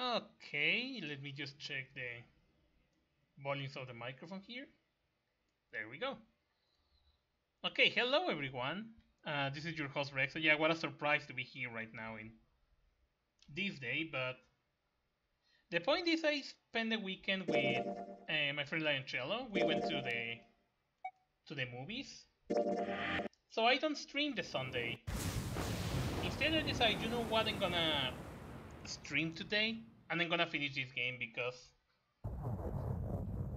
Okay, let me just check the volumes of the microphone here. There we go. Okay, hello everyone. This is your host Rexo. Yeah, what a surprise to be here right now in this day, but the point is I spent the weekend with my friend Lioncello. We went to the movies. So I don't stream the Sunday. Instead I decided, you know what, I'm gonna stream today and I'm gonna finish this game because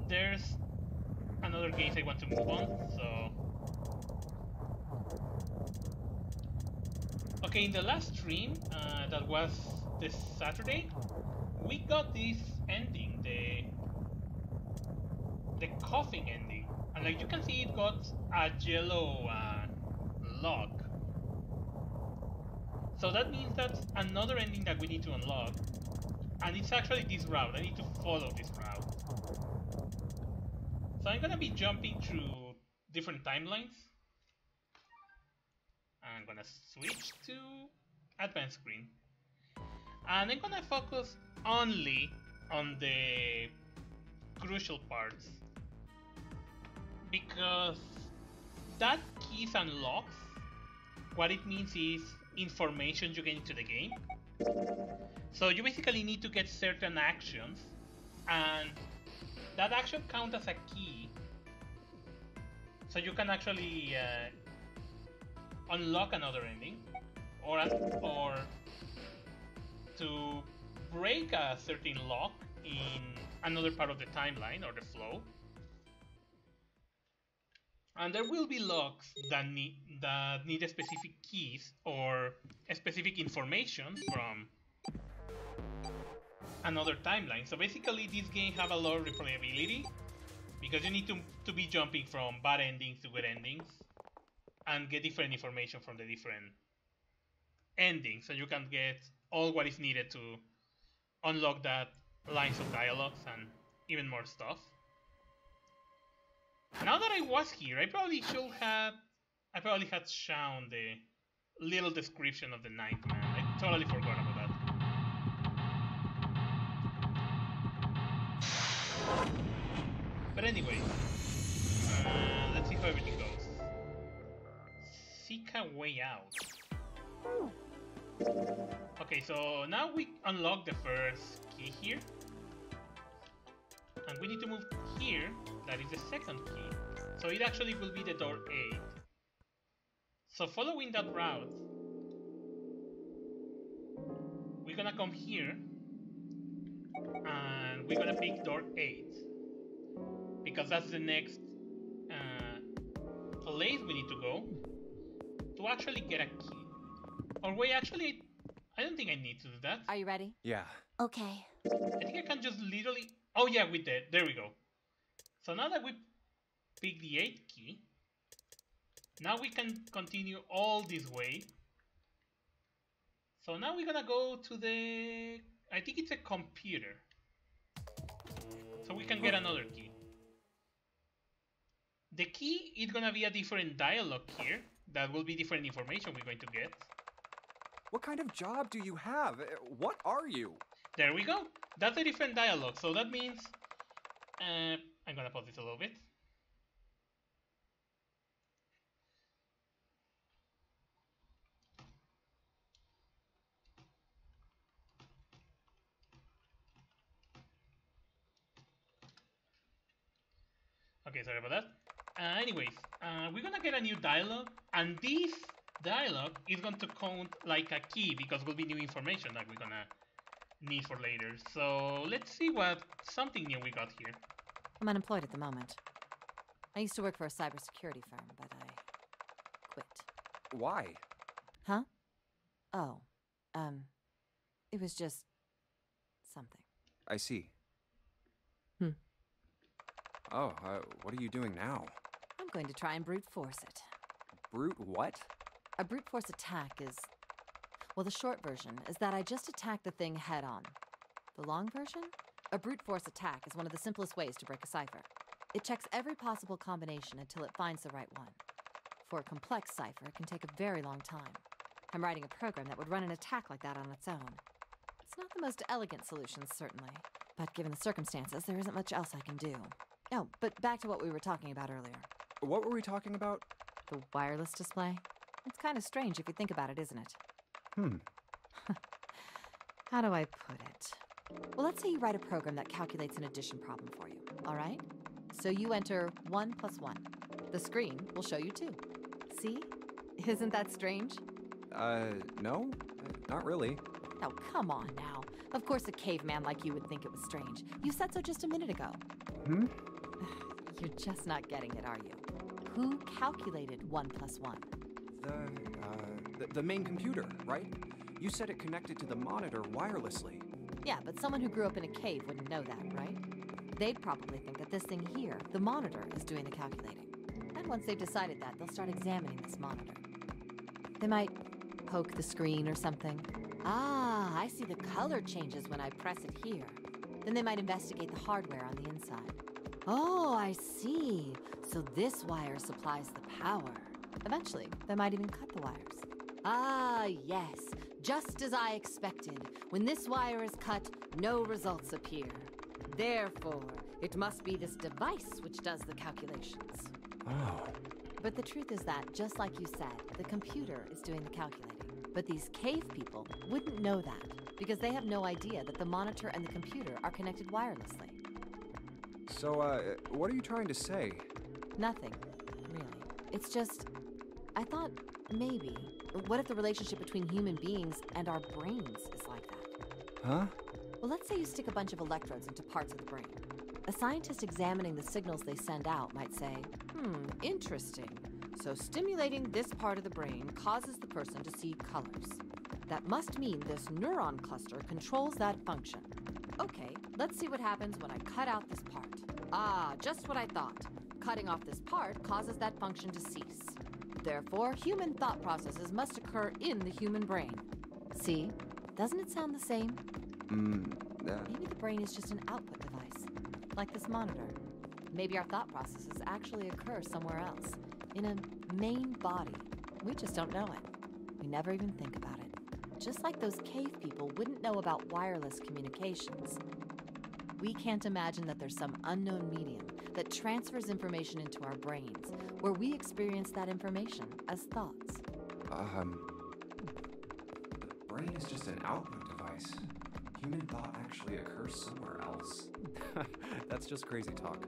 there's another games I want to move on. Okay, in the last stream, that was this Saturday, we got this ending, the coughing ending, and like you can see, it got a yellow log. So that means that's another ending that we need to unlock, and it's actually this route. I need to follow this route. So I'm gonna be jumping through different timelines. I'm gonna switch to advanced screen. And I'm gonna focus only on the crucial parts. Because that keys unlocks, what it means is information you get into the game. So you basically need to get certain actions, and that action counts as a key. So you can actually unlock another ending, or to break a certain lock in another part of the timeline or the flow. And there will be locks that need specific keys or specific information from another timeline. So basically this game have a lot of replayability because you need to be jumping from bad endings to good endings and get different information from the different endings, so you can get all what is needed to unlock that lines of dialogues and even more stuff. Now that I was here, I probably had shown the little description of the ninth man. I totally forgot about that. But anyway, let's see how everything goes. Seek a way out. Okay, so now we unlock the first key here. And we need to move here, that is the second key. So it actually will be the door 8. So following that route, we're gonna come here, and we're gonna pick door 8. Because that's the next place we need to go to actually get a key. Or wait, actually, I don't think I need to do that. Are you ready? Yeah. Okay. I think I can just literally... Oh yeah, we did. There we go. So now that we pick the 8th key, now we can continue all this way. So now we're gonna go to the... I think it's a computer. So we can get another key. The key is gonna be a different dialogue here. That will be different information we're going to get. What kind of job do you have? What are you? There we go. That's a different dialogue. So that means... I'm gonna pause this a little bit. Okay, sorry about that. Anyways, we're gonna get a new dialogue, and this dialogue is going to count like a key because will be new information that we're gonna need for later. So let's see what something new we got here. I'm unemployed at the moment. I used to work for a cybersecurity firm, but I quit. Why? Huh? Oh, it was just something. I see. Hmm. Oh, what are you doing now? I'm going to try and brute force it. Brute what? A brute force attack is... Well, the short version is that I just attack the thing head on. The long version? A brute force attack is one of the simplest ways to break a cipher. It checks every possible combination until it finds the right one. For a complex cipher, it can take a very long time. I'm writing a program that would run an attack like that on its own. It's not the most elegant solution, certainly. But given the circumstances, there isn't much else I can do. Oh, but back to what we were talking about earlier. What were we talking about? The wireless display? It's kind of strange if you think about it, isn't it? How do I put it? Well, let's say you write a program that calculates an addition problem for you, all right? So you enter 1 plus 1. The screen will show you 2. See? Isn't that strange? No, not really. Oh, come on now. Of course a caveman like you would think it was strange. You said so just a minute ago. You're just not getting it, are you? Who calculated 1 plus 1? The main computer, right? You said it connected to the monitor wirelessly. Yeah, but someone who grew up in a cave wouldn't know that, right? They'd probably think that this thing here, the monitor, is doing the calculating. And once they've decided that, they'll start examining this monitor. They might poke the screen or something. Ah, I see the color changes when I press it here. Then they might investigate the hardware on the inside. Oh, I see. So this wire supplies the power. Eventually, they might even cut the wires. Ah, yes. Just as I expected. When this wire is cut, no results appear. Therefore, it must be this device which does the calculations. Oh. But the truth is that, just like you said, the computer is doing the calculating. But these cave people wouldn't know that, because they have no idea that the monitor and the computer are connected wirelessly. So, what are you trying to say? Nothing, really. It's just, I thought maybe, what if the relationship between human beings and our brains is like that? Huh? Well, let's say you stick a bunch of electrodes into parts of the brain. A scientist examining the signals they send out might say, interesting. So stimulating this part of the brain causes the person to see colors. That must mean this neuron cluster controls that function. Okay, let's see what happens when I cut out this part. Ah, just what I thought. Cutting off this part causes that function to cease. Therefore, human thought processes must occur in the human brain. See? Doesn't it sound the same? Maybe the brain is just an output device, like this monitor. Maybe our thought processes actually occur somewhere else, in a main body. We just don't know it. We never even think about it. Just like those cave people wouldn't know about wireless communications. We can't imagine that there's some unknown medium that transfers information into our brains, where we experience that information as thoughts. The brain is just an output device. Human thought actually occurs somewhere else. That's just crazy talk.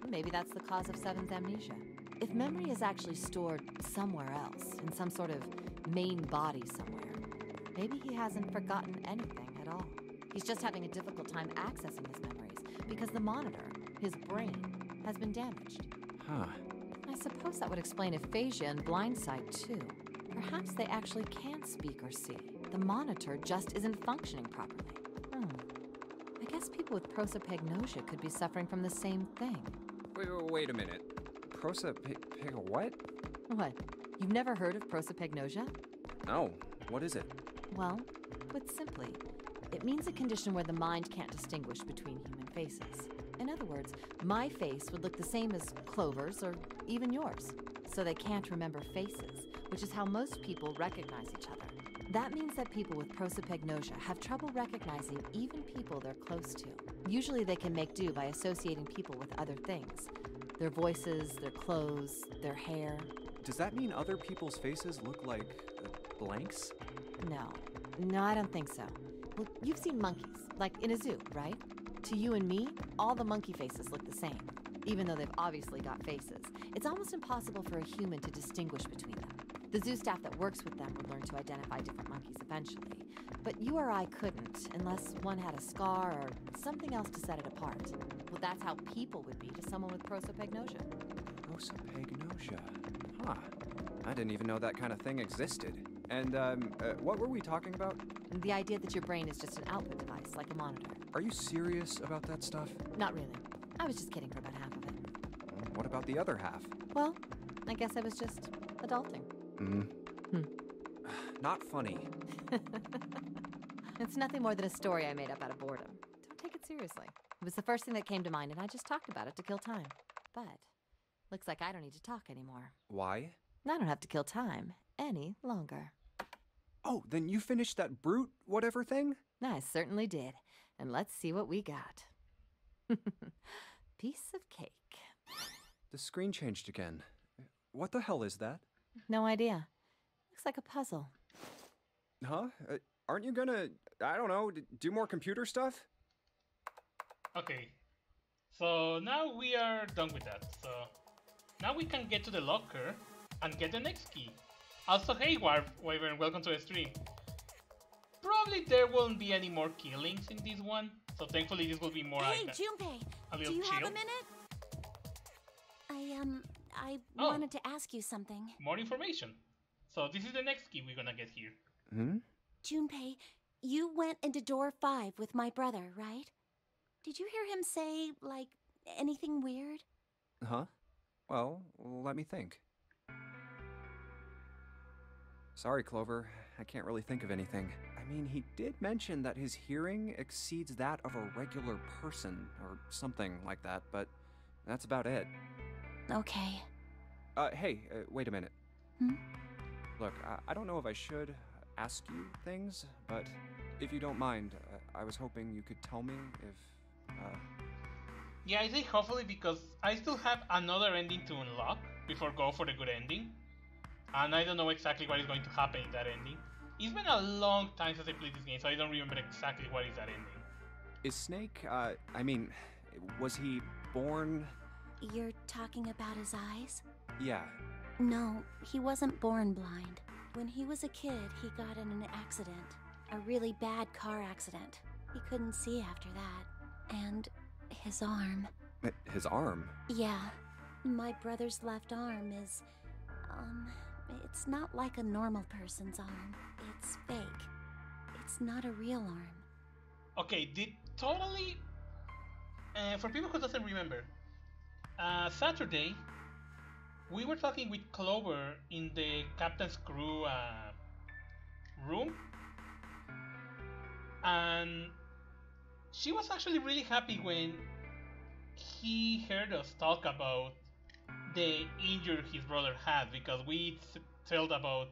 Maybe that's the cause of Seven's amnesia. If memory is actually stored somewhere else, in some sort of main body somewhere, maybe he hasn't forgotten anything at all. He's just having a difficult time accessing his memories because the monitor, his brain, has been damaged. Huh. I suppose that would explain aphasia and blindsight, too. Perhaps they actually can speak or see. The monitor just isn't functioning properly. I guess people with prosopagnosia could be suffering from the same thing. Wait a minute. What? What? You've never heard of prosopagnosia? No. What is it? Well, put simply, it means a condition where the mind can't distinguish between human faces. In other words, my face would look the same as Clover's or even yours. So they can't remember faces, which is how most people recognize each other. That means that people with prosopagnosia have trouble recognizing even people they're close to. Usually they can make do by associating people with other things. Their voices, their clothes, their hair. Does that mean other people's faces look like blanks? No, I don't think so. Well, you've seen monkeys, like in a zoo, right? To you and me, all the monkey faces look the same, even though they've obviously got faces. It's almost impossible for a human to distinguish between them. The zoo staff that works with them would learn to identify different monkeys eventually. But you or I couldn't, unless one had a scar or something else to set it apart. Well, that's how people would be to someone with prosopagnosia. Prosopagnosia. Huh. I didn't even know that kind of thing existed. And, what were we talking about? The idea that your brain is just an output device, like a monitor. Are you serious about that stuff? Not really. I was just kidding for about half of it. What about the other half? Well, I guess I was just adulting. Not funny. It's nothing more than a story I made up out of boredom. Don't take it seriously. It was the first thing that came to mind, and I just talked about it to kill time. But looks like I don't need to talk anymore. Why? I don't have to kill time any longer. Oh, then you finished that brute whatever thing? I certainly did. And let's see what we got. Piece of cake. The screen changed again. What the hell is that? No idea. Looks like a puzzle. Huh? Aren't you gonna, I don't know, do more computer stuff? Okay, so now we are done with that. So now we can get to the locker and get the next key. Also, hey Wyvern, welcome to the stream. Probably there won't be any more killings in this one, so thankfully this will be more Hey, like Junpei, a do little you chill. have a minute? I wanted to ask you something. More information. So this is the next key we're gonna get here. Hmm? Junpei, you went into door 5 with my brother, right? Did you hear him say, like, anything weird? Huh? Well, let me think. Sorry, Clover. I can't really think of anything. I mean, he did mention that his hearing exceeds that of a regular person, or something like that, but that's about it. Okay. Hey, wait a minute. Hmm? Look, I don't know if I should ask you things, but if you don't mind, I was hoping you could tell me if, Yeah, I think hopefully because I still have another ending to unlock before go for the good ending. And I don't know exactly what is going to happen in that ending. It's been a long time since I played this game, so I don't remember exactly what is that ending. Is Snake, I mean, was he born? You're talking about his eyes? Yeah. No, he wasn't born blind. When he was a kid, he got in an accident. A really bad car accident. He couldn't see after that. And his arm. His arm? Yeah. My brother's left arm is, it's not like a normal person's arm. It's fake. It's not a real arm. Okay, did totally... for people who doesn't remember, Saturday, we were talking with Clover in the captain's crew room, and she was actually really happy when he heard us talk about the injury his brother had, because we told about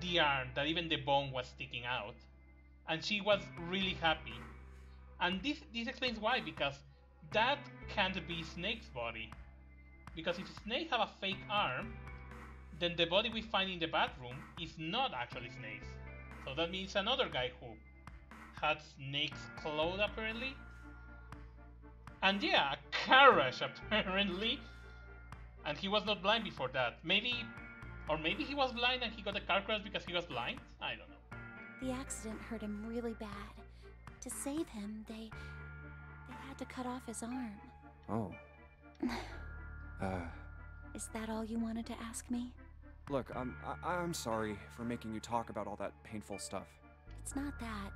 the arm, that even the bone was sticking out, and she was really happy. And this explains why, because that can't be Snake's body. Because if Snake have a fake arm, then the body we find in the bathroom is not actually Snake's. So that means another guy who had Snake's clothes apparently. And yeah, a car crash apparently. And he was not blind before that. Maybe he was blind and he got a car crash because he was blind? I don't know. The accident hurt him really bad. To save him, they had to cut off his arm. Oh. Is that all you wanted to ask me? Look, I'm sorry for making you talk about all that painful stuff. It's not that.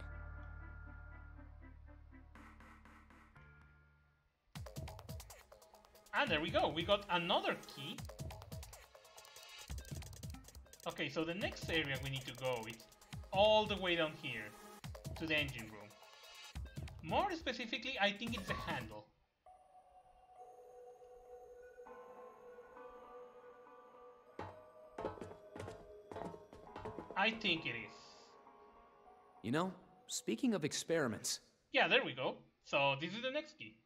And there we go, we got another key. Okay, so the next area we need to go is all the way down here to the engine room. More specifically, I think it's the handle. I think it is. You know, speaking of experiments, Yeah, there we go. So this is the next key.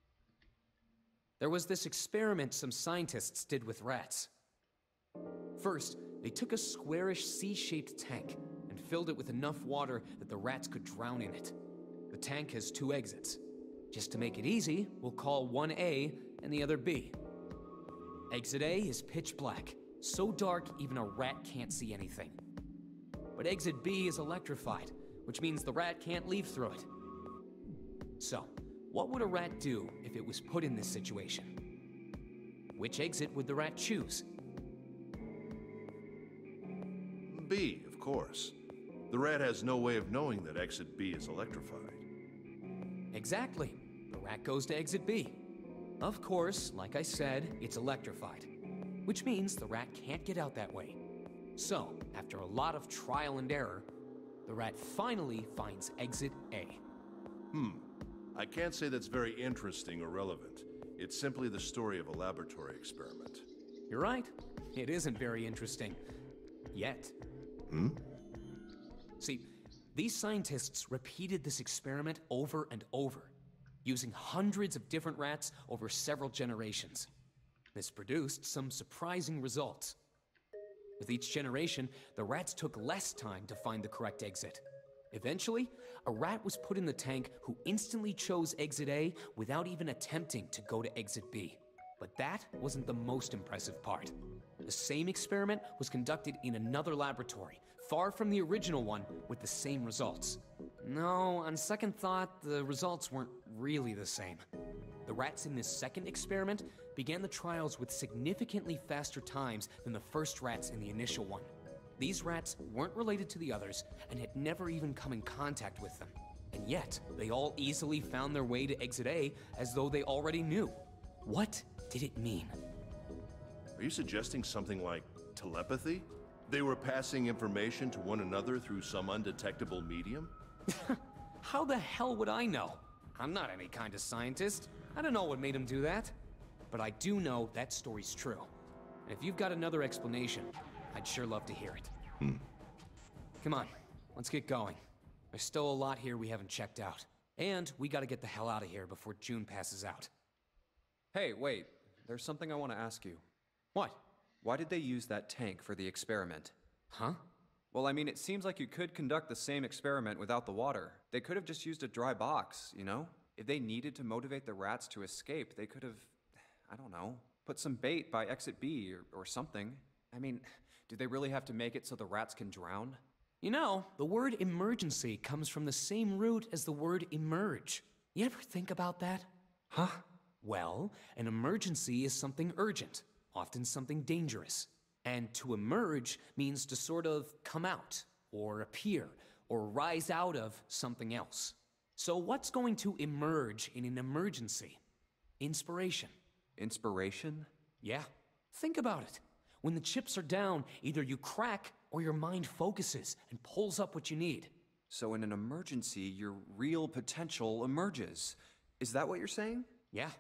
there was this experiment some scientists did with rats. First, they took a squarish C-shaped tank and filled it with enough water that the rats could drown in it. The tank has 2 exits. Just to make it easy, we'll call one A and the other B. Exit A is pitch black, so dark even a rat can't see anything. But exit B is electrified, which means the rat can't leave through it. So, what would a rat do if it was put in this situation? Which exit would the rat choose? B, of course. The rat has no way of knowing that exit B is electrified. Exactly. The rat goes to exit B. Of course, like I said, it's electrified, which means the rat can't get out that way. So, after a lot of trial and error, the rat finally finds exit A. I can't say that's very interesting or relevant. It's simply the story of a laboratory experiment. You're right. It isn't very interesting. Yet. See, these scientists repeated this experiment over and over, using hundreds of different rats over several generations. This produced some surprising results. With each generation, the rats took less time to find the correct exit. Eventually, a rat was put in the tank who instantly chose exit A without even attempting to go to exit B. But that wasn't the most impressive part. The same experiment was conducted in another laboratory, far from the original one, with the same results. No, on second thought, the results weren't really the same. The rats in this second experiment began the trials with significantly faster times than the first rats in the initial one. These rats weren't related to the others and had never even come in contact with them. And yet, they all easily found their way to exit A as though they already knew. What did it mean? Are you suggesting something like telepathy? They were passing information to one another through some undetectable medium? How the hell would I know? I'm not any kind of scientist. I don't know what made them do that. But I do know that story's true. And if you've got another explanation, I'd sure love to hear it. Come on, let's get going. There's still a lot here we haven't checked out. And we gotta get the hell out of here before June passes out. Hey, wait. There's something I want to ask you. What? Why did they use that tank for the experiment? Huh? Well, I mean, it seems like you could conduct the same experiment without the water. They could have just used a dry box, you know? If they needed to motivate the rats to escape, they could have, I don't know, put some bait by exit B or something. I mean, do they really have to make it so the rats can drown? You know, the word emergency comes from the same root as the word emerge. You ever think about that? Huh? Well, an emergency is something urgent, often something dangerous. And to emerge means to sort of come out, or appear, or rise out of something else. So what's going to emerge in an emergency? Inspiration. Inspiration? Yeah. Think about it. When the chips are down, either you crack or your mind focuses and pulls up what you need. So in an emergency, your real potential emerges. Is that what you're saying? Yeah.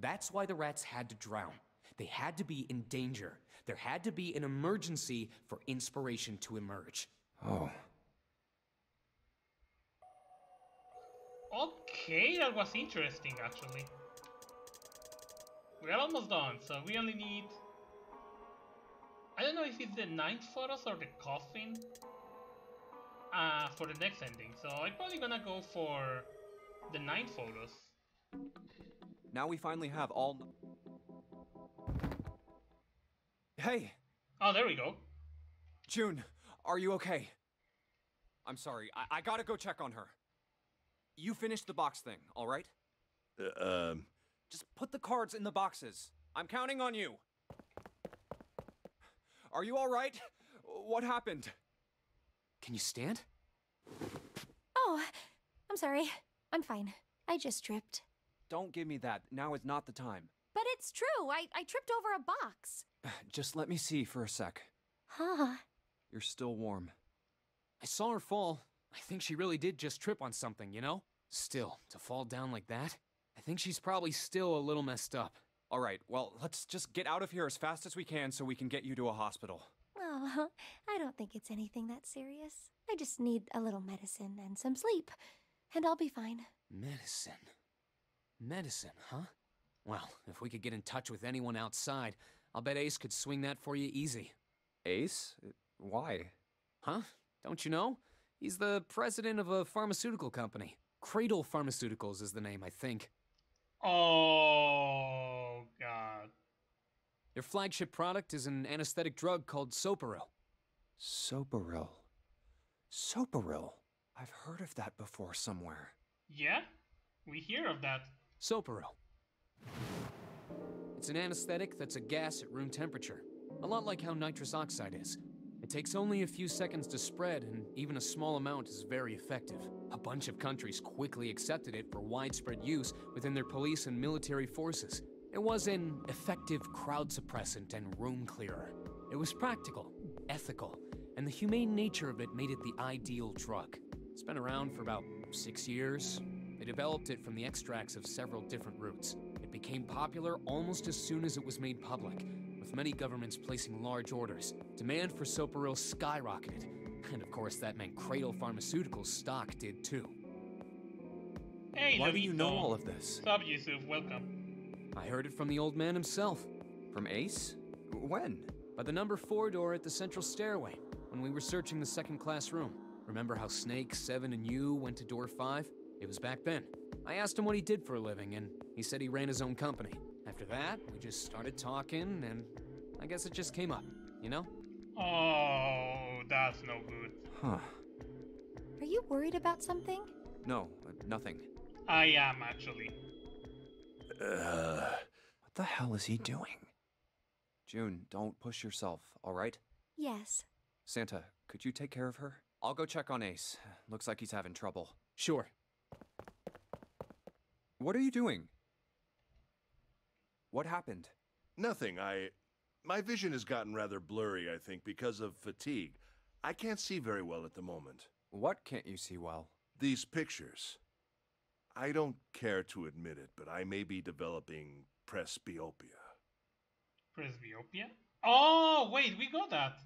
That's why the rats had to drown. They had to be in danger. There had to be an emergency for inspiration to emerge. Oh. Okay, that was interesting actually. We're almost done, so we only need... I don't know if it's the 9th Sauros or the coffin for the next ending, so I'm probably gonna go for the 9th Sauros. Now we finally have all... Hey! Oh, there we go. June, are you okay? I'm sorry, I gotta go check on her. You finished the box thing, alright? Just put the cards in the boxes. I'm counting on you. Are you alright? What happened? Can you stand? Oh, I'm sorry. I'm fine. I just tripped. Don't give me that. Now is not the time. But it's true. I tripped over a box. Just let me see for a sec. Huh. You're still warm. I saw her fall. I think she really did just trip on something, you know? Still, to fall down like that? I think she's probably still a little messed up. Alright, well, let's just get out of here as fast as we can so we can get you to a hospital. Oh, I don't think it's anything that serious. I just need a little medicine and some sleep, and I'll be fine. Medicine. Medicine, huh? Well, if we could get in touch with anyone outside, I'll bet Ace could swing that for you easy. Ace? Why? Huh? Don't you know? He's the president of a pharmaceutical company. Cradle Pharmaceuticals is the name, I think. Oh, God. Their flagship product is an anesthetic drug called Soparil. Soparil. Soparil. I've heard of that before somewhere. Yeah, we hear of that. Soparil. It's an anesthetic that's a gas at room temperature. A lot like how nitrous oxide is. It takes only a few seconds to spread, and even a small amount is very effective. A bunch of countries quickly accepted it for widespread use within their police and military forces. It was an effective crowd suppressant and room clearer. It was practical, ethical, and the humane nature of it made it the ideal drug. It's been around for about 6 years. They developed it from the extracts of several different roots. It became popular almost as soon as it was made public, with many governments placing large orders. Demand for Soparil skyrocketed, And of course, that meant Cradle Pharmaceuticals stock did too. Hey, Why do you know Lobito. all of this? Sup, Yusuf, welcome. I heard it from the old man himself. From Ace? When? By the number 4 door at the central stairway, when we were searching the second class room. Remember how Snake, Seven, and you went to door 5? It was back then. I asked him what he did for a living, and he said he ran his own company. After that, we just started talking, and I guess it just came up, you know? Oh, that's no good. Huh. Are you worried about something? No, nothing. I am, actually. What the hell is he doing? June, don't push yourself, alright? Yes. Santa, could you take care of her? I'll go check on Ace. Looks like he's having trouble. Sure. What are you doing? What happened? Nothing. My vision has gotten rather blurry, I think, because of fatigue. I can't see very well at the moment. What can't you see well? These pictures. I don't care to admit it, but I may be developing presbyopia. Presbyopia? Oh, wait, we got that.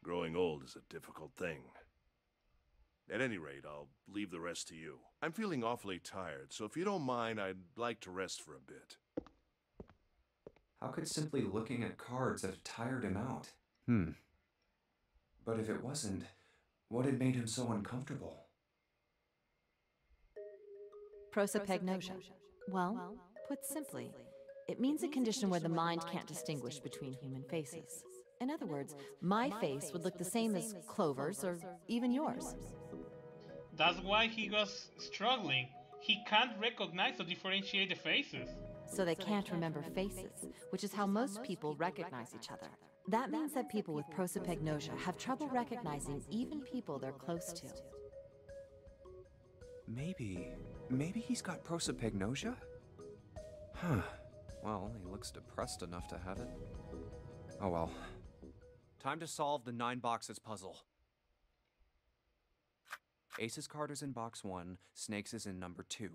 Growing old is a difficult thing. At any rate, I'll leave the rest to you. I'm feeling awfully tired, so if you don't mind, I'd like to rest for a bit. How could simply looking at cards have tired him out? But if it wasn't, what had made him so uncomfortable? Prosopagnosia. Well, put simply, it means a condition where the mind can't distinguish between human faces. In other words, my face would look the same as Clover's or even yours. That's why he was struggling. He can't recognize or differentiate the faces. So they can't remember faces, which is how most people recognize each other. That means that people with prosopagnosia have trouble recognizing even people they're close to. Maybe he's got prosopagnosia? Huh. Well, he looks depressed enough to have it. Oh well. Time to solve the 9 boxes puzzle. Ace's card is in box 1, Snake's is in number 2.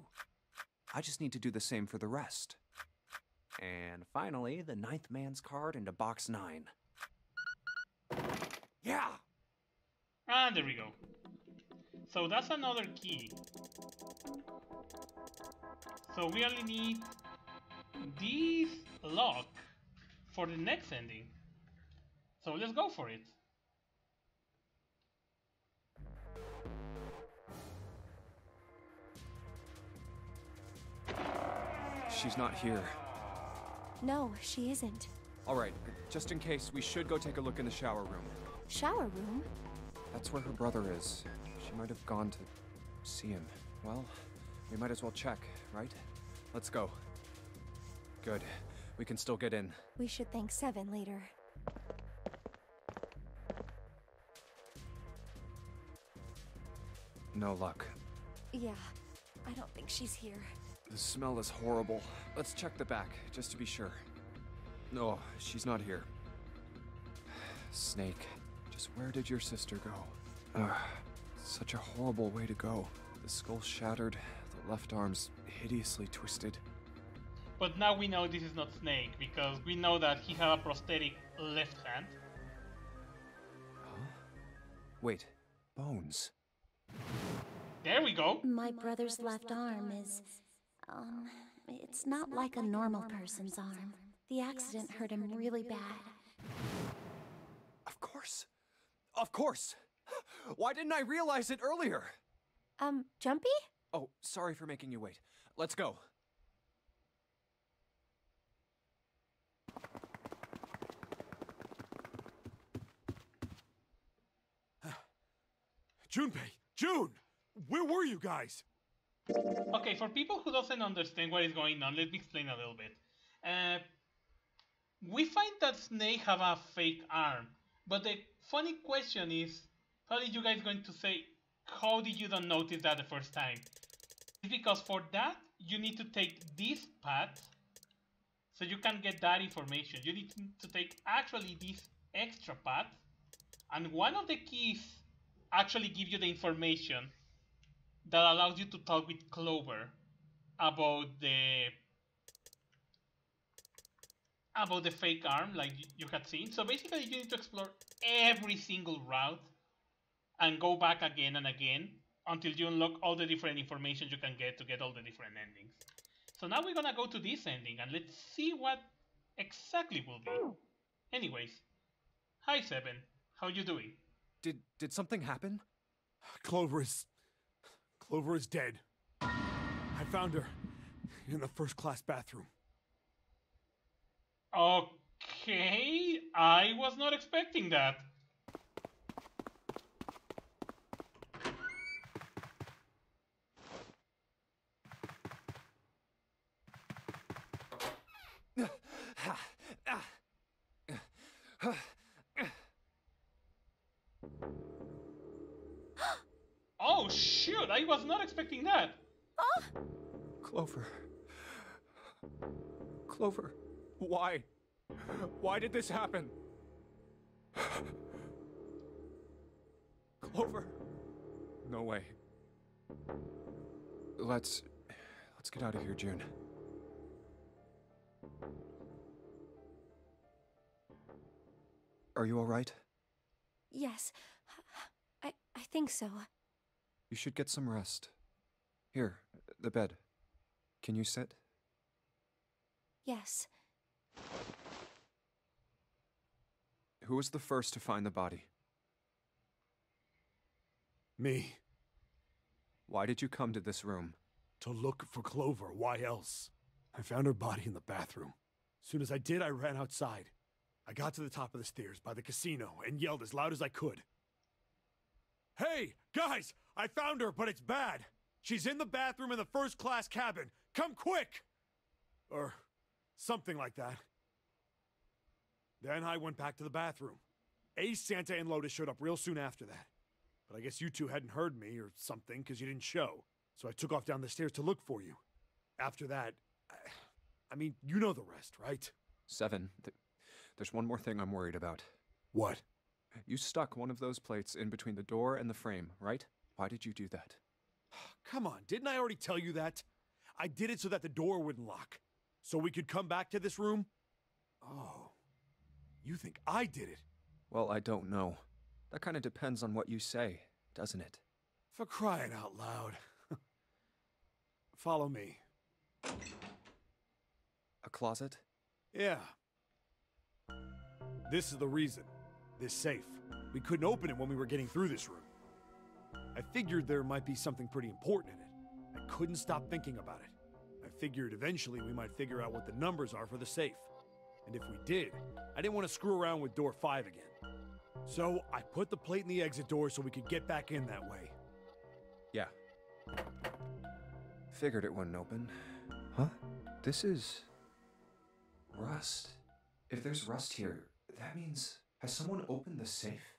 I just need to do the same for the rest. And finally, the 9th man's card into box 9. Yeah! And there we go. So that's another key. So we only need this lock for the next ending. So let's go for it. She's not here. No, she isn't. Alright, just in case, we should go take a look in the shower room. Shower room? That's where her brother is. She might have gone to see him. Well, we might as well check, right? Let's go. Good. We can still get in. We should thank Seven later. No luck. Yeah, I don't think she's here. The smell is horrible. Let's check the back, just to be sure. No, she's not here. Snake, just where did your sister go? Such a horrible way to go. The skull shattered, the left arm's hideously twisted. But now we know this is not Snake, because we know that he had a prosthetic left hand. Huh? Wait, bones. There we go. My brother's left arm is, it's not like a normal person's arm. The accident hurt him really bad. Of course. Of course. Why didn't I realize it earlier? Jumpy? Oh, sorry for making you wait. Let's go. Junpei! June! Where were you guys? Okay, for people who doesn't understand what is going on, let me explain a little bit. We find that Snake have a fake arm, but the funny question is, probably you guys going to say, how did you don't notice that the first time? It's because for that, you need to take this path, so you can get that information. You need to take actually this extra path, and one of the keys actually give you the information that allows you to talk with Clover about the fake arm, like you had seen. So basically, you need to explore every single route and go back again and again until you unlock all the different information you can get to get all the different endings. So now we're gonna go to this ending and let's see what exactly will be. Anyways, hi Seven, how you doing? Did something happen? Clover is dead. I found her in the first-class bathroom. Okay, I was not expecting that. Oh shoot, I was not expecting that. Clover. Clover. Why? Why did this happen? Clover. No way. Let's get out of here, June. Are you all right? Yes, I think so. You should get some rest. Here, the bed. Can you sit? Yes. Who was the first to find the body? Me. Why did you come to this room? To look for Clover. Why else? I found her body in the bathroom. As soon as I did, I ran outside. I got to the top of the stairs by the casino and yelled as loud as I could. Hey, guys! I found her, but it's bad. She's in the bathroom in the first-class cabin. Come quick! Or something like that. Then I went back to the bathroom. Ace, Santa, and Lotus showed up real soon after that. But I guess you two hadn't heard me or something because you didn't show. So I took off down the stairs to look for you. After that, I mean, you know the rest, right? 7. There's one more thing I'm worried about. What? You stuck one of those plates in between the door and the frame, right? Why did you do that? Come on, didn't I already tell you that? I did it so that the door wouldn't lock. So we could come back to this room? Oh, you think I did it? Well, I don't know. That kind of depends on what you say, doesn't it? For crying out loud. Follow me. A closet? Yeah. This is the reason. This safe. We couldn't open it when we were getting through this room. I figured there might be something pretty important in it. I couldn't stop thinking about it. I figured eventually we might figure out what the numbers are for the safe. And if we did, I didn't want to screw around with door 5 again. So I put the plate in the exit door so we could get back in that way. Yeah. Figured it wouldn't open. Huh? This is... rust. If there's rust here, that means... has someone opened the safe?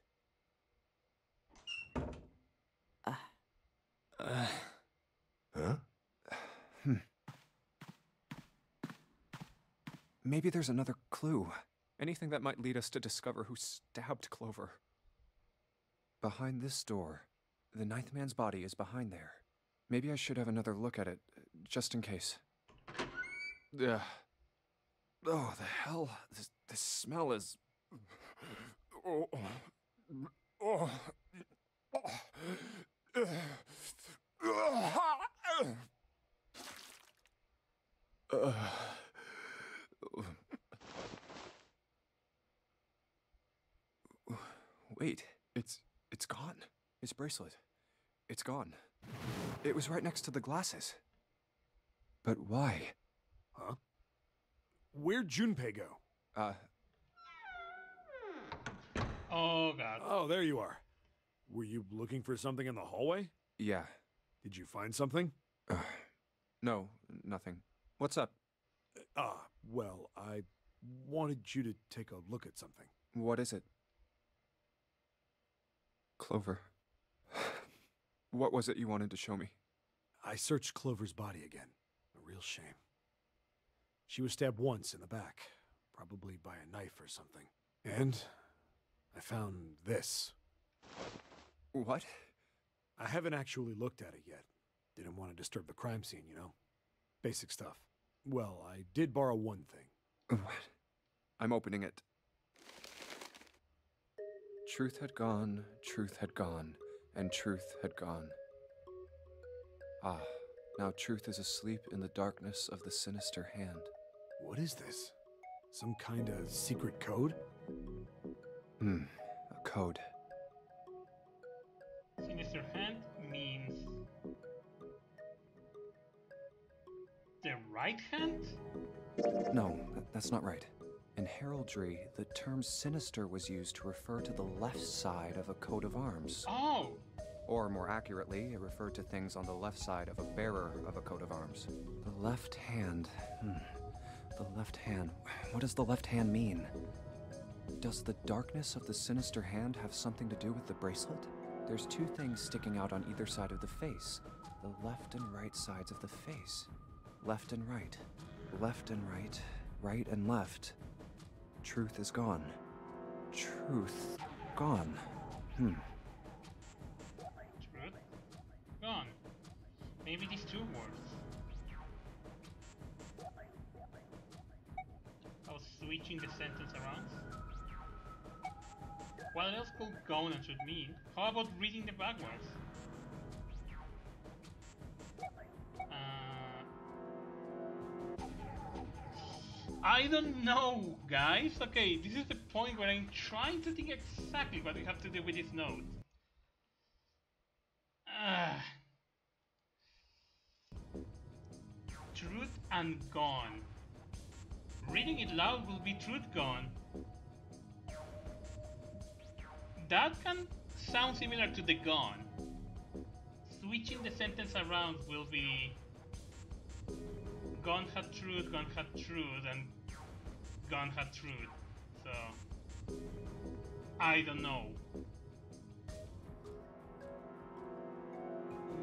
Huh? Maybe there's another clue. Anything that might lead us to discover who stabbed Clover. Behind this door. The 9th man's body is behind there. Maybe I should have another look at it, just in case. Ugh. Oh, the hell? This smell is... Oh. Oh. Wait, it's gone. His bracelet. It's gone. It was right next to the glasses. But why? Huh? Where'd Junpei go? Oh god. Oh, there you are. Were you looking for something in the hallway? Yeah. Did you find something? No, nothing. What's up? Well, I wanted you to take a look at something. What is it? Clover. What was it you wanted to show me? I searched Clover's body again. A real shame. She was stabbed once in the back, probably by a knife or something. And I found this. What? I haven't actually looked at it yet. Didn't want to disturb the crime scene, you know? Basic stuff. Well, I did borrow one thing. What? I'm opening it. Truth had gone, and Truth had gone. Ah, now Truth is asleep in the darkness of the sinister hand. What is this? Some kind of secret code? A code. Sinister hand means the right hand? No, that's not right. In heraldry, the term sinister was used to refer to the left side of a coat of arms. Oh! Or more accurately, it referred to things on the left side of a bearer of a coat of arms. The left hand. The left hand. What does the left hand mean? Does the darkness of the sinister hand have something to do with the bracelet? There's two things sticking out on either side of the face. The left and right sides of the face. Left and right. Left and right. Right and left. Truth is gone. Truth gone. Truth gone. Maybe these two words. I was switching the sentence around. What else could gone and should mean? How about reading the backwards? I don't know, guys. Okay, this is the point where I'm trying to think exactly what we have to do with this note. Truth and gone. Reading it loud will be truth gone. That can sound similar to the gone. Switching the sentence around will be gone had truth, and gone had truth. So I don't know.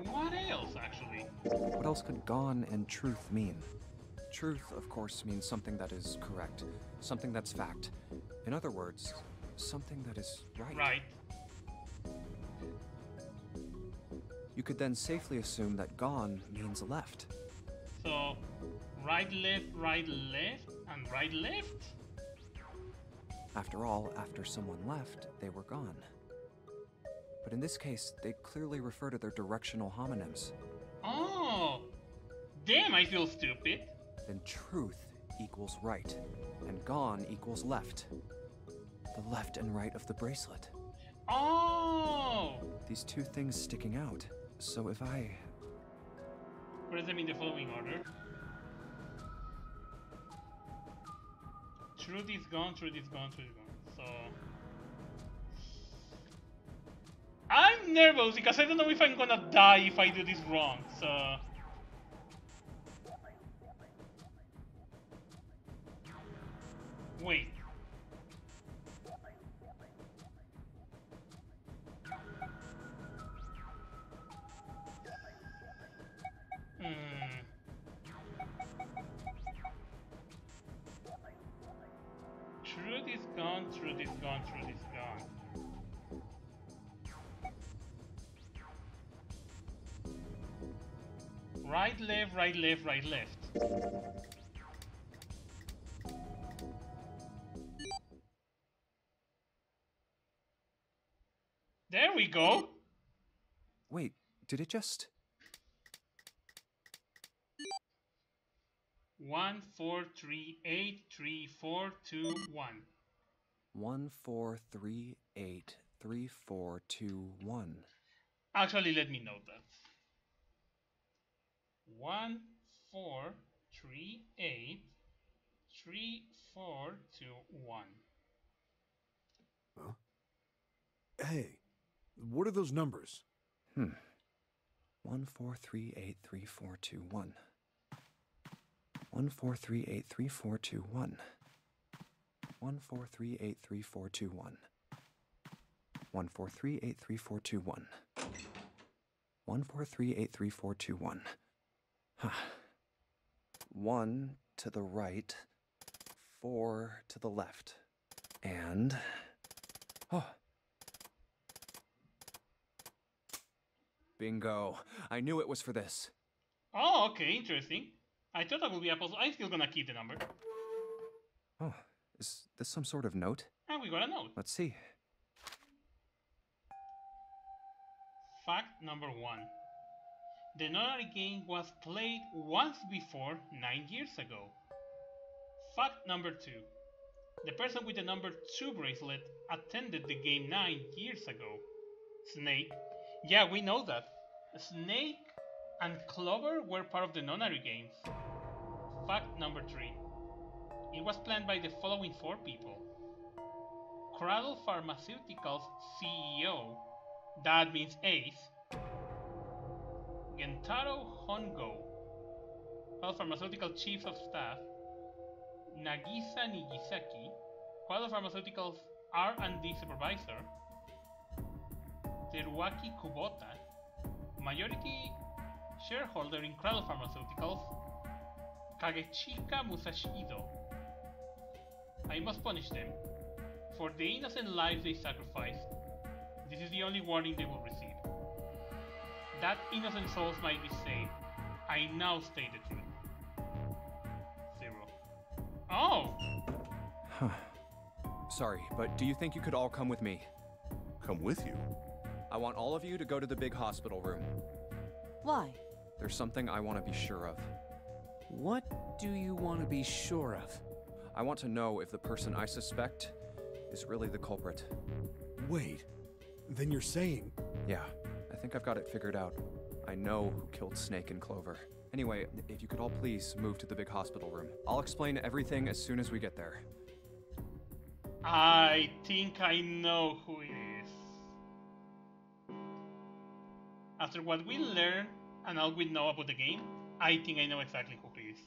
What else, actually? What else could gone and truth mean? Truth, of course, means something that is correct, something that's fact. In other words, something that is right. Right. You could then safely assume that gone means left. So, right, left, and right, left? After all, after someone left, they were gone. But in this case, they clearly refer to their directional homonyms. Oh! Damn, I feel stupid. Then truth equals right, and gone equals left. The left and right of the bracelet. Oh! These two things sticking out. So if I... Press them in the following order. Truth is gone, truth is gone, truth is gone. So... I'm nervous because I don't know if I'm gonna die if I do this wrong, so... Wait. Truth is gone, truth is gone, truth is gone. Right, left, right, left, right, left. There we go. Wait, did it just... 1, 4, 3, 8, 3, 4, 2, 1. 1, 4, 3, 8, 3, 4, 2, 1. Actually, let me note that. 1, 4, 3, 8, 3, 4, 2, 1. Huh? Hey, what are those numbers? 1, 4, 3, 8, 3, 4, 2, 1. 1, 4, 3, 8, 3, 4, 2, 1. 1, 4, 3, 8, 3, 4, 2, 1. 1, 4, 3, 8, 3, 4, 2, 1. 1, 4, 3, 8, 3, 4, 2, 1. 1 to the right, 4 to the left, and... Oh. Bingo. I knew it was for this. Oh, okay, interesting. I thought that would be a puzzle. I'm still gonna keep the number. Oh, is this some sort of note? And we got a note. Let's see. Fact number 1. The Nonary game was played once before 9 years ago. Fact number 2. The person with the number 2 bracelet attended the game 9 years ago. Snake. Yeah, we know that. Snake and Clover were part of the Nonary games. Fact number 3. It was planned by the following 4 people. Cradle Pharmaceuticals CEO, that means Ace. Gentaro Hongo, Cradle Pharmaceutical Chief of Staff. Nagisa Nigisaki, Cradle Pharmaceuticals R&D Supervisor. Teruaki Kubota, majority shareholder in Cradle Pharmaceuticals. Kagechika Musashido. I must punish them. For the innocent lives they sacrificed, this is the only warning they will receive. That innocent souls might be saved. I now state the truth. 0. Oh! Huh. Sorry, but do you think you could all come with me? Come with you? I want all of you to go to the big hospital room. Why? There's something I want to be sure of. What do you want to be sure of? I want to know if the person I suspect is really the culprit. Wait, then you're saying... Yeah, I think I've got it figured out. I know who killed Snake and Clover. Anyway, if you could all please move to the big hospital room. I'll explain everything as soon as we get there. I think I know who it is. After what we learned and all we know about the game, I think I know exactly who he is.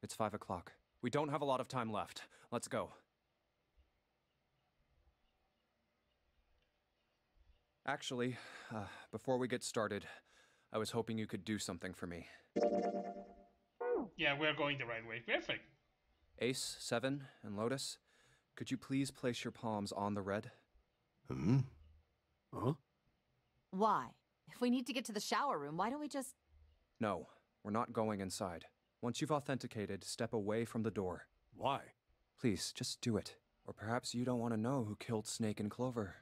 It's 5 o'clock. We don't have a lot of time left. Let's go. Actually, before we get started, I was hoping you could do something for me. Yeah, we're going the right way. Perfect. Ace, Seven, and Lotus, could you please place your palms on the red? Huh? Why? If we need to get to the shower room, why don't we just... No, we're not going inside. Once you've authenticated, step away from the door. Why? Please, just do it. Or perhaps you don't want to know who killed Snake and Clover.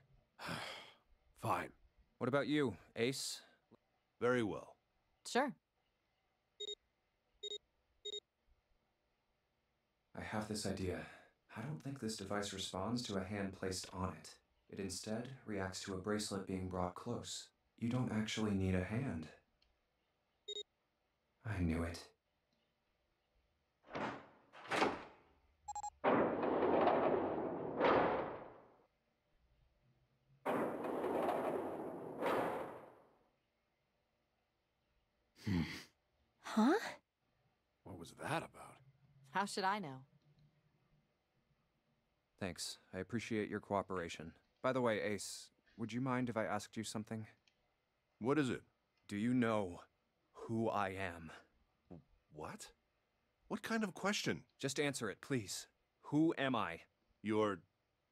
Fine. What about you, Ace? Very well. Sure. I have this idea. I don't think this device responds to a hand placed on it. It instead reacts to a bracelet being brought close. You don't actually need a hand. I knew it. Huh? What was that about? How should I know? Thanks. I appreciate your cooperation. By the way, Ace, would you mind if I asked you something? What is it? Do you know who I am? What? What kind of question? Just answer it, please. Who am I? You're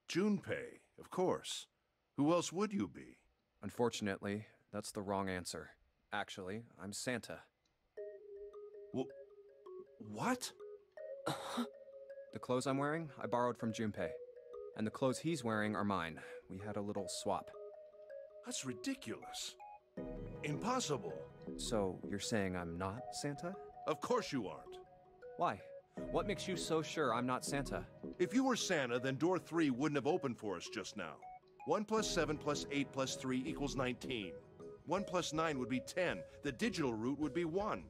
Junpei, of course. Who else would you be? Unfortunately, that's the wrong answer. Actually, I'm Santa. What? The clothes I'm wearing, I borrowed from Junpei. And the clothes he's wearing are mine. We had a little swap. That's ridiculous. Impossible. So, you're saying I'm not Santa? Of course you aren't. Why? What makes you so sure I'm not Santa? If you were Santa, then door 3 wouldn't have opened for us just now. 1 plus 7 plus 8 plus 3 equals 19. 1 plus 9 would be 10. The digital route would be 1.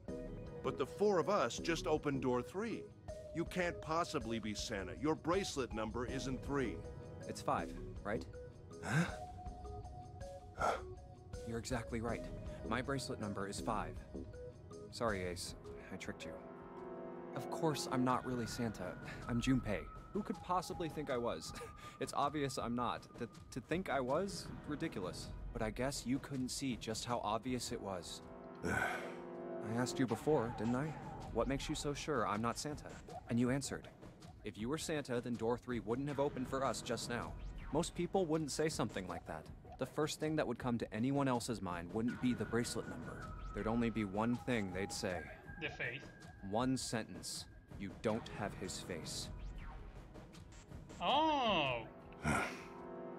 But the 4 of us just opened door 3. You can't possibly be Santa. Your bracelet number isn't 3. It's 5, right? Huh? You're exactly right. My bracelet number is 5. Sorry, Ace. I tricked you. Of course, I'm not really Santa. I'm Junpei. Who could possibly think I was? It's obvious I'm not. To think I was? Ridiculous. But I guess you couldn't see just how obvious it was. I asked you before, didn't I? What makes you so sure I'm not Santa? And you answered. If you were Santa, then door 3 wouldn't have opened for us just now. Most people wouldn't say something like that. The first thing that would come to anyone else's mind wouldn't be the bracelet number. There'd only be one thing they'd say. The face. One sentence. You don't have his face. Oh!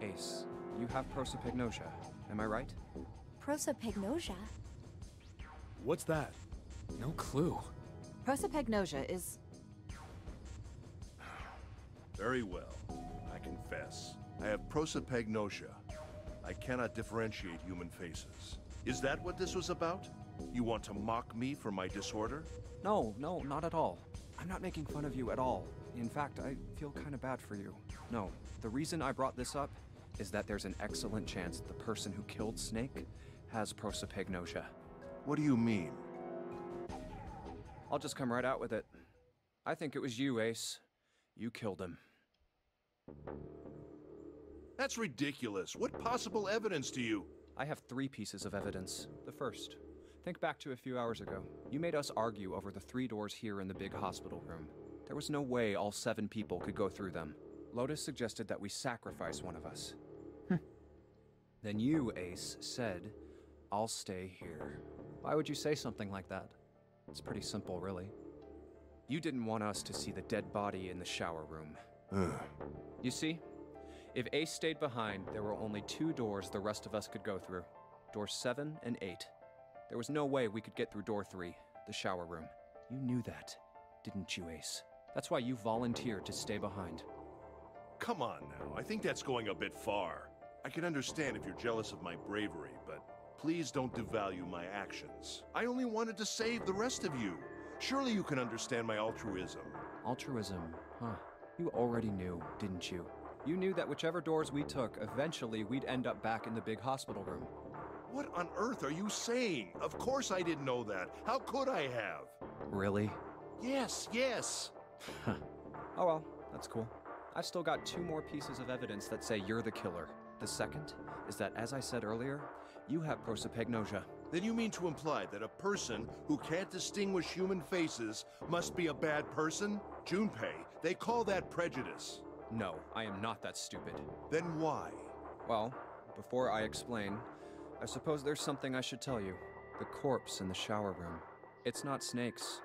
Ace, you have prosopagnosia, Am I right? Prosopagnosia? What's that? No clue. Prosopagnosia is... Very well. I confess. I have prosopagnosia. I cannot differentiate human faces. Is that what this was about? You want to mock me for my disorder? No, not at all. I'm not making fun of you at all. In fact, I feel kind of bad for you. No, the reason I brought this up is that there's an excellent chance the person who killed Snake has prosopagnosia. What do you mean? I'll just come right out with it. I think it was you, Ace. You killed him. That's ridiculous. What possible evidence do you... I have 3 pieces of evidence. The first, think back to a few hours ago. You made us argue over the 3 doors here in the big hospital room. There was no way all 7 people could go through them. Lotus suggested that we sacrifice one of us. Then you, Ace, said, I'll stay here. Why would you say something like that? It's pretty simple, really. You didn't want us to see the dead body in the shower room. You see? If Ace stayed behind, there were only 2 doors the rest of us could go through. Doors 7 and 8. There was no way we could get through door 3, the shower room. You knew that, didn't you, Ace? That's why you volunteered to stay behind. Come on now, I think that's going a bit far. I can understand if you're jealous of my bravery, but please don't devalue my actions. I only wanted to save the rest of you. Surely you can understand my altruism. Altruism, huh? You already knew, didn't you? You knew that whichever doors we took, eventually we'd end up back in the big hospital room. What on earth are you saying? Of course I didn't know that. How could I have? Really? Yes. Oh well, that's cool. I've still got 2 more pieces of evidence that say you're the killer. The second is that, as I said earlier, you have prosopagnosia. Then you mean to imply that a person who can't distinguish human faces must be a bad person? Junpei, they call that prejudice. No, I am not that stupid. Then why? Well, before I explain, I suppose there's something I should tell you. The corpse in the shower room. It's not Snake's.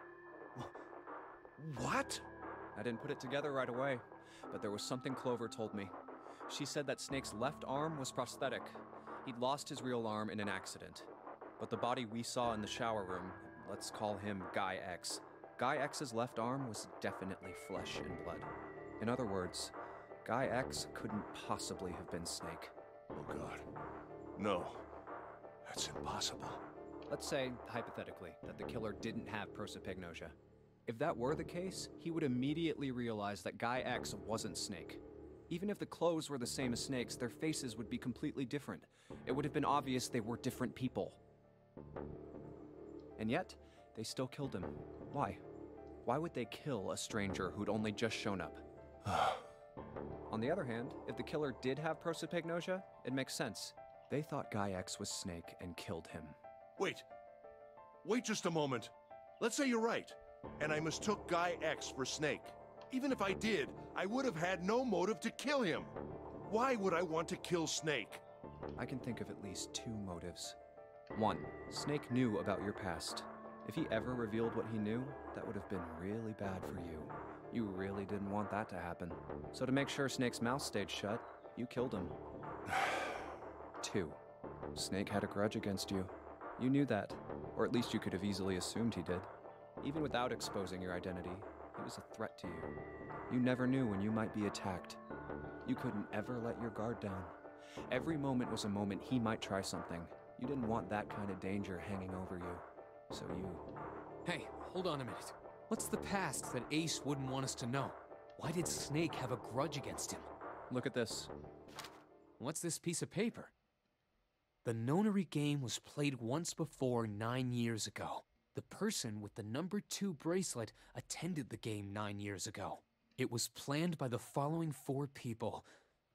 What? I didn't put it together right away, but there was something Clover told me. She said that Snake's left arm was prosthetic. He'd lost his real arm in an accident. But the body we saw in the shower room, let's call him Guy X. Guy X's left arm was definitely flesh and blood. In other words, Guy X couldn't possibly have been Snake. Oh God. No. That's impossible. Let's say, hypothetically, that the killer didn't have prosopagnosia. If that were the case, he would immediately realize that Guy X wasn't Snake. Even if the clothes were the same as Snake's, their faces would be completely different. It would have been obvious they were different people. And yet, they still killed him. Why? Why would they kill a stranger who'd only just shown up? On the other hand, if the killer did have prosopagnosia, it makes sense. They thought Guy X was Snake and killed him. Wait just a moment. Let's say you're right, and I mistook Guy X for Snake. Even if I did, I would have had no motive to kill him. Why would I want to kill Snake? I can think of at least 2 motives. 1, Snake knew about your past. If he ever revealed what he knew, that would have been really bad for you. You really didn't want that to happen. So to make sure Snake's mouth stayed shut, you killed him. 2, Snake had a grudge against you. You knew that, or at least you could have easily assumed he did. Even without exposing your identity, he was a threat to you. You never knew when you might be attacked. You couldn't ever let your guard down. Every moment was a moment he might try something. You didn't want that kind of danger hanging over you. So you... Hey, hold on a minute. What's the past that Ace wouldn't want us to know? Why did Snake have a grudge against him? Look at this. What's this piece of paper? The Nonary game was played once before 9 years ago. The person with the number 2 bracelet attended the game 9 years ago. It was planned by the following 4 people.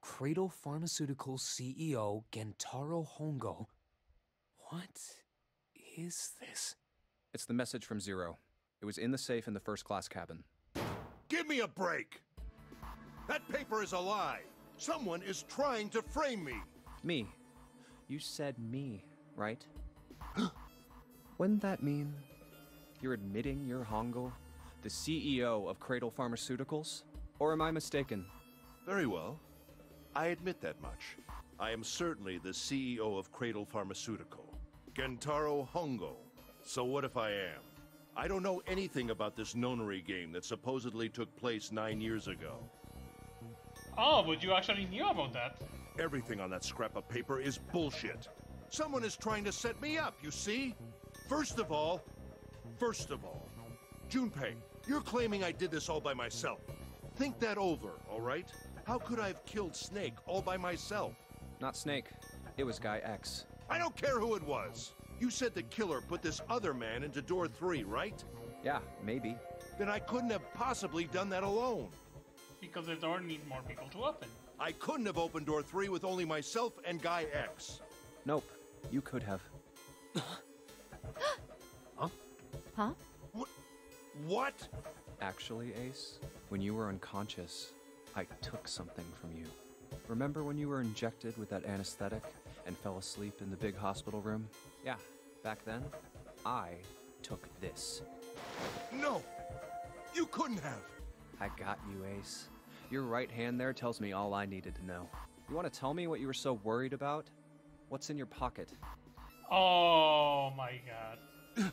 Cradle Pharmaceuticals CEO Gentaro Hongo. What is this? It's the message from Zero. It was in the safe in the first-class cabin. Give me a break! That paper is a lie! Someone is trying to frame me! Me. You said me, right? Wouldn't that mean you're admitting you're Hongo, the CEO of Cradle Pharmaceuticals? Or am I mistaken? Very well. I admit that much. I am certainly the CEO of Cradle Pharmaceutical, Gentaro Hongo. So what if I am? I don't know anything about this Nonary game that supposedly took place 9 years ago. Oh, but you actually knew about that. Everything on that scrap of paper is bullshit. Someone is trying to set me up, you see? First of all, Junpei, you're claiming I did this all by myself. Think that over, all right? How could I have killed Snake all by myself? Not Snake. It was Guy X. I don't care who it was. You said the killer put this other man into door 3, right? Yeah, maybe. Then I couldn't have possibly done that alone. Because the door needs more people to open. I couldn't have opened door 3 with only myself and Guy X. Nope. You could have. Huh? What? Actually, Ace, when you were unconscious, I took something from you. Remember when you were injected with that anesthetic and fell asleep in the big hospital room? Yeah, back then, I took this. No! You couldn't have! I got you, Ace. Your right hand there tells me all I needed to know. You want to tell me what you were so worried about? What's in your pocket? Oh my god.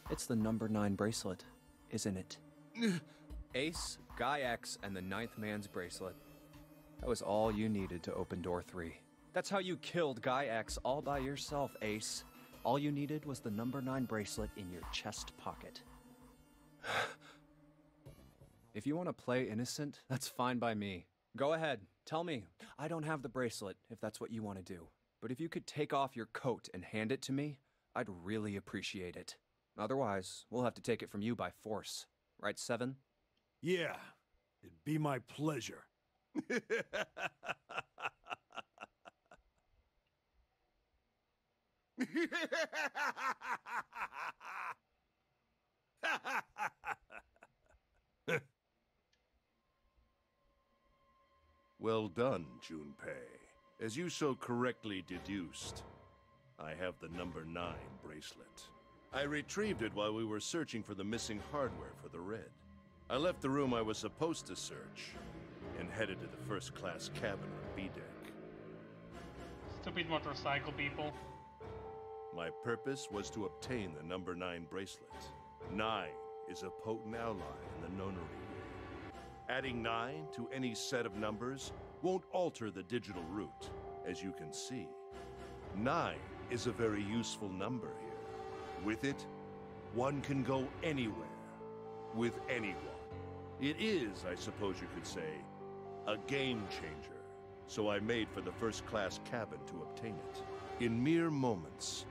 It's the number 9 bracelet, isn't it? Ace, Guy X, and the 9th man's bracelet. That was all you needed to open door 3. That's how you killed Guy X all by yourself, Ace. All you needed was the number 9 bracelet in your chest pocket. If you want to play innocent, that's fine by me. Go ahead, tell me. I don't have the bracelet, if that's what you want to do. But if you could take off your coat and hand it to me, I'd really appreciate it. Otherwise, we'll have to take it from you by force. Right, Seven? Yeah, it'd be my pleasure. Well done, Junpei. As you so correctly deduced, I have the number 9 bracelet. I retrieved it while we were searching for the missing hardware for the Red. I left the room I was supposed to search and headed to the first-class cabin on B-deck. Stupid motorcycle people. My purpose was to obtain the number 9 bracelet. 9 is a potent ally in the Nonary game. Adding 9 to any set of numbers won't alter the digital root, as you can see. 9 is a very useful number here. With it, one can go anywhere, with anyone. It is, I suppose you could say, a game changer. So I made for the first-class cabin to obtain it. In mere moments,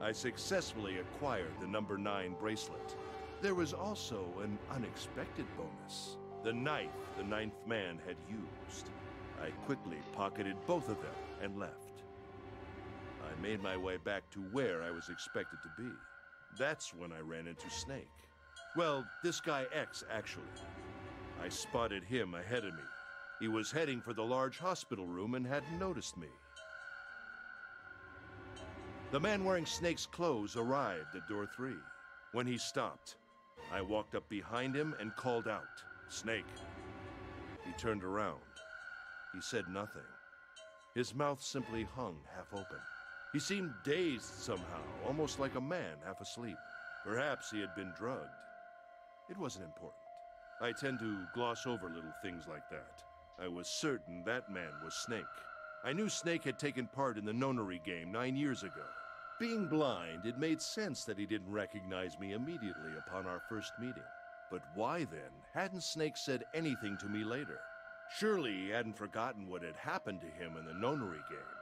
I successfully acquired the number 9 bracelet. There was also an unexpected bonus. The knife the 9th man had used. I quickly pocketed both of them and left. I made my way back to where I was expected to be. That's when I ran into Snake. Well, this guy X, actually. I spotted him ahead of me. He was heading for the large hospital room and hadn't noticed me. The man wearing Snake's clothes arrived at door 3. When he stopped, I walked up behind him and called out, "Snake." He turned around. He said nothing. His mouth simply hung half open. He seemed dazed somehow, almost like a man half asleep. Perhaps he had been drugged. It wasn't important. I tend to gloss over little things like that. I was certain that man was Snake. I knew Snake had taken part in the Nonary game 9 years ago. Being blind, it made sense that he didn't recognize me immediately upon our first meeting. But why then hadn't Snake said anything to me later? Surely he hadn't forgotten what had happened to him in the Nonary game.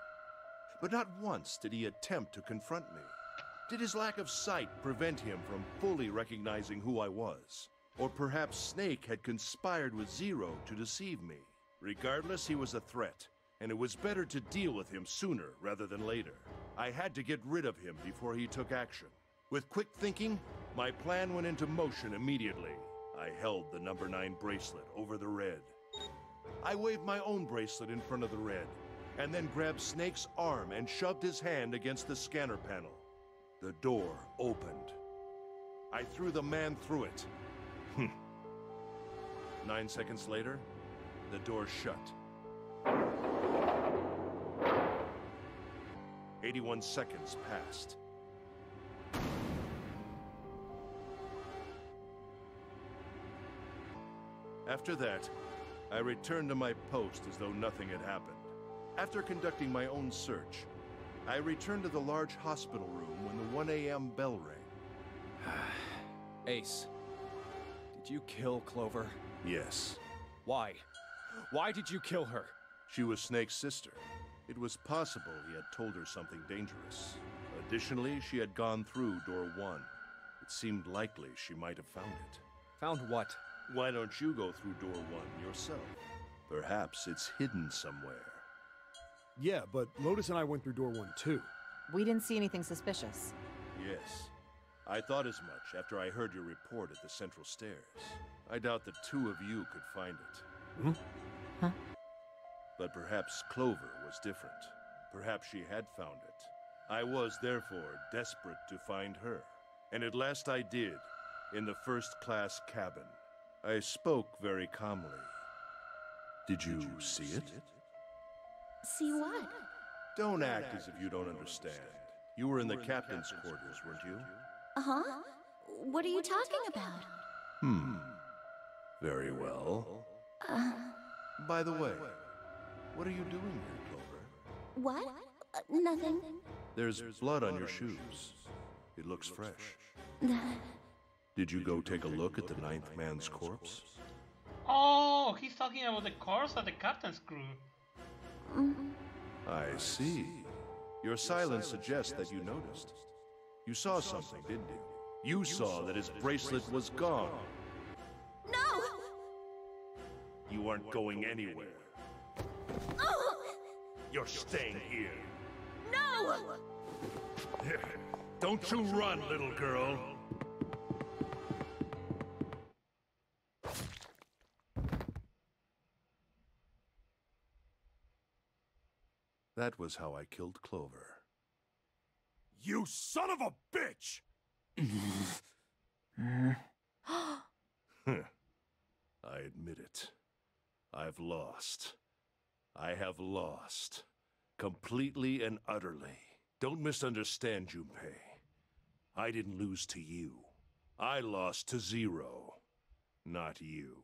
But not once did he attempt to confront me. Did his lack of sight prevent him from fully recognizing who I was? Or perhaps Snake had conspired with Zero to deceive me. Regardless, he was a threat, and it was better to deal with him sooner rather than later. I had to get rid of him before he took action. With quick thinking, my plan went into motion immediately. I held the number 9 bracelet over the Red. I waved my own bracelet in front of the Red, and then grabbed Snake's arm and shoved his hand against the scanner panel. The door opened. I threw the man through it. 9 seconds later, The door shut. 81 seconds passed. After that, I returned to my post as though nothing had happened. After conducting my own search, I returned to the large hospital room when the 1 a.m. bell rang. Ace, did you kill Clover? Yes. Why? Why did you kill her? She was Snake's sister. It was possible he had told her something dangerous. Additionally, she had gone through door 1. It seemed likely she might have found it. Found what? Why don't you go through door 1 yourself? Perhaps it's hidden somewhere. Yeah, but Lotus and I went through door 1 too. We didn't see anything suspicious. Yes. I thought as much after I heard your report at the central stairs. I doubt the two of you could find it. Hmm? Huh? But perhaps Clover was different. Perhaps she had found it. I was, therefore, desperate to find her. And at last I did, in the first-class cabin. I spoke very calmly. Did you see it? See what? Don't act as if you don't understand. You were in the captain's quarters, weren't you? Uh-huh. What are you talking about? Very well. By the way, what are you doing here, Clover? What? Nothing. There's blood on your shoes. It looks fresh. Did you go take a look at the 9th man's corpse? Oh, he's talking about the corpse of the captain's crew. I see. Your silence suggests that you noticed. You saw something, didn't you? You saw that his bracelet was gone. No! You aren't going anywhere. You're staying here. No! Don't you run, little girl. That was how I killed Clover. You son of a bitch! I admit it. I've lost. I have lost. Completely and utterly. Don't misunderstand, Junpei. I didn't lose to you. I lost to Zero. Not you.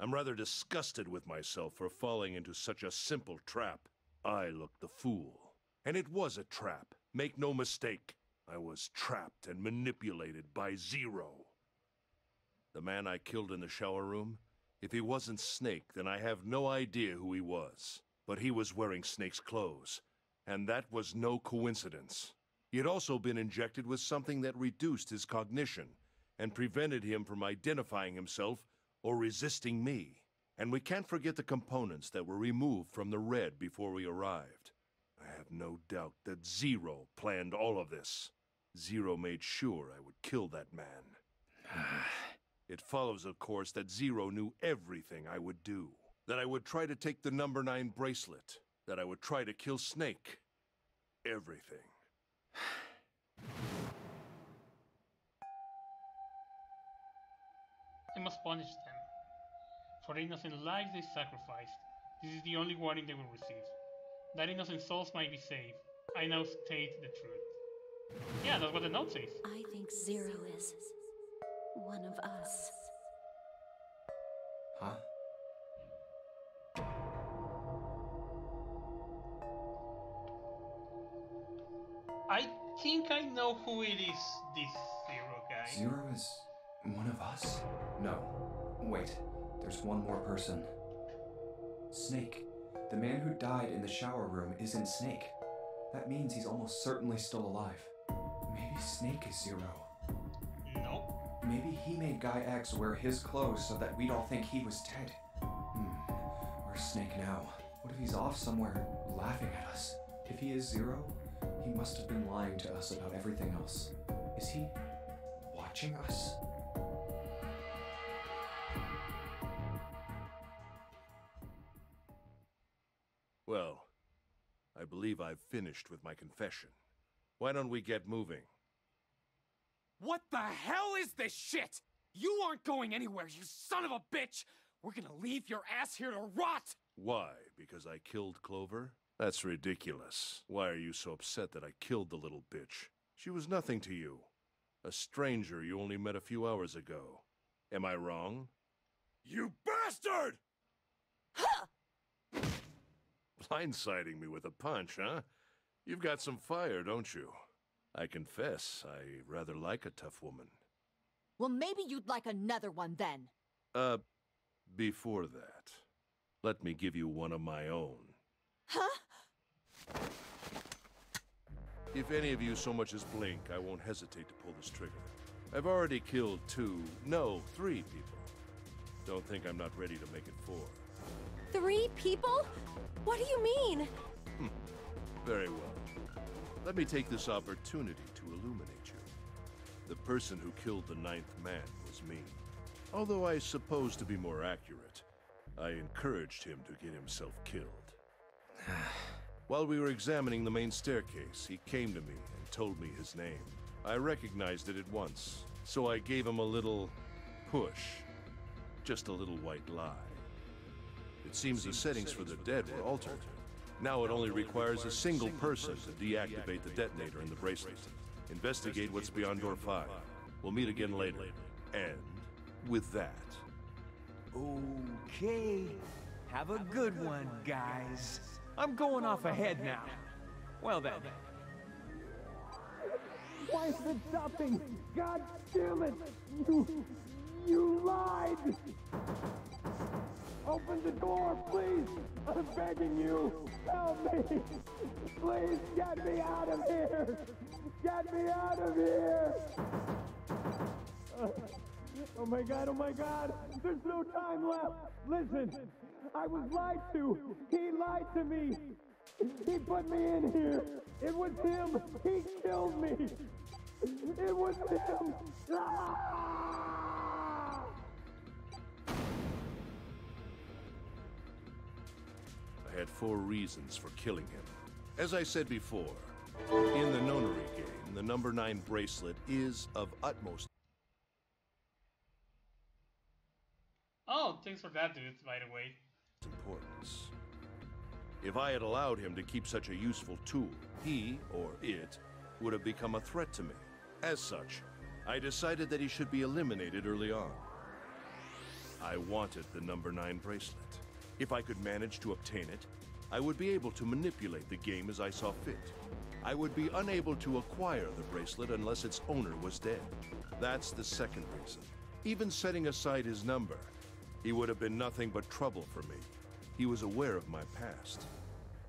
I'm rather disgusted with myself for falling into such a simple trap. I looked the fool. And it was a trap. Make no mistake. I was trapped and manipulated by Zero. The man I killed in the shower room, if he wasn't Snake, then I have no idea who he was. But he was wearing Snake's clothes, and that was no coincidence. He had also been injected with something that reduced his cognition and prevented him from identifying himself or resisting me. And we can't forget the components that were removed from the red before we arrived. I have no doubt that Zero planned all of this. Zero made sure I would kill that man. It follows, of course, that Zero knew everything I would do. That I would try to take the number 9 bracelet. That I would try to kill Snake. Everything. I must punish them. For innocent lives they sacrificed. This is the only warning they will receive. That innocent souls might be saved. I now state the truth. Yeah, that's what the note says. I think Zero is one of us. Huh? I think I know who it is, this Zero guy. Zero is one of us? No. Wait, there's one more person. Snake. The man who died in the shower room isn't Snake. That means he's almost certainly still alive. Maybe Snake is Zero. Nope. Maybe he made Guy X wear his clothes so that we'd all think he was dead. Where's Snake now? What if he's off somewhere laughing at us? If he is Zero, he must have been lying to us about everything else. Is he watching us? Well, I believe I've finished with my confession. Why don't we get moving? What the hell is this shit? You aren't going anywhere, you son of a bitch! We're gonna leave your ass here to rot! Why? Because I killed Clover? That's ridiculous. Why are you so upset that I killed the little bitch? She was nothing to you. A stranger you only met a few hours ago. Am I wrong? You bastard! Blindsiding me with a punch, huh? You've got some fire, don't you? I confess, I rather like a tough woman. Well, maybe you'd like another one then. Before that, let me give you one of my own. Huh? If any of you so much as blink, I won't hesitate to pull this trigger. I've already killed 3 people. Don't think I'm not ready to make it 4. 3 people? What do you mean? Very well. Let me take this opportunity to illuminate you. The person who killed the 9th man was me. Although I suppose to be more accurate, I encouraged him to get himself killed. While we were examining the main staircase, he came to me and told me his name. I recognized it at once, so I gave him a little push. Just a little white lie. It seems the settings for the dead were altered. Now it only requires a single person to deactivate the detonator in the bracelet. Investigate what's beyond door 5. We'll meet again later. And with that... Okay. Have a good one, guys. I'm going off ahead now. Well then. Why is it stopping? God damn it! You lied! Open the door, please! I'm begging you! Help me! Please get me out of here! Get me out of here! Oh my god! There's no time left! Listen! I was lied to! He lied to me! He put me in here! It was him! He killed me! It was him! Ah! I had 4 reasons for killing him. As I said before, in the Nonary game, the number 9 bracelet is of utmost Oh, thanks for that, dude, by the way. importance. If I had allowed him to keep such a useful tool, he, or it, would have become a threat to me. As such, I decided that he should be eliminated early on. I wanted the number 9 bracelet. If I could manage to obtain it, I would be able to manipulate the game as I saw fit. I would be unable to acquire the bracelet unless its owner was dead. That's the second reason. Even setting aside his number, he would have been nothing but trouble for me. He was aware of my past.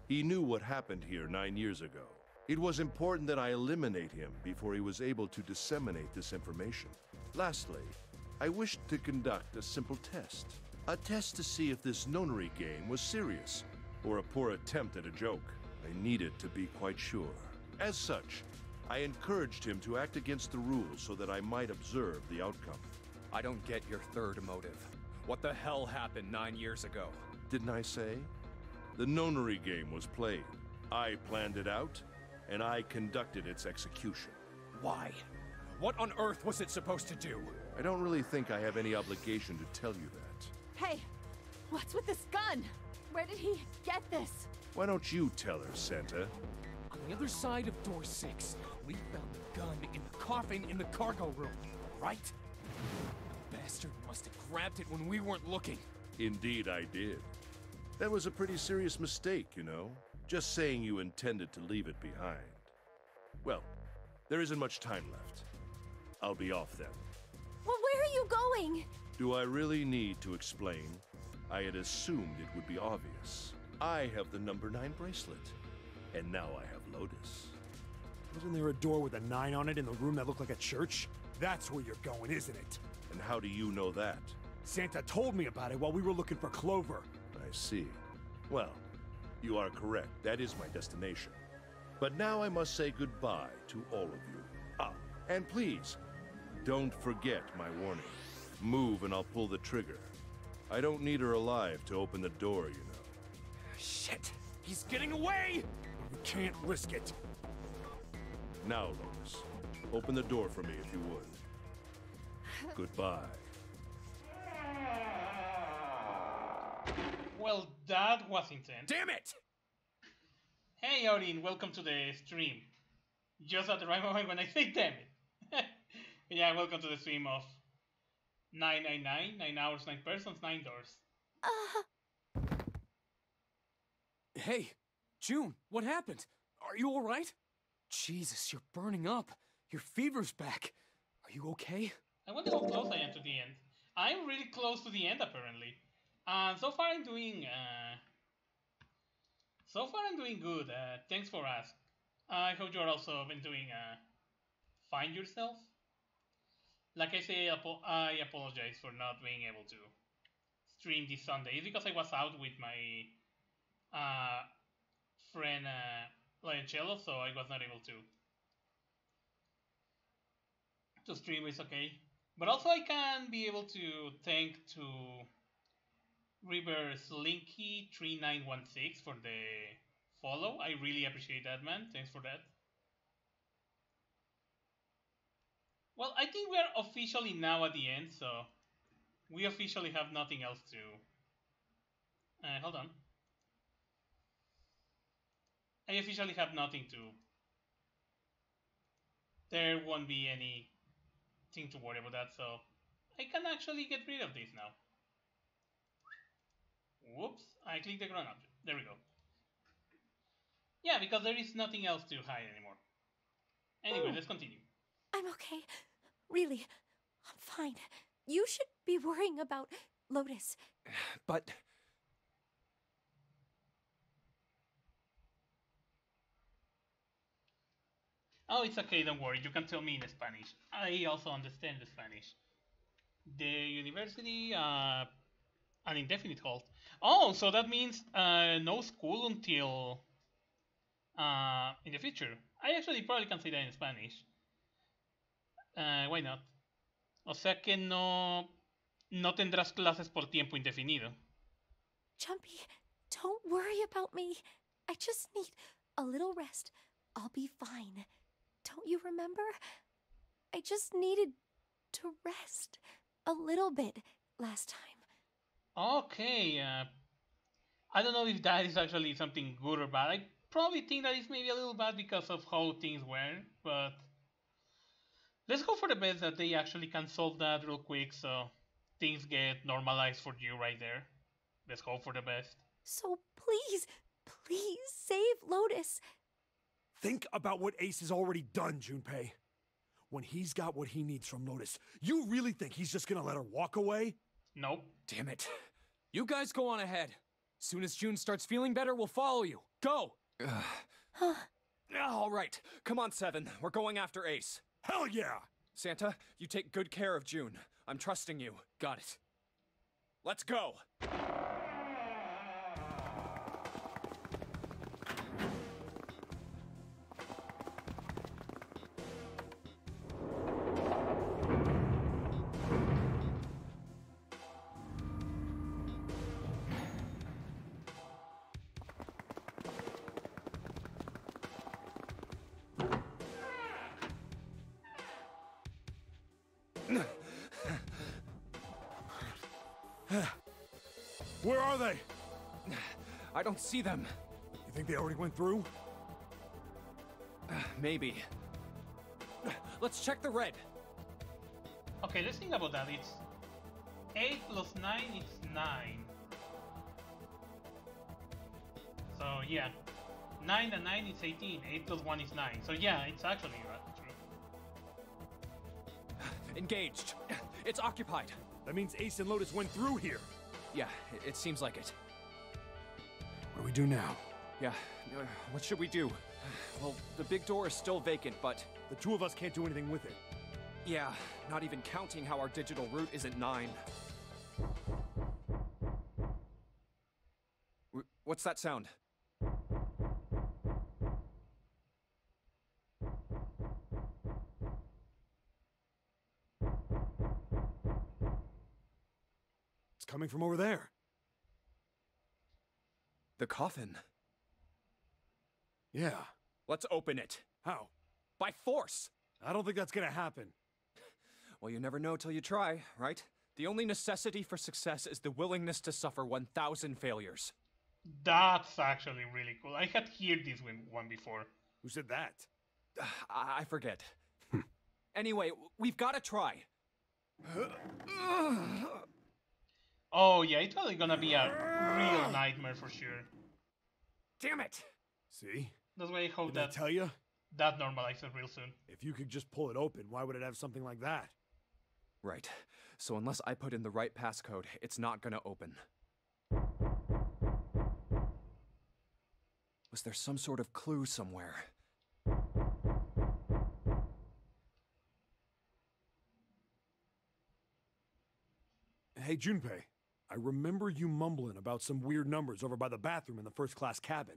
He knew what happened here 9 years ago. It was important that I eliminate him before he was able to disseminate this information. Lastly, I wished to conduct a simple test. A test to see if this Nonary game was serious, or a poor attempt at a joke. I needed to be quite sure. As such, I encouraged him to act against the rules so that I might observe the outcome. I don't get your third motive. What the hell happened 9 years ago? Didn't I say? The Nonary game was played. I planned it out, and I conducted its execution. Why? What on earth was it supposed to do? I don't really think I have any obligation to tell you that. Hey, what's with this gun? Where did he get this? Why don't you tell her, Santa? On the other side of door 6, we found the gun in the coffin in the cargo room, right? The bastard must have grabbed it when we weren't looking. Indeed I did. That was a pretty serious mistake, you know. Just saying you intended to leave it behind. Well, there isn't much time left. I'll be off then. Well, where are you going? Do I really need to explain? I had assumed it would be obvious. I have the number 9 bracelet, and now I have Lotus. Wasn't there a door with a 9 on it in the room that looked like a church? That's where you're going, isn't it? And how do you know that? Santa told me about it while we were looking for Clover. I see. Well, you are correct. That is my destination. But now I must say goodbye to all of you. Ah, and please, don't forget my warning. Move and I'll pull the trigger. I don't need her alive to open the door, you know. Shit! He's getting away! We can't risk it. Now, Lotus, open the door for me if you would. Goodbye. Well, that was intense. Damn it! Hey, Odin, welcome to the stream. Just at the right moment when I say damn it. Yeah, welcome to the stream of 999, 9 hours, 9 persons, 9 doors. Hey, June, what happened? Are you alright? Jesus, you're burning up. Your fever's back. Are you okay? I wonder how close I am to the end. I'm really close to the end, apparently. So far I'm doing good. Thanks for asking. I hope you're also been doing fine yourself. Like I say, I apologize for not being able to stream this Sunday. It's because I was out with my friend Lioncello, so I was not able to stream. It's okay. But also I can be able to thank to River Slinky 3916 for the follow. I really appreciate that, man. Thanks for that. Well, I think we are officially now at the end, so we officially have nothing else to... hold on. I officially have nothing to... There won't be anything to worry about that, so I can actually get rid of this now. Whoops, I clicked the ground object. There we go. Yeah, because there is nothing else to hide anymore. Anyway, let's continue. I'm okay. Really, I'm fine. You should be worrying about Lotus. But... Oh, it's okay, don't worry. You can tell me in Spanish. I also understand the Spanish. The university, an indefinite hold. Oh, so that means no school until in the future. I actually probably can say that in Spanish. Why not? O sea que no tendrás clases por tiempo indefinido. Jumpy, don't worry about me. I just need a little rest. I'll be fine. Don't you remember? I just needed to rest a little bit last time. Okay, I don't know if that is actually something good or bad. I probably think that it's maybe a little bad because of how things were, but let's hope for the best that they actually can solve that real quick so things get normalized for you right there. Let's hope for the best. So please, please save Lotus. Think about what Ace has already done, Junpei. When he's got what he needs from Lotus, you really think he's just gonna let her walk away? Nope. Damn it. You guys go on ahead. Soon as June starts feeling better, we'll follow you. Go! All right, come on, Seven. We're going after Ace. Hell yeah! Santa, you take good care of June. I'm trusting you. Got it. Let's go! Where are they? I don't see them. You think they already went through? Maybe. Let's check the red. Okay, let's think about that. It's 8 plus 9, it's 9. So yeah, 9 and 9 is 18. 8 plus 1 is 9. So yeah, it's actually true. Engaged. It's occupied. That means Ace and Lotus went through here. Yeah, it seems like it. What do we do now? Yeah, what should we do? Well, the big door is still vacant, but... The two of us can't do anything with it. Yeah, not even counting how our digital route isn't 9. What's that sound? It's coming from over there. The coffin. Yeah. Let's open it. How? By force! I don't think that's gonna happen. Well, you never know till you try, right? The only necessity for success is the willingness to suffer 1,000 failures. That's actually really cool. I had heard this one before. Who said that? I forget. Anyway, we've got to try. Oh yeah, it's probably gonna be a real nightmare for sure. Damn it! See? That's why I hope Did I that tell you? that normalizes real soon. If you could just pull it open, why would it have something like that? Right. So unless I put in the right passcode, it's not gonna open. Was there some sort of clue somewhere? Hey, Junpei. I remember you mumbling about some weird numbers over by the bathroom in the first-class cabin.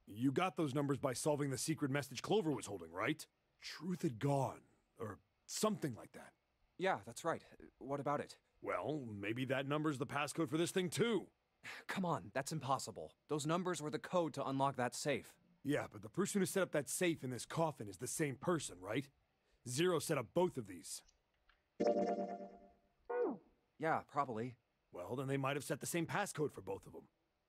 You got those numbers by solving the secret message Clover was holding, right? Truth had gone, or something like that. Yeah, that's right. What about it? Well, maybe that number's the passcode for this thing, too. Come on, that's impossible. Those numbers were the code to unlock that safe. Yeah, but the person who set up that safe in this coffin is the same person, right? Zero set up both of these. Yeah, probably. Well, then they might have set the same passcode for both of them.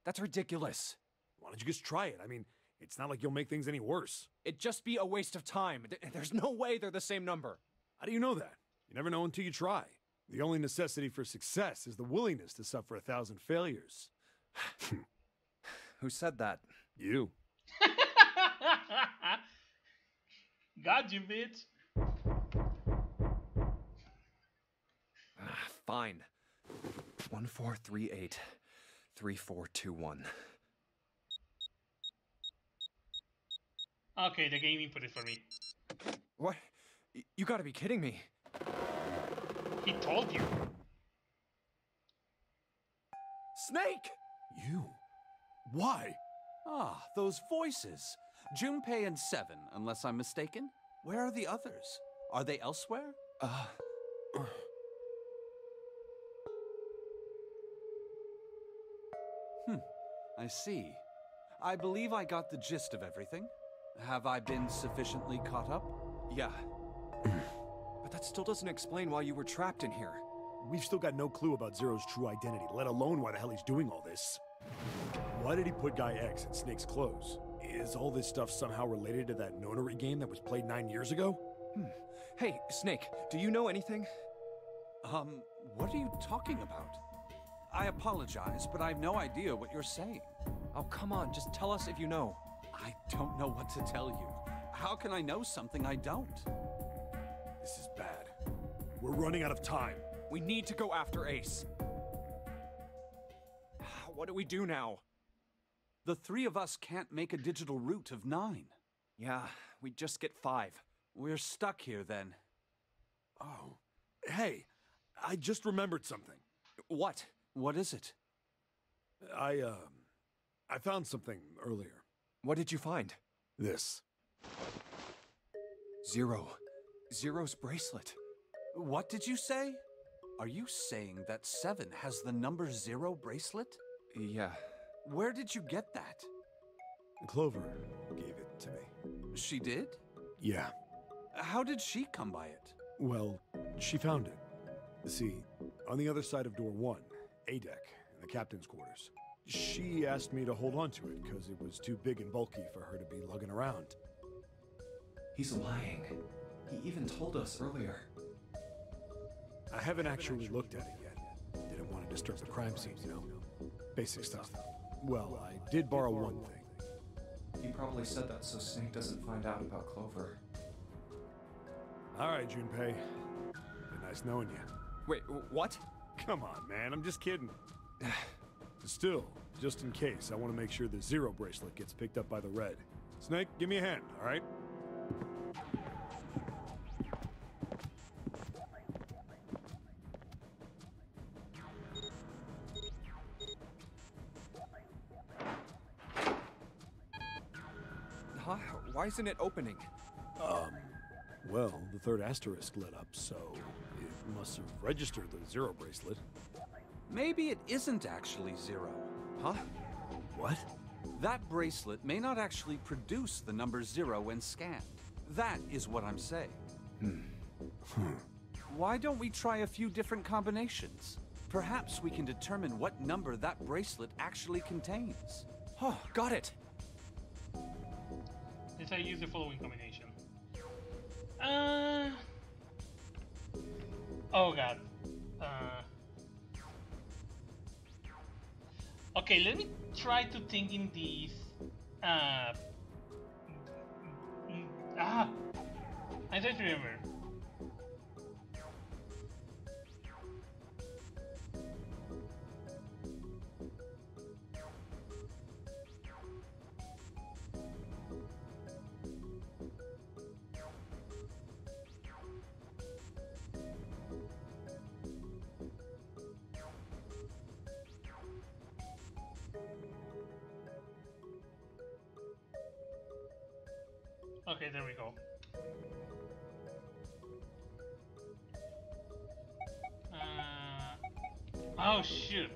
That's ridiculous. Why don't you just try it? I mean, it's not like you'll make things any worse. It'd just be a waste of time. There's no way they're the same number. How do you know that? You never know until you try. The only necessity for success is the willingness to suffer 1,000 failures. Who said that? You. Got you, bitch. Fine. 1438 3421. Okay, the game input is for me. What? You gotta be kidding me. He told you. Snake! You? Why? Ah, those voices. Junpei and Seven, unless I'm mistaken. Where are the others? Are they elsewhere? I see. I believe I got the gist of everything. Have I been sufficiently caught up? Yeah. But that still doesn't explain why you were trapped in here. We've still got no clue about Zero's true identity, let alone why the hell he's doing all this. Why did he put Guy X in Snake's clothes? Is all this stuff somehow related to that Nonary game that was played 9 years ago? Hey, Snake, do you know anything? What are you talking about? I apologize, but I have no idea what you're saying. Oh, come on, just tell us if you know. I don't know what to tell you. How can I know something I don't? This is bad. We're running out of time. We need to go after Ace. What do we do now? The three of us can't make a digital route of 9. Yeah, we just get 5. We're stuck here then. Oh. Hey, I just remembered something. What? What is it? I found something earlier. What did you find? This. Zero. Zero's bracelet. What did you say? Are you saying that 7 has the number 0 bracelet? Yeah. Where did you get that? Clover gave it to me. She did? Yeah. How did she come by it? Well, she found it. See, on the other side of door 1, A deck, in the captain's quarters. She asked me to hold on to it because it was too big and bulky for her to be lugging around. He's lying. He even told us earlier. I haven't actually looked at it yet. Didn't want to disturb the crime scene, you know? Basic stuff. Well, I did borrow one thing. He probably said that so Snake doesn't find out about Clover. All right, Junpei. Been nice knowing you. Wait, what? Come on, man. I'm just kidding. Still, just in case, I want to make sure the 0 bracelet gets picked up by the red. Snake, give me a hand, all right? Huh? Why isn't it opening? Well, the third asterisk lit up, so it must have registered the 0 bracelet. Maybe it isn't actually 0. Huh? What? That bracelet may not actually produce the number 0 when scanned. That is what I'm saying. Why don't we try a few different combinations? Perhaps we can determine what number that bracelet actually contains. Oh, got it! Let's I use the following combination. Oh god. Okay, let me try to think in these. I'm trying to remember. Okay, there we go. Oh shoot!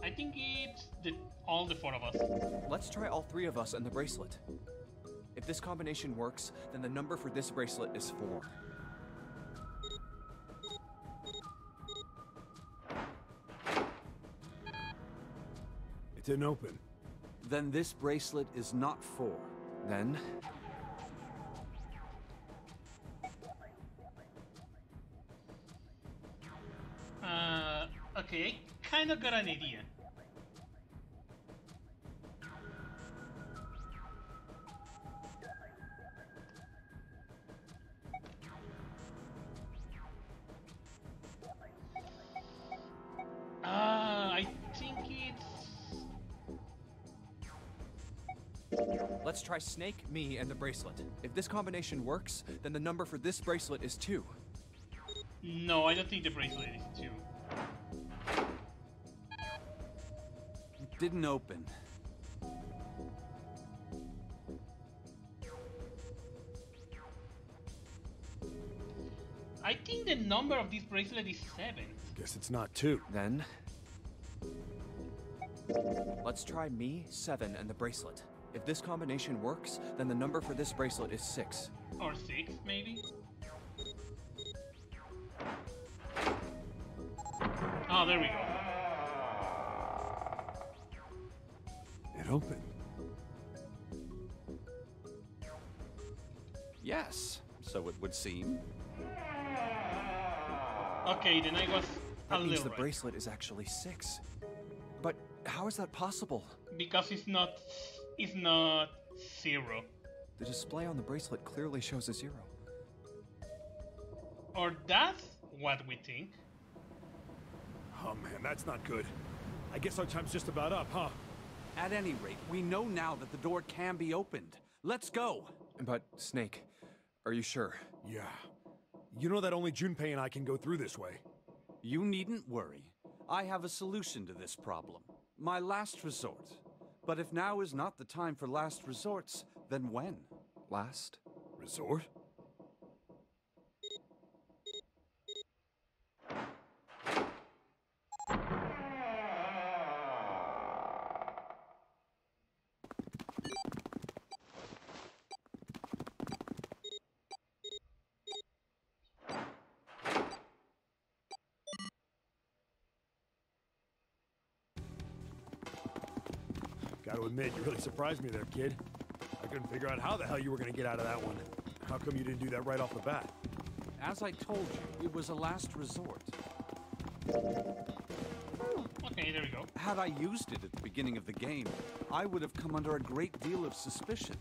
I think it's all the four of us. Let's try all three of us and the bracelet. If this combination works, then the number for this bracelet is 4. It didn't open. Then this bracelet is not 4. Then... Okay, I kind of got an idea. I think it's... Let's try Snake, me, and the bracelet. If this combination works, then the number for this bracelet is 2. No, I don't think the bracelet is 2. It didn't open. I think the number of this bracelet is 7. Guess it's not 2. Then... let's try me, 7, and the bracelet. If this combination works, then the number for this bracelet is 6. Or 6, maybe? Oh, there we go. It opened. Yes, so it would seem. Okay, then I was a That means little the right. bracelet is actually 6. But how is that possible? Because it's not 0. The display on the bracelet clearly shows a 0. Or that's what we think. Oh man, that's not good. I guess our time's just about up, huh? At any rate, we know now that the door can be opened. Let's go! But, Snake, are you sure? Yeah. You know that only Junpei and I can go through this way. You needn't worry. I have a solution to this problem. My last resort. But if now is not the time for last resorts, then when? Last? Resort? Gotta admit, you really surprised me there, kid. I couldn't figure out how the hell you were gonna get out of that one. How come you didn't do that right off the bat? As I told you, it was a last resort. Okay, there we go. Had I used it at the beginning of the game, I would have come under a great deal of suspicion.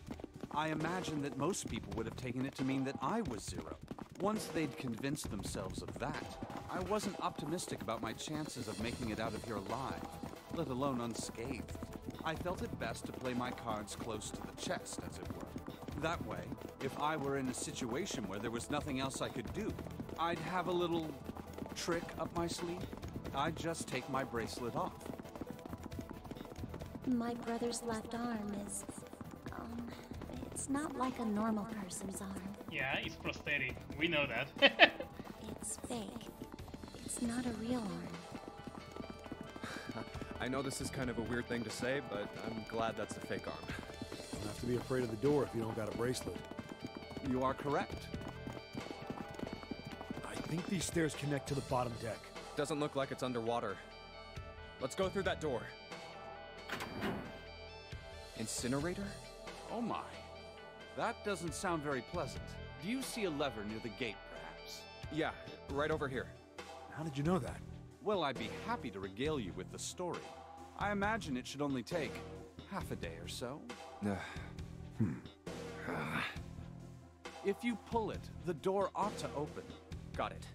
I imagine that most people would have taken it to mean that I was 0. Once they'd convinced themselves of that, I wasn't optimistic about my chances of making it out of here alive, let alone unscathed. I felt it best to play my cards close to the chest, as it were. That way, if I were in a situation where there was nothing else I could do, I'd have a little trick up my sleeve. I'd just take my bracelet off. My brother's left arm is, it's not like a normal person's arm. Yeah, it's prosthetic. We know that. It's fake. It's not a real arm. I know this is kind of a weird thing to say, but I'm glad that's a fake arm. You don't have to be afraid of the door if you don't got a bracelet. You are correct. think these stairs connect to the bottom deck. Doesn't look like it's underwater. Let's go through that door. Incinerator? Oh my. That doesn't sound very pleasant. Do you see a lever near the gate, perhaps? Yeah, right over here. How did you know that? Well, I'd be happy to regale you with the story. I imagine it should only take half a day or so. If you pull it, the door ought to open. Got it.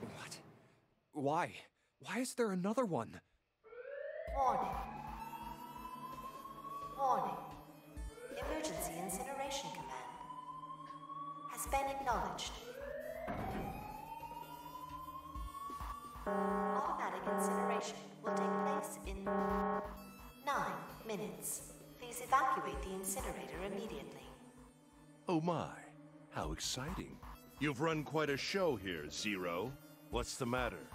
What? Why? Why is there another one? Warning. Warning. Emergency incineration command has been acknowledged. Automatic incineration will take place in 9 minutes. Please evacuate the incinerator immediately. Oh my, how exciting. You've run quite a show here, Zero. What's the matter?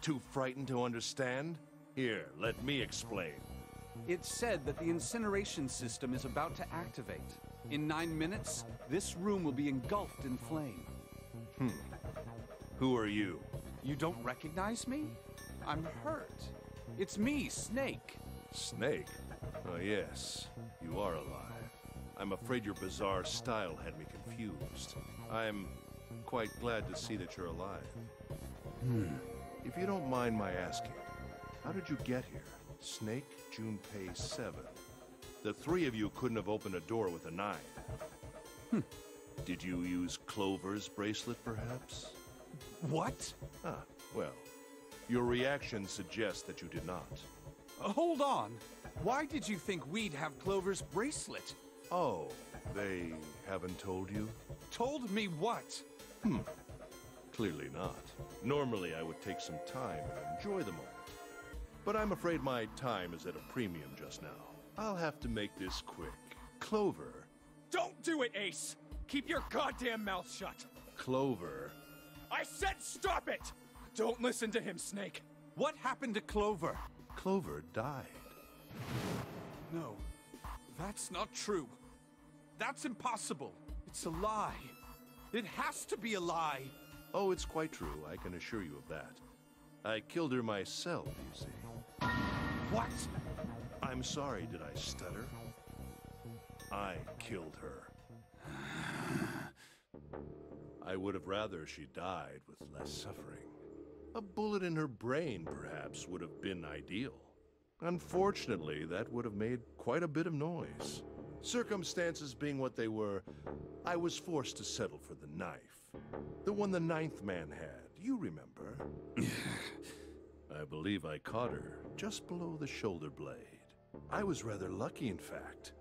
Too frightened to understand? Here, let me explain. It's said that the incineration system is about to activate. In 9 minutes, this room will be engulfed in flame. Who are you? You don't recognize me? I'm hurt. It's me, Snake. Snake? Oh yes, you are alive. I'm afraid your bizarre style had me confused. I'm quite glad to see that you're alive. If you don't mind my asking, how did you get here? Snake, Junpei 7. The three of you couldn't have opened a door with a knife. Did you use Clover's bracelet, perhaps? What? Ah, well, your reaction suggests that you did not. Hold on. Why did you think we'd have Clover's bracelet? Oh, they haven't told you? Told me what? Clearly not. Normally I would take some time and enjoy the moment. But I'm afraid my time is at a premium just now. I'll have to make this quick. Clover. Don't do it, Ace! Keep your goddamn mouth shut! Clover. I said stop it! Don't listen to him, Snake. What happened to Clover? Clover died. No, that's not true. That's impossible. It's a lie. It has to be a lie. Oh, it's quite true. I can assure you of that. I killed her myself, you see. What? I'm sorry, did I stutter? I killed her. I would have rather she died with less suffering. A bullet in her brain, perhaps, would have been ideal. Unfortunately, that would have made quite a bit of noise. Circumstances being what they were, I was forced to settle for the knife. The one the ninth man had, you remember. I believe I caught her just below the shoulder blade. I was rather lucky, in fact.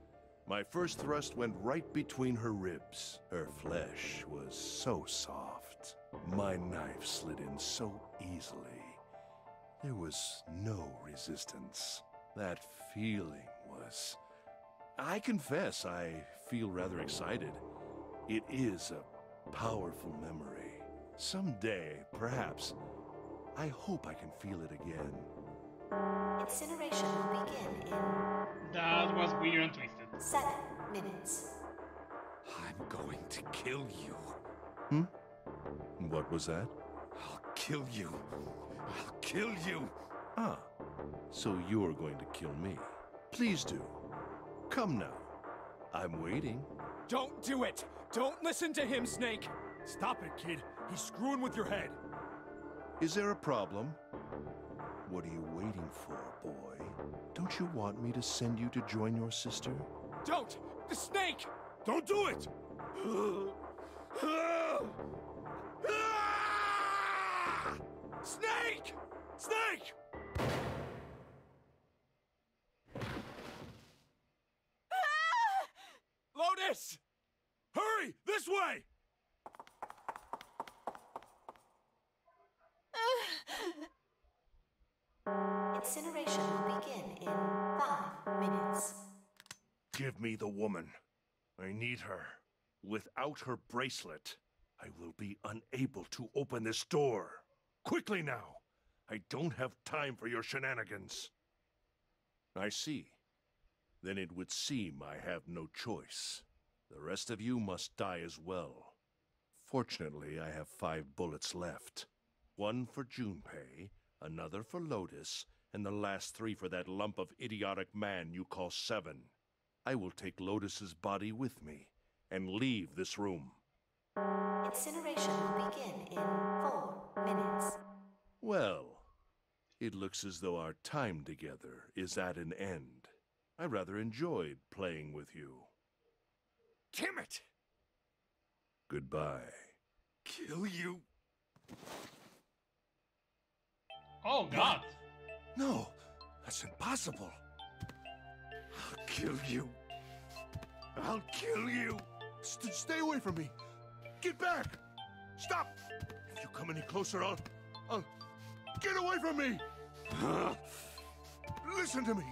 My first thrust went right between her ribs. Her flesh was so soft. My knife slid in so easily. There was no resistance. That feeling was... I confess, I feel rather excited. It is a powerful memory. Someday, perhaps, I hope I can feel it again. Incineration will begin in That was weird and twisted. 7 minutes. I'm going to kill you. What was that? I'll kill you. I'll kill you. Ah, so you're going to kill me. Please do. Come now. I'm waiting. Don't do it! Don't listen to him, Snake! Stop it, kid. He's screwing with your head. Is there a problem? What are you waiting for, boy? Don't you want me to send you to join your sister? Don't! The Snake! Don't do it! Snake! Snake! Lotus! Hurry! This way! Incineration will begin in 5 minutes. Give me the woman. I need her. Without her bracelet, I will be unable to open this door. Quickly now! I don't have time for your shenanigans. I see. Then it would seem I have no choice. The rest of you must die as well. Fortunately, I have 5 bullets left. 1 for Junpei, another for Lotus, and the last 3 for that lump of idiotic man you call Seven. I will take Lotus's body with me and leave this room. Incineration will begin in 4 minutes. Well, it looks as though our time together is at an end. I rather enjoyed playing with you. Damn it! Goodbye. Kill you. Oh God! No, that's impossible. I'll kill you. I'll kill you. Stay away from me. Get back. Stop. If you come any closer, I'll get away from me. Listen to me.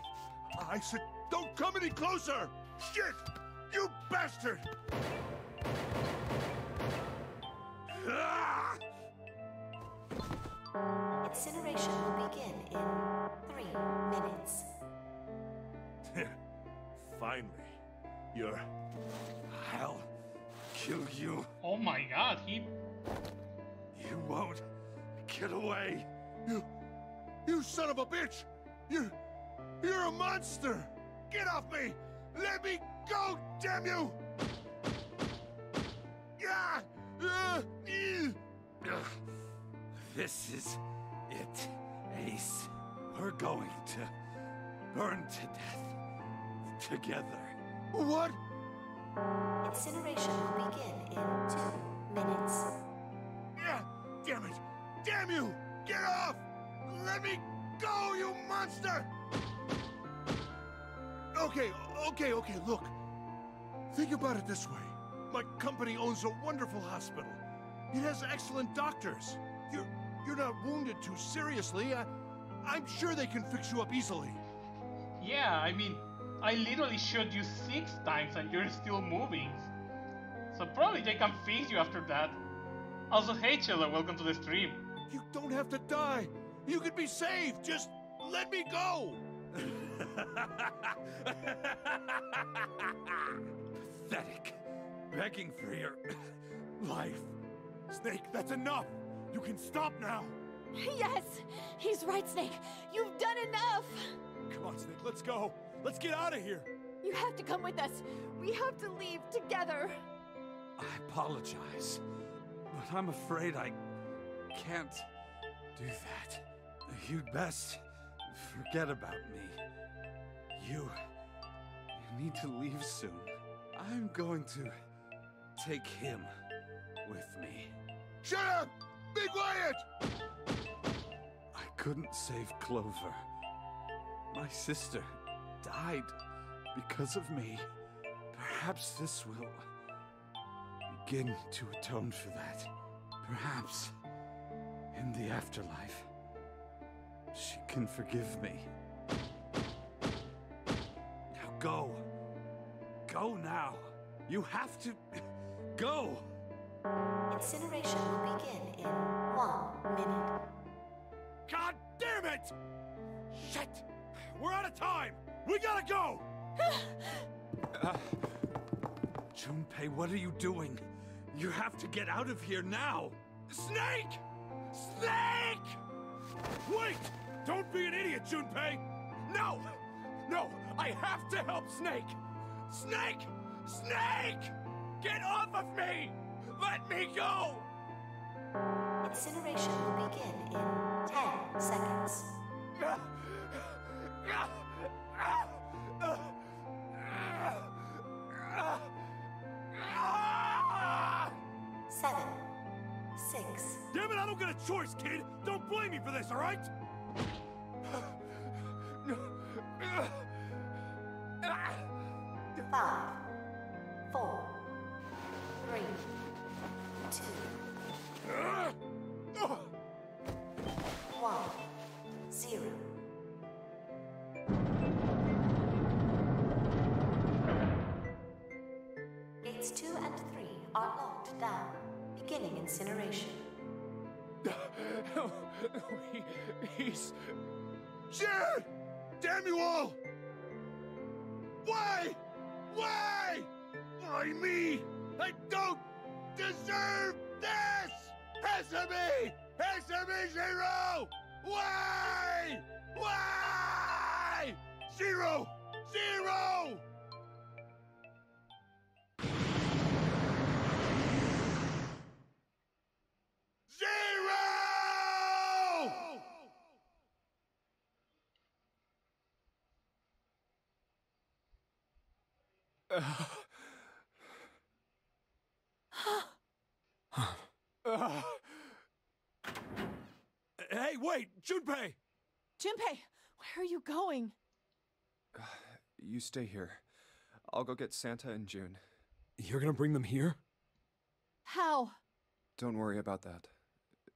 I said, don't come any closer. Shit, you bastard. Incineration will begin in 3 minutes. Finally, I'll kill you. Oh my God! He. You won't get away. You son of a bitch. You're a monster. Get off me. Let me go, damn you. This is it, Ace. We're going to burn to death together. What? Incineration will begin in 2 minutes. Damn it. Damn you. Get off. Let me go, you monster. Okay, look. Think about it this way. My company owns a wonderful hospital. It has excellent doctors. You're not wounded too seriously. I'm sure they can fix you up easily. Yeah, I mean, I literally shot you 6 times and you're still moving. So probably they can fix you after that. Also, hey Chilla, welcome to the stream. You don't have to die. You could be saved. Just let me go. Pathetic. Begging for your life. Snake, that's enough. You can stop now. Yes! He's right, Snake. You've done enough! Come on, Snake, let's go. Let's get out of here. You have to come with us. We have to leave together. I apologize, but I'm afraid I can't do that. You'd best forget about me. You need to leave soon. I'm going to take him with me. Shut up! Be quiet! I couldn't save Clover. My sister died because of me. Perhaps this will begin to atone for that. Perhaps in the afterlife, she can forgive me. Now go. Go now. You have to go. Incineration will begin in 1 minute. God damn it! Shit! We're out of time! We gotta go! Junpei, what are you doing? You have to get out of here now! Snake! Snake! Wait! Don't be an idiot, Junpei! No! No! I have to help Snake! Snake! Snake! Get off of me! Let me go! Incineration will begin in 10 seconds. 7, 6. Damn it, I don't get a choice, kid! Don't blame me for this, alright? 5, 4, 3, 2, 1, 0. Gates 2 and 3 are locked down, beginning incineration. No, he's... Shit! Damn you all! Why? Why? Why me? I don't deserve this! Answer me! Answer me, Zero! Why? Why? Zero! Zero! Zero! Hey, wait! Junpei! Junpei, where are you going? You stay here. I'll go get Santa and June. You're gonna bring them here? How? Don't worry about that.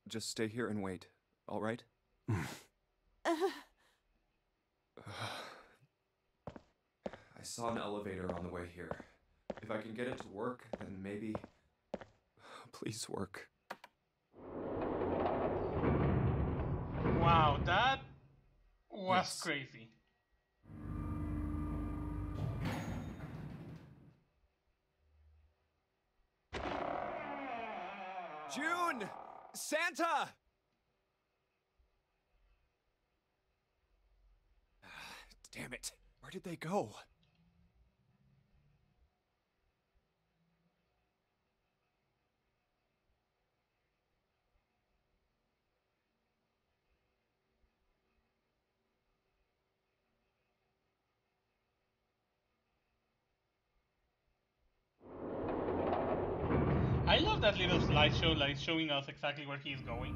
Just stay here and wait, all right? I saw an elevator on the way here. If I can get it to work, then maybe... Please work. Wow, that was Yes. crazy. June! Santa! Damn it. Where did they go? I love that little slideshow, like showing us exactly where he's going.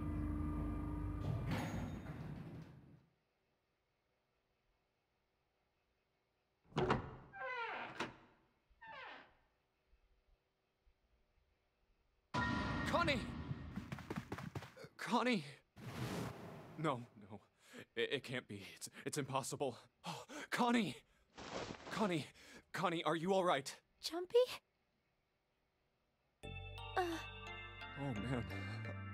Connie! Connie! No. It can't be. It's impossible. Oh, Connie! Connie, are you all right? Jumpy? Oh man,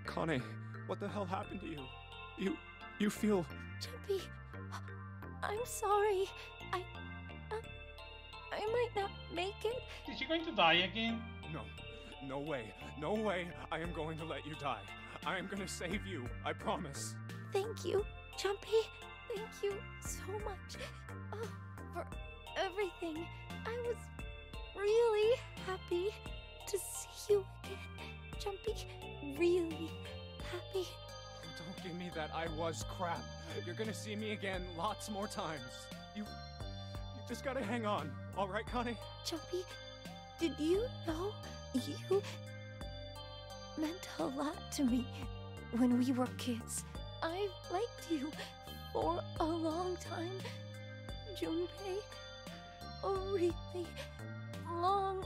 Connie, what the hell happened to you? You feel... Jumpy, I'm sorry. I might not make it. Is she going to die again? No way. I am going to let you die. I am going to save you. I promise. Thank you, Jumpy. Thank you so much for everything. I was really happy to see you again. Jumpy, really happy. Don't give me that I was crap. You're gonna see me again lots more times. You just gotta hang on. All right, Connie? Jumpy, did you know you meant a lot to me when we were kids? I've liked you for a long time, Junpei. A really long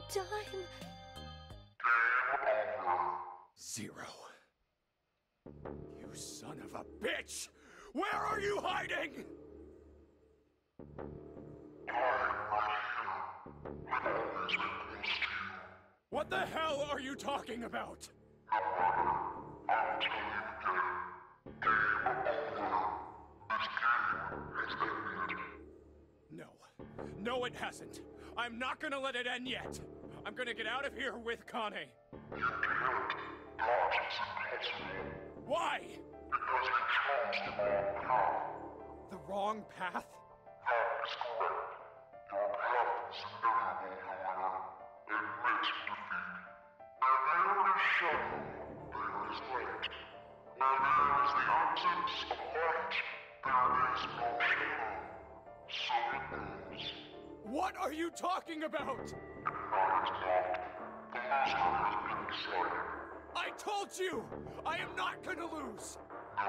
time. Zero. You son of a bitch! Where are you hiding? What the hell are you talking about? No, it hasn't. I'm not gonna let it end yet. I'm gonna get out of here with Connie. Why? Because you chose the wrong path. The wrong path? That is correct. Your path is inevitable, however. Admit defeat. Where there is shadow, there is light. Where there is the absence of light, there is no shadow. So it goes. What are you talking about? That is not. The loser has been decided. I told you! I am not gonna lose! No,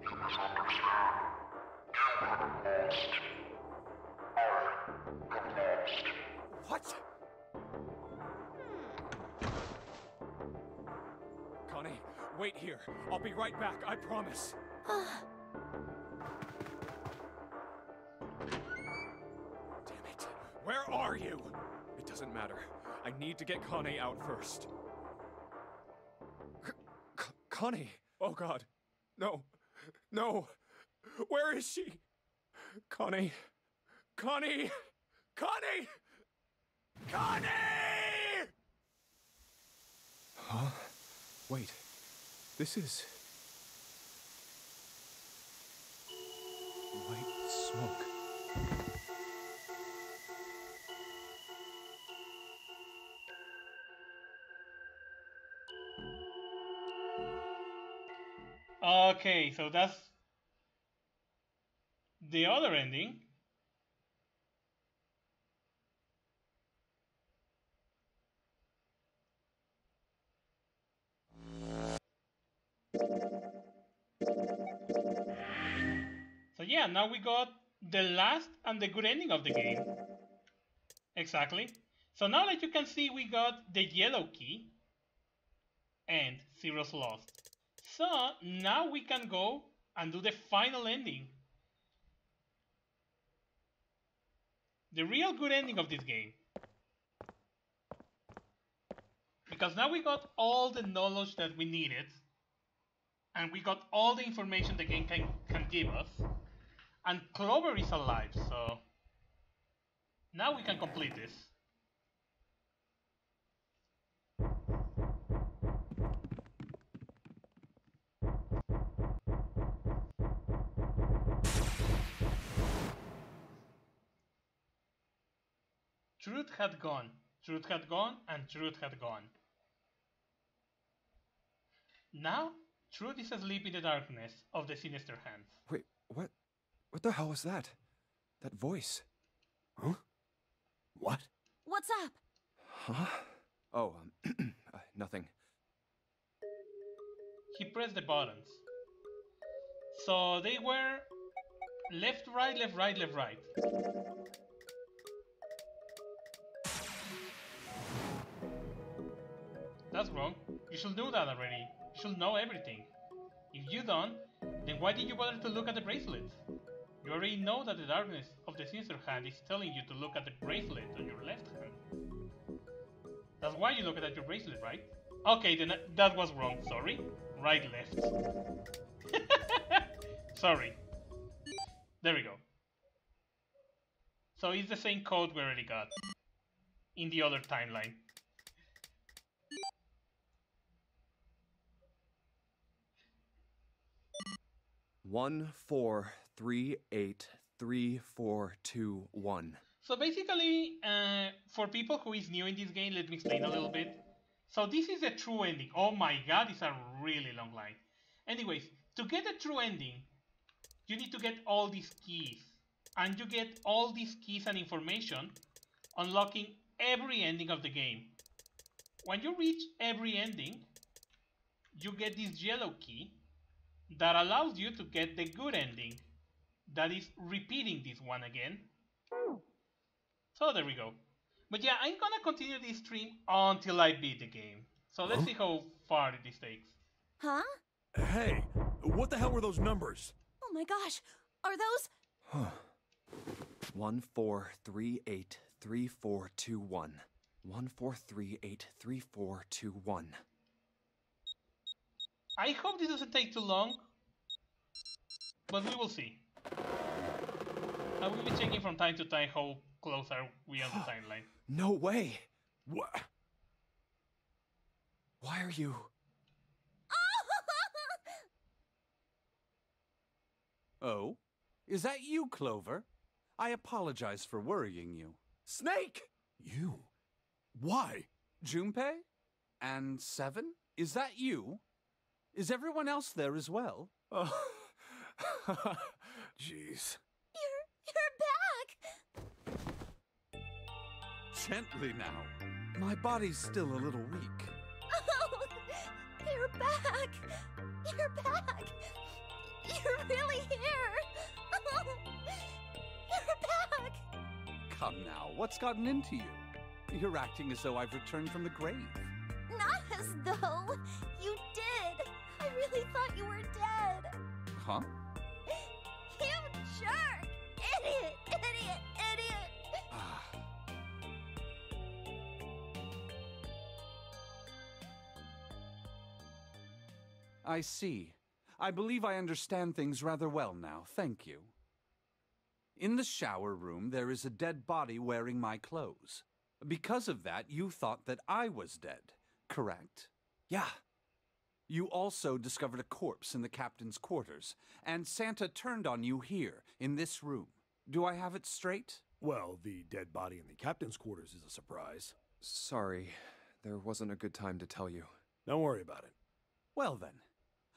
you misunderstand. You have lost. I have lost. What? Connie, wait here. I'll be right back, I promise. Damn it. Where are you? It doesn't matter. I need to get Connie out first. Connie! Oh God. No. No. Where is she? Connie. Connie! Connie! Connie! Huh? Wait. This is... white smoke. Okay, so that's the other ending. So yeah, now we got the last and the good ending of the game. Exactly. So now that you can see, we got the yellow key and Zero's lost. So now we can go and do the final ending. The real good ending of this game. Because now we got all the knowledge that we needed. And we got all the information the game can give us. And Clover is alive, so now we can complete this. Truth had gone, truth had gone, and truth had gone. Now, truth is asleep in the darkness of the sinister hands. Wait, what? What the hell was that? That voice? Huh? What? What's up? Huh? Oh, nothing. He pressed the buttons. So they were left, right, left, right, left, right. That's wrong. You should know that already. You should know everything. If you don't, then why did you bother to look at the bracelet? You already know that the darkness of the sinister hand is telling you to look at the bracelet on your left hand. That's why you look at your bracelet, right? Okay, then that was wrong. Sorry. Right, left. Sorry. There we go. So it's the same code we already got in the other timeline. One, 4, 3, 8, 3, 4, 2, 1. So basically, for people who is new in this game, let me explain a little bit. So this is the true ending. Oh my god, it's a really long line. Anyways, to get a true ending, you need to get all these keys. And you get all these keys and information, unlocking every ending of the game. When you reach every ending, you get this yellow key that allows you to get the good ending. That is repeating this one again. So there we go. But yeah, I'm gonna continue this stream until I beat the game. So let's see how far this takes. Huh? Hey, what the hell were those numbers? Oh my gosh, are those? Huh. 1, 4, 3, 8, 3, 4, 2, 1. 1, 4, 3, 8, 3, 4, 2, 1. I hope this doesn't take too long, but we will see. I will be checking from time to time how close are we on the timeline. No way! What? Why are you... Oh? Is that you, Clover? I apologize for worrying you. Snake! You? Why? Junpei? And Seven? Is that you? Is everyone else there as well? Oh. Jeez. You're back! Gently now. My body's still a little weak. Oh, you're back! You're back! You're really here! Oh, you're back! Come now, what's gotten into you? You're acting as though I've returned from the grave. Not as though. You did. I really thought you were dead. Huh? You jerk! Idiot! Idiot! Idiot! I see. I believe I understand things rather well now, thank you. In the shower room, there is a dead body wearing my clothes. Because of that, you thought that I was dead, correct? Yeah. You also discovered a corpse in the captain's quarters, and Santa turned on you here, in this room. Do I have it straight? Well, the dead body in the captain's quarters is a surprise. Sorry, there wasn't a good time to tell you. Don't worry about it. Well then,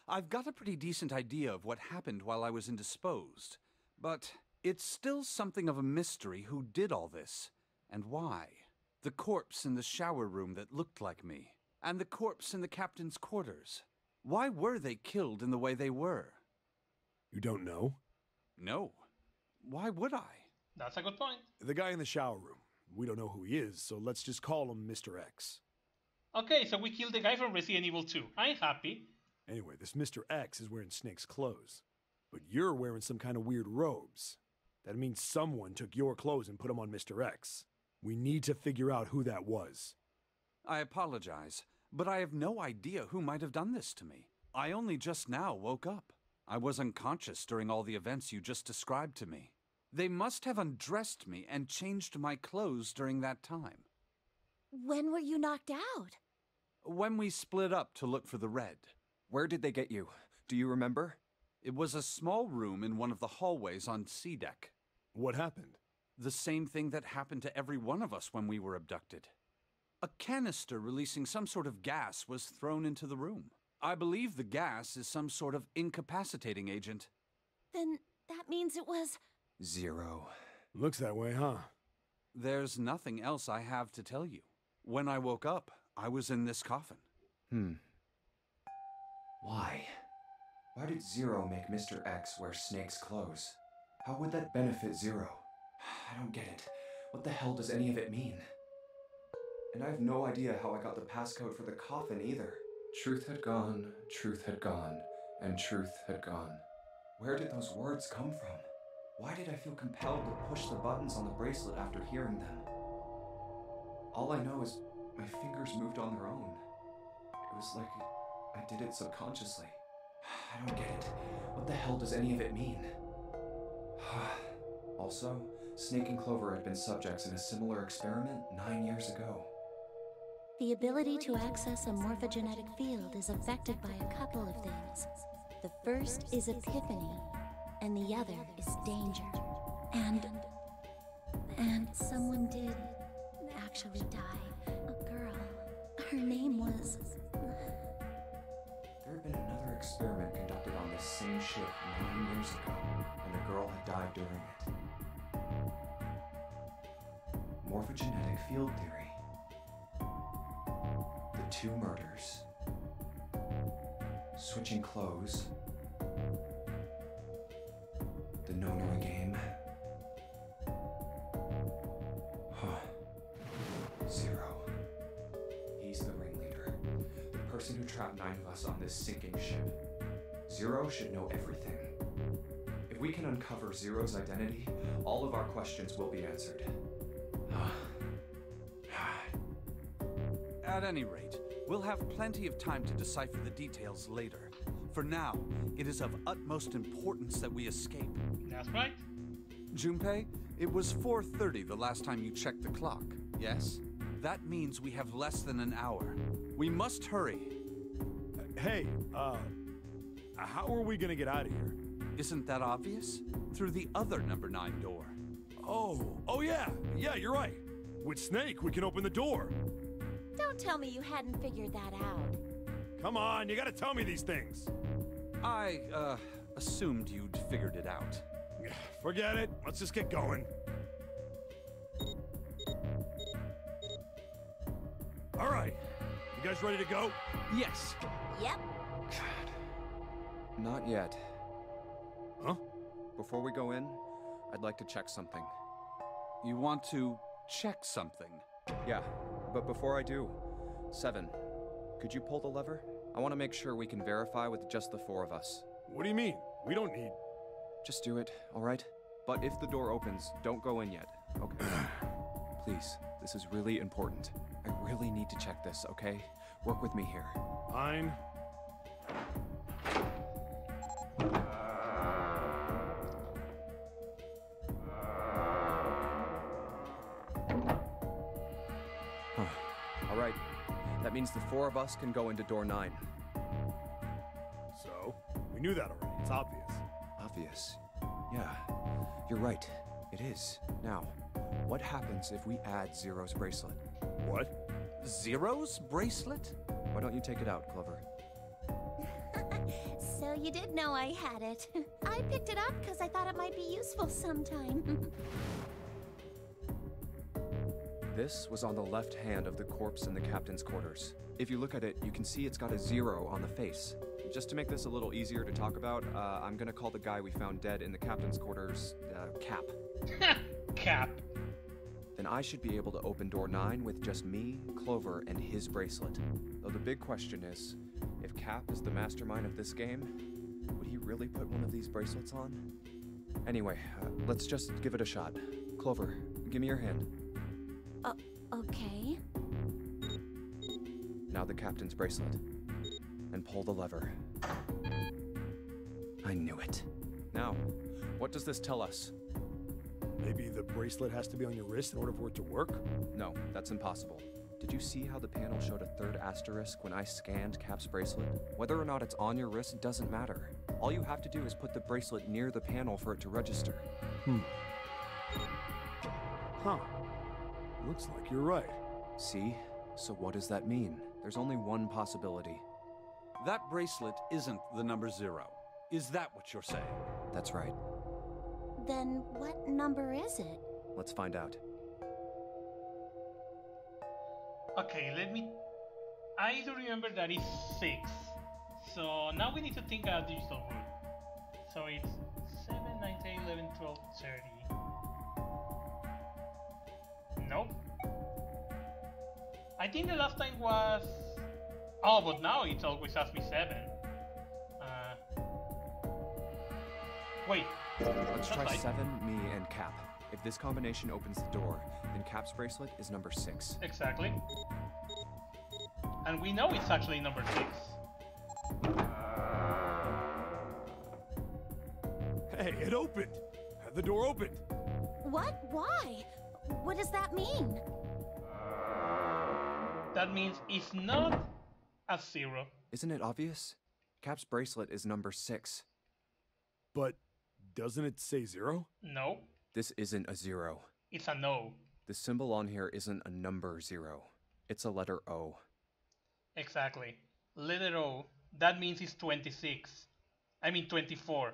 I've got a pretty decent idea of what happened while I was indisposed, but it's still something of a mystery who did all this, and why. The corpse in the shower room that looked like me, and the corpse in the captain's quarters. Why were they killed in the way they were? You don't know? No. Why would I? That's a good point. The guy in the shower room. We don't know who he is, so let's just call him Mr. X. Okay, so we killed the guy from Resident Evil 2. I'm happy. Anyway, this Mr. X is wearing Snake's clothes. But you're wearing some kind of weird robes. That means someone took your clothes and put them on Mr. X. We need to figure out who that was. I apologize, but I have no idea who might have done this to me. I only just now woke up. I was unconscious during all the events you just described to me. They must have undressed me and changed my clothes during that time. When were you knocked out? When we split up to look for the red. Where did they get you? Do you remember? It was a small room in one of the hallways on C deck. What happened? The same thing that happened to every one of us when we were abducted. A canister releasing some sort of gas was thrown into the room. I believe the gas is some sort of incapacitating agent. Then that means it was... Zero. Looks that way, huh? There's nothing else I have to tell you. When I woke up, I was in this coffin. Why? Why did Zero make Mr. X wear Snake's clothes? How would that benefit Zero? I don't get it. What the hell does any of it mean? And I have no idea how I got the passcode for the coffin either. Truth had gone, and truth had gone. Where did those words come from? Why did I feel compelled to push the buttons on the bracelet after hearing them? All I know is my fingers moved on their own. It was like I did it subconsciously. I don't get it. What the hell does any of it mean? Also, Snake and Clover had been subjects in a similar experiment 9 years ago. The ability to access a morphogenetic field is affected by a couple of things. The first is epiphany, and the other is danger. And someone did actually die. A girl. Her name was... There had been another experiment conducted on this same ship 9 years ago, and a girl had died during it. Morphogenetic field theory. The two murders. Switching clothes. The Nonary game. Zero. He's the ringleader. The person who trapped 9 of us on this sinking ship. Zero should know everything. If we can uncover Zero's identity, all of our questions will be answered. At any rate, we'll have plenty of time to decipher the details later. For now, it is of utmost importance that we escape. That's right. Junpei, it was 4:30 the last time you checked the clock, yes? That means we have less than an hour. We must hurry. Hey, how are we gonna get out of here? Isn't that obvious? Through the other number 9 door. Oh yeah, you're right. With Snake, we can open the door. Don't tell me you hadn't figured that out. Come on, you gotta tell me these things. I, assumed you'd figured it out. Forget it. Let's just get going. All right. You guys ready to go? Yes. Yep. Not yet. Huh? Before we go in, I'd like to check something. You want to check something? Yeah, but before I do, 7, could you pull the lever? I want to make sure we can verify with just the 4 of us. What do you mean? We don't need... Just do it, all right? But if the door opens, don't go in yet, okay? Please, this is really important. I really need to check this, okay? Work with me here. Fine. All right. That means the 4 of us can go into door 9. So, we knew that already. It's obvious. Obvious. Yeah, you're right. It is. Now, what happens if we add Zero's bracelet? What? Zero's bracelet? Why don't you take it out, Clover? So you did know I had it. I picked it up because I thought it might be useful sometime. This was on the left hand of the corpse in the captain's quarters. If you look at it, you can see it's got a 0 on the face. Just to make this a little easier to talk about, I'm gonna call the guy we found dead in the captain's quarters, Cap. Cap. Then I should be able to open door 9 with just me, Clover, and his bracelet. Though the big question is, if Cap is the mastermind of this game, would he really put one of these bracelets on? Anyway, let's just give it a shot. Clover, give me your hand. Okay. Now the captain's bracelet. And pull the lever. I knew it. Now, what does this tell us? Maybe the bracelet has to be on your wrist in order for it to work? No, that's impossible. Did you see how the panel showed a 3rd asterisk when I scanned Cap's bracelet? Whether or not it's on your wrist doesn't matter. All you have to do is put the bracelet near the panel for it to register. Huh. Looks like you're right. See? So what does that mean? There's only one possibility. That bracelet isn't the number 0. Is that what you're saying? That's right. Then what number is it? Let's find out. Okay, I do remember that it's 6. So now we need to think a digital root. So it's 7, 9, 10, 11, 12, 30. Nope. I think the last time was... Oh, but now it always asks me 7. Wait. Let's try right. 7, me, and Cap. If this combination opens the door, then Cap's bracelet is number 6. Exactly. And we know it's actually number 6. Hey, it opened! The door opened! What? Why? What does that mean? That means it's not a 0. Isn't it obvious? Cap's bracelet is number 6. But doesn't it say 0? No. This isn't a 0. It's a no. The symbol on here isn't a number 0. It's a letter O. Exactly. Letter O. That means it's 26. I mean 24.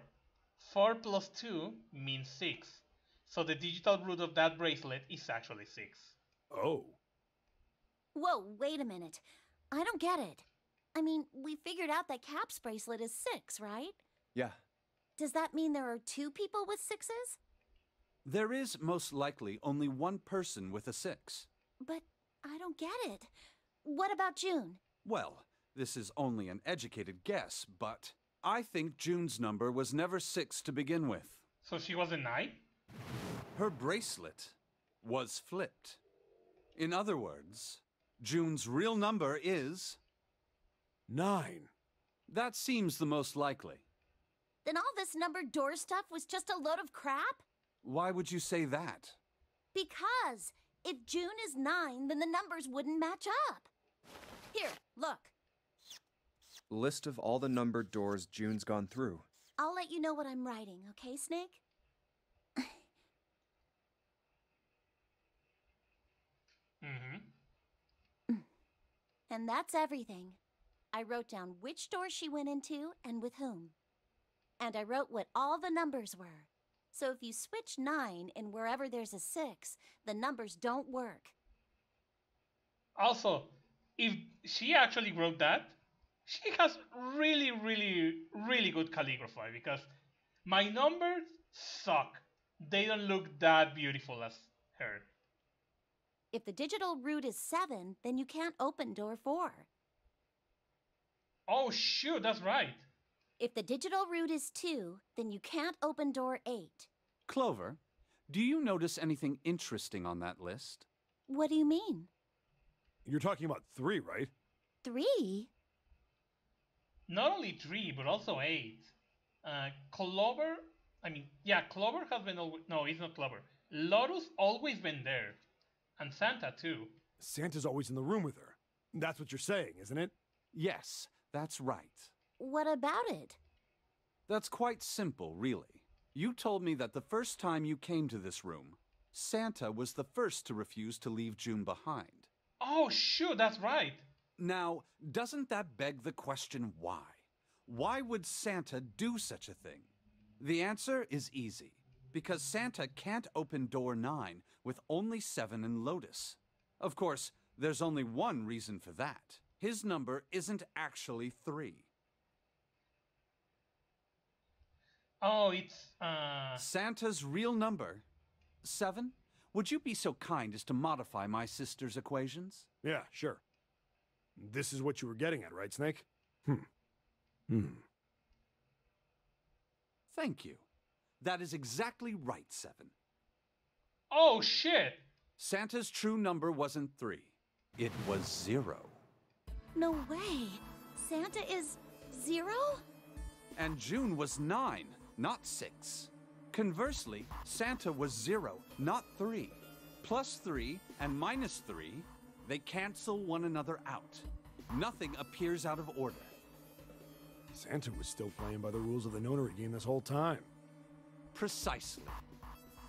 4 plus 2 means 6. So the digital root of that bracelet is actually 6. Oh. Whoa, wait a minute. I don't get it. I mean, we figured out that Cap's bracelet is 6, right? Yeah. Does that mean there are 2 people with 6s? There is most likely only one person with a 6. But I don't get it. What about June? Well, this is only an educated guess, but I think June's number was never 6 to begin with. So she was a 9? Her bracelet was flipped. In other words, June's real number is... 9. That seems the most likely. Then all this numbered door stuff was just a load of crap? Why would you say that? Because if June is 9, then the numbers wouldn't match up. Here, look. List of all the numbered doors June's gone through. I'll let you know what I'm writing, okay, Snake? And that's everything. I wrote down which door she went into and with whom. And I wrote what all the numbers were. So if you switch 9 in wherever there's a 6, the numbers don't work. Also, if she actually wrote that, she has really, really, really good calligraphy because my numbers suck. They don't look that beautiful as her. If the digital root is 7, then you can't open door 4. Oh, shoot, that's right. If the digital root is 2, then you can't open door 8. Clover, do you notice anything interesting on that list? What do you mean? You're talking about 3, right? 3? Not only 3, but also 8. Clover, Clover has been always... No, it's not Clover. Lotus always been there. And Santa, too. Santa's always in the room with her. That's what you're saying, isn't it? Yes, that's right. What about it? That's quite simple, really. You told me that the first time you came to this room, Santa was the first to refuse to leave June behind. Oh, shoot, that's right. Now, doesn't that beg the question why? Why would Santa do such a thing? The answer is easy. Because Santa can't open door 9 with only 7 in Lotus. Of course, there's only one reason for that. His number isn't actually 3. Oh, it's, Santa's real number, 7? Would you be so kind as to modify my sister's equations? Yeah, sure. This is what you were getting at, right, Snake? Thank you. That is exactly right, 7. Oh, shit. Santa's true number wasn't 3. It was 0. No way. Santa is 0? And June was 9, not 6. Conversely, Santa was 0, not 3. Plus 3 and minus 3, they cancel one another out. Nothing appears out of order. Santa was still playing by the rules of the Nonary game this whole time. Precisely.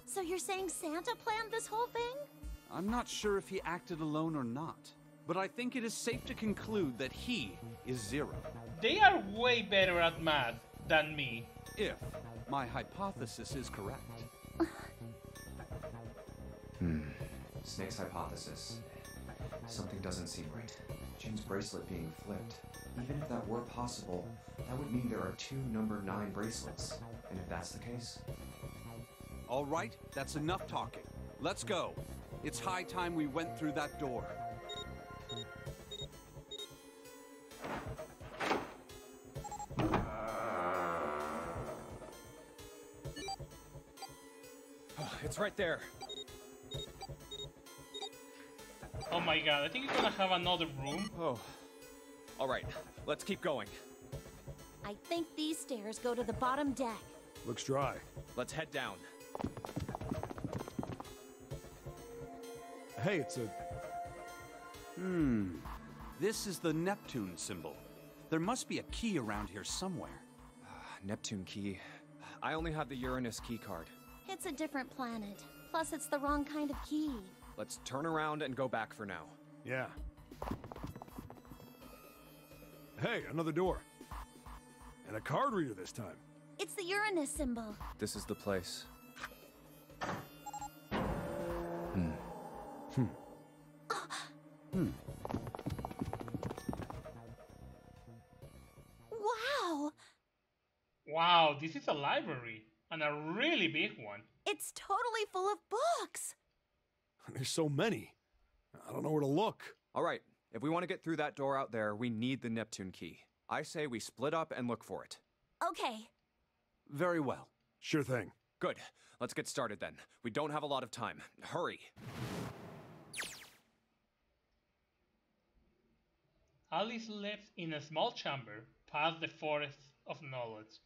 So you're saying Santa planned this whole thing? I'm not sure if he acted alone or not, but I think it is safe to conclude that he is 0. They are way better at math than me. If my hypothesis is correct. Snake's hypothesis. Something doesn't seem right. June's bracelet being flipped. Even if that were possible, that would mean there are 2 number 9 bracelets. And if that's the case... All right, that's enough talking. Let's go. It's high time we went through that door. It's right there. Oh my god, I think it's gonna have another room. Oh. All right, let's keep going. I think these stairs go to the bottom deck. Looks dry. Let's head down. Hey, it's a... This is the Neptune symbol. There must be a key around here somewhere. Neptune key. I only have the Uranus key card. It's a different planet. Plus, it's the wrong kind of key. Let's turn around and go back for now. Yeah. Hey, another door. And a card reader this time. It's the Uranus symbol. This is the place. Wow! Wow, this is a library. And a really big one. It's totally full of books! There's so many. I don't know where to look. All right, if we want to get through that door out there, we need the Neptune key. I say we split up and look for it. Okay. Very well. Sure thing. Good. Let's get started then. We don't have a lot of time. Hurry. Alice lives in a small chamber past the forest of knowledge.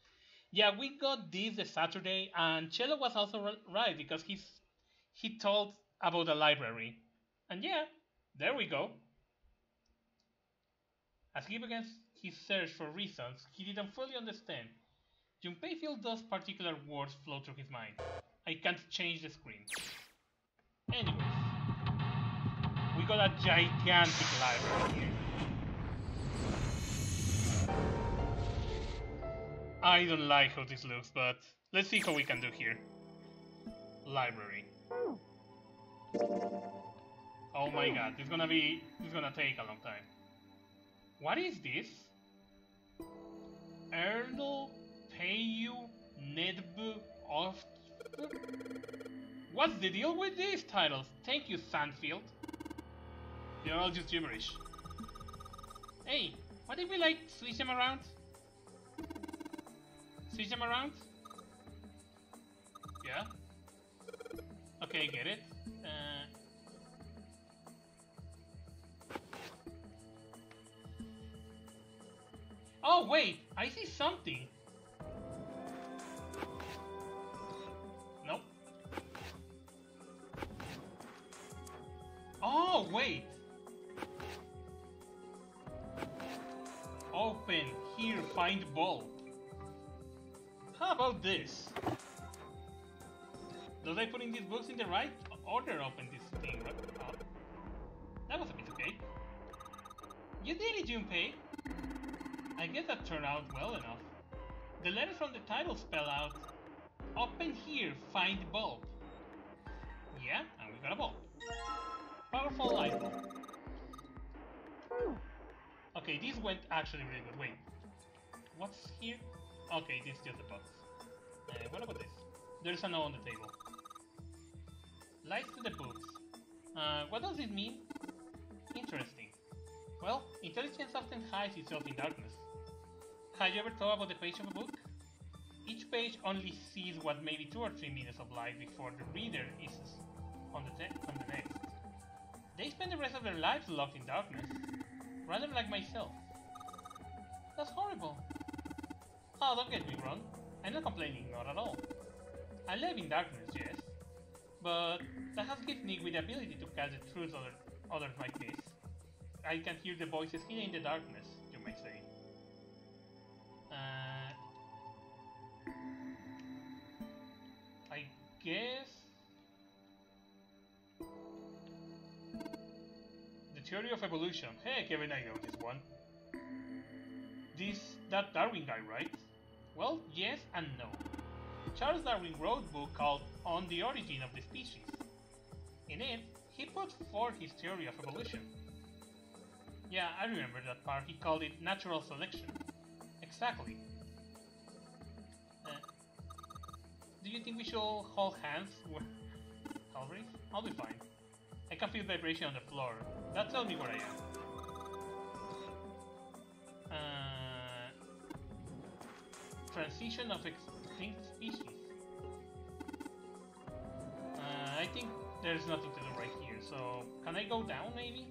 Yeah, we got this the Saturday, and Cello was also right because he told about the library. And yeah, there we go. As he began his search for reasons he didn't fully understand, Junpei feels those particular words flow through his mind. I can't change the screen. Anyways, we got a gigantic library here. I don't like how this looks, but let's see how we can do here. Library. Oh my god, this is gonna take a long time. What is this? Erdl Payu Nedbu of. What's the deal with these titles? Thank you, Sandfield. They're all just gibberish. Hey, what if we like switch them around? Switch them around? Yeah? Okay, get it. Oh wait, I see something. Nope. Oh wait. find bulb. How about this? Does I putting these books in the right order open this thing right up? That was a piece of cake. You did it, Junpei! I guess that turned out well enough. The letters from the title spell out, open here, find bulb. Yeah, and we got a bulb. Powerful light bulb. Okay, this went actually really good. Wait, what's here? Okay, this is just a box. What about this? There's a note on the table. Lights to the books. What does it mean? Interesting. Well, intelligence often hides itself in darkness. Have you ever thought about the page of a book? Each page only sees what maybe 2 or 3 minutes of light before the reader is on the next. They spend the rest of their lives locked in darkness, rather like myself. That's horrible. Oh, don't get me wrong. I'm not complaining, not at all. I live in darkness, yes, but that has given me with the ability to catch the truths others might miss. I can hear the voices hidden in the darkness, you might say. I guess the theory of evolution. Hey, Kevin, I know this one. That Darwin guy, right? Well, yes and no. Charles Darwin wrote a book called On the Origin of the Species. In it, he put forth his theory of evolution. Yeah, I remember that part. He called it natural selection. Exactly. Do you think we should hold hands? Always? I'll be fine. I can feel vibration on the floor. That tells me where I am. Transition of extinct species. I think there's nothing to do right here, so can I go down maybe?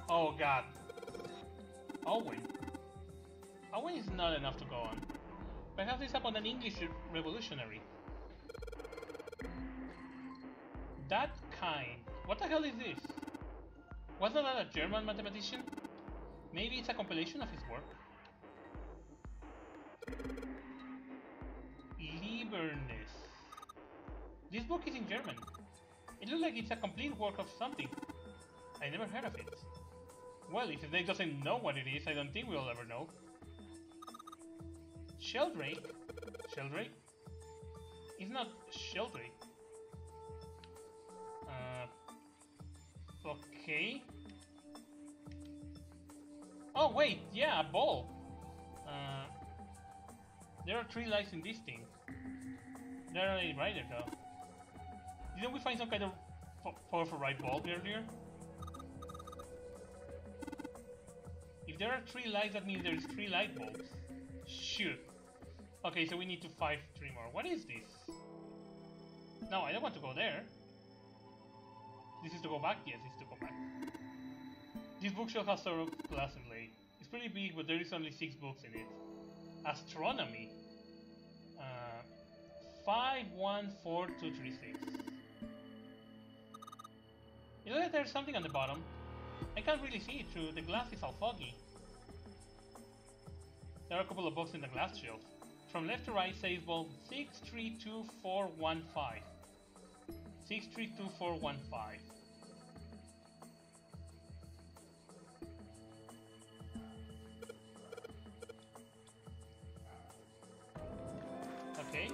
Oh god. Owen. Owen is not enough to go on. Perhaps this happened an English revolutionary. That kind. What the hell is this? Wasn't that a German mathematician? Maybe it's a compilation of his work. Lieberness. This book is in German. It looks like it's a complete work of something. I never heard of it. Well, if Snake doesn't know what it is, I don't think we'll ever know. Sheldrake? Sheldrake? It's not Sheldrake. Okay. Oh wait, yeah, a ball. There are 3 lights in this thing. There are 8 right there though. Didn't we find some kind of powerful right bulb earlier? If there are 3 lights, that means there's 3 light bulbs. Shoot. Okay, so we need to find 3 more. What is this? No, I don't want to go there. This is to go back? Yes, it's to go back. This bookshelf has Sauros glass inlaid. It's pretty big, but there is only 6 books in it. Astronomy. 514236. You know that there's something on the bottom? I can't really see it through, the glass is all foggy. There are a couple of books in the glass shelf. From left to right says bulb 632415. 632415. Okay.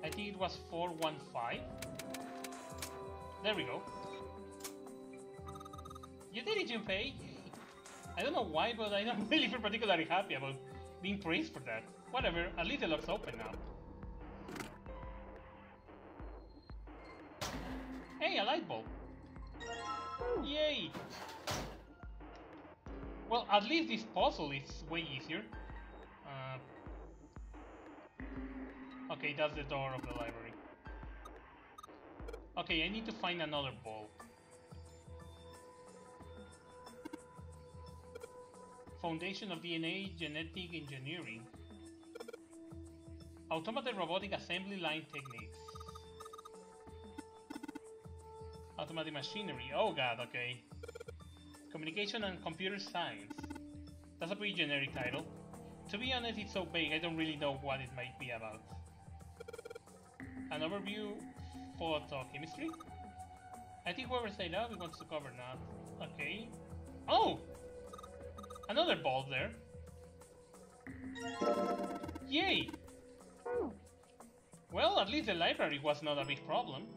I think it was 415. There we go. You did it, Junpei! I don't know why, but I don't really feel particularly happy about being praised for that. Whatever, at least the lock's open now. Hey, a light bulb! Yay! Well, at least this puzzle is way easier. Okay, that's the door of the library. Okay, I need to find another bulb. Foundation of DNA Genetic Engineering. Automated Robotic Assembly Line Techniques. Automatic machinery. Oh god, okay. Communication and computer science. That's a pretty generic title. To be honest, it's so vague, I don't really know what it might be about. An overview, photochemistry? I think whoever said that, we want to cover that. Okay. Oh! Another bulb there. Yay! Well, at least the library was not a big problem.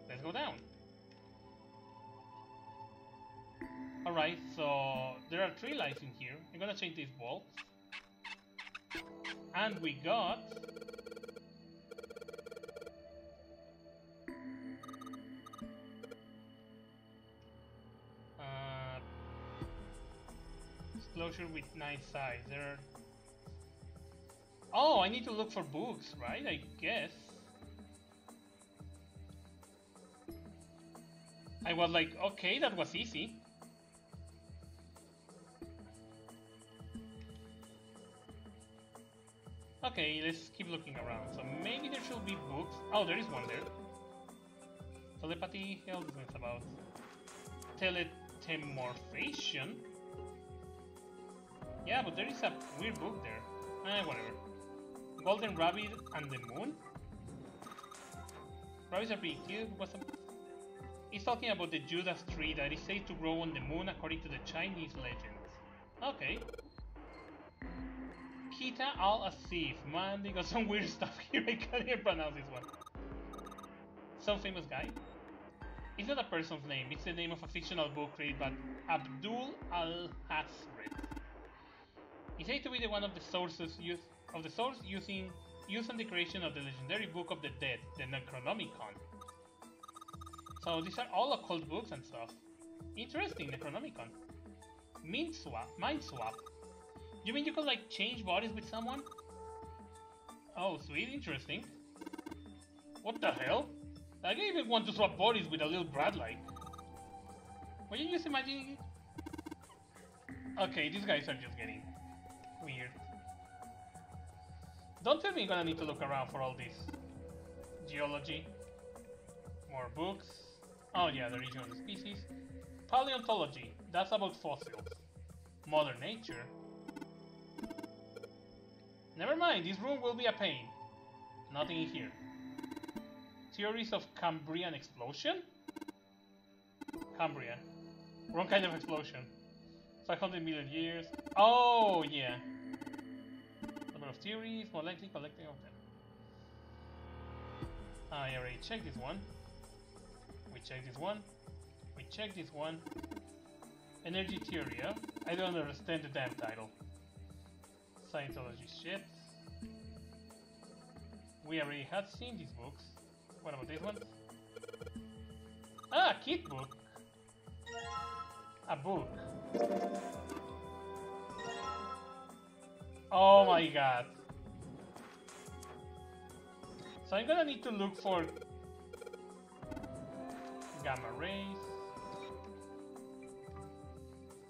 Let's go down. Alright, so there are 3 lights in here. I'm gonna change these bulbs. And we got... Disclosure with 9 sides. There are... Oh, I need to look for books, right? I guess. I was like, okay, that was easy. Okay, let's keep looking around. So maybe there should be books. Oh, there is one there. Telepathy, hell, this one's about teletemorphation. Yeah, but there is a weird book there. Whatever. Golden Rabbit and the Moon? Rabbits are pretty cute. It's talking about the Judas tree that is said to grow on the moon according to the Chinese legends. Okay. Kita al-Asif. Man, they got some weird stuff here. I can't even pronounce this one. Some famous guy? It's not a person's name. It's the name of a fictional book created by Abdul al-Hasrid. It's said to be the one of the sources used in the creation of the legendary Book of the Dead, the Necronomicon. So these are all occult books and stuff. Interesting, Necronomicon. Mind swap. You mean you could like change bodies with someone? Oh, sweet, interesting. What the hell? I didn't even want to swap bodies with a little brat like. Were you just imagining it? Okay, these guys are just getting weird. Don't tell me you're gonna need to look around for all this. Geology. More books. Oh yeah, the region of the species. Paleontology. That's about fossils. Mother Nature. Never mind, this room will be a pain. Nothing in here. Theories of Cambrian explosion? Cambrian. Wrong kind of explosion. 500 million years. Oh, yeah. Number of theories, more likely collecting of them. I already checked this one. We checked this one. We checked this one. Energy theory, huh? I don't understand the damn title. Scientology shit. We already had seen these books. What about this one? Ah, kid book. A book. Oh my god. So I'm gonna need to look for gamma rays.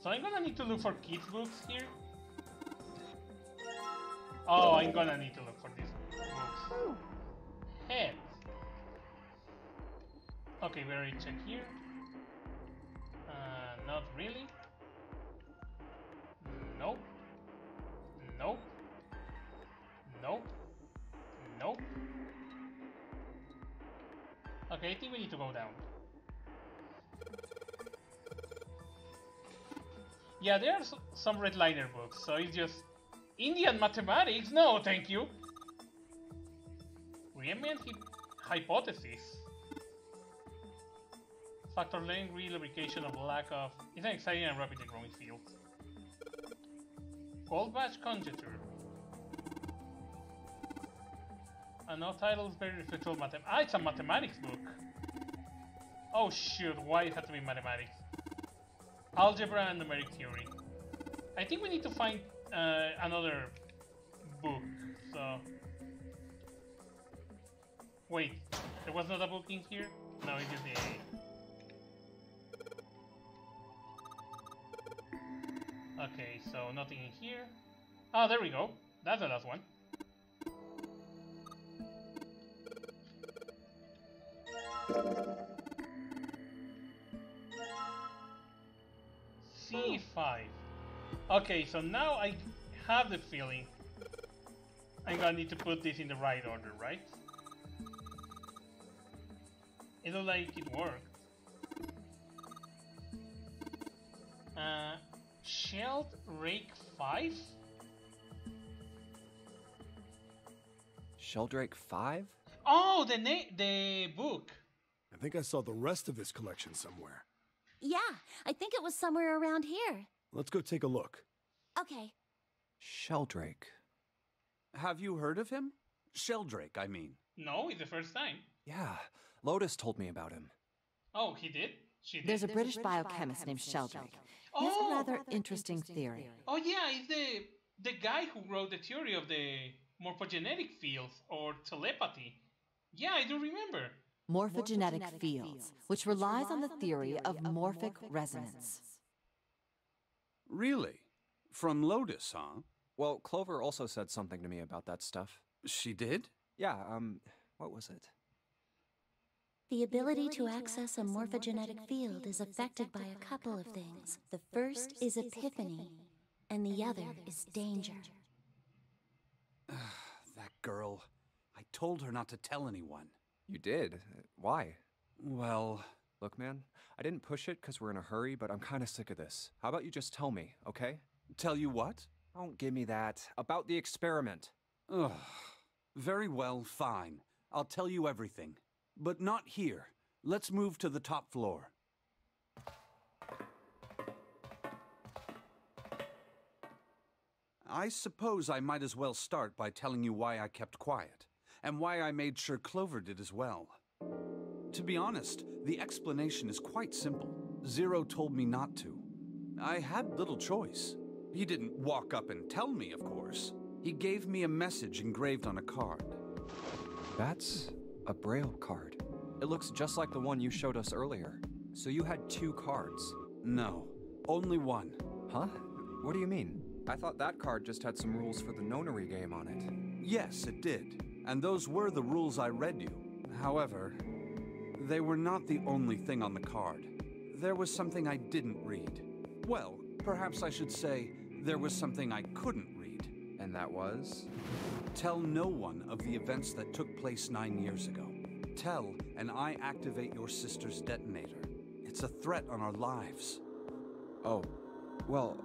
So I'm gonna need to look for kids books here. Oh, I'm gonna need to look for these books. Heads. Okay, we already checked here. Not really. Nope. Nope. Nope. Nope. Okay, I think we need to go down. Yeah, there are some redliner books, so it's just Indian mathematics? No, thank you. Riemann hypothesis. Factor length re-lubrication of lack of... It's an exciting and rapidly growing field. Goldbach conjecture. And no titles very reflective of mathematics. Ah, it's a mathematics book. Oh shoot, why it had to be mathematics? Algebra and numeric theory. I think we need to find another book, so... Wait, there was not a book in here? No, it is the... Okay, so nothing in here. Oh, there we go. That's the last one. 5. Okay, so now I have the feeling I'm gonna need to put this in the right order, right? It looks like it worked. Sheldrake 5? Sheldrake 5? Oh, the book. I think I saw the rest of this collection somewhere. Yeah, I think it was somewhere around here. Let's go take a look. Okay. Sheldrake. Have you heard of him? Sheldrake, I mean. No, it's the first time. Yeah, Lotus told me about him. Oh, he did? She did? There's a British biochemist named Sheldrake. He has a rather interesting theory. Oh yeah, it's the guy who wrote the theory of the morphogenetic fields or telepathy. Yeah, I do remember. Morphogenetic fields, which relies on the theory of morphic resonance. Really? From Lotus, huh? Well, Clover also said something to me about that stuff. She did? Yeah, what was it? The ability to access a morphogenetic field is affected by a couple of things. The first is epiphany, and the other is danger. That girl. I told her not to tell anyone. You did? Why? Well... Look, man, I didn't push it because we're in a hurry, but I'm kind of sick of this. How about you just tell me, okay? Tell you what? Don't give me that. About the experiment. Ugh. Very well, fine. I'll tell you everything. But not here. Let's move to the top floor. I suppose I might as well start by telling you why I kept quiet, and why I made sure Clover did as well. To be honest, the explanation is quite simple. Zero told me not to. I had little choice. He didn't walk up and tell me, of course. He gave me a message engraved on a card. That's a Braille card. It looks just like the one you showed us earlier. So you had 2 cards? No, only one. Huh? What do you mean? I thought that card just had some rules for the Nonary game on it. Yes, it did. And those were the rules I read you. However, they were not the only thing on the card. There was something I didn't read. Well, perhaps I should say, there was something I couldn't read. And that was? Tell no one of the events that took place 9 years ago. Tell, and I activate your sister's detonator. It's a threat on our lives. Oh. Well,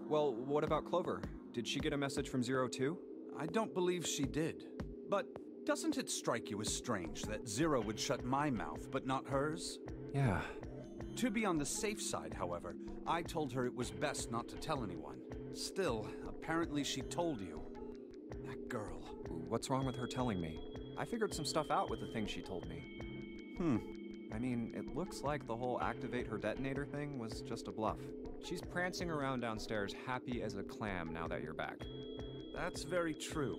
what about Clover? Did she get a message from Zero too? I don't believe she did. But doesn't it strike you as strange that Zero would shut my mouth, but not hers? Yeah. To be on the safe side, however, I told her it was best not to tell anyone. Still, apparently she told you. That girl. What's wrong with her telling me? I figured some stuff out with the things she told me. I mean, it looks like the whole activate her detonator thing was just a bluff. She's prancing around downstairs happy as a clam now that you're back. That's very true.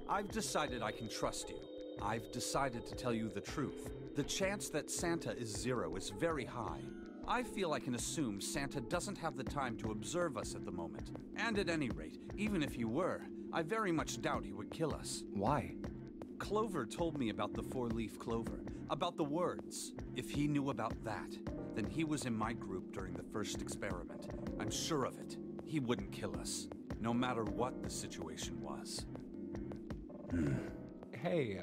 I've decided I can trust you. I've decided to tell you the truth. The chance that Santa is Zero is very high. I feel I can assume Santa doesn't have the time to observe us at the moment. And at any rate, even if he were, I very much doubt he would kill us. Why? Clover told me about the 4-leaf clover, about the words. If he knew about that, then he was in my group during the first experiment. I'm sure of it. He wouldn't kill us, no matter what the situation was. Hey,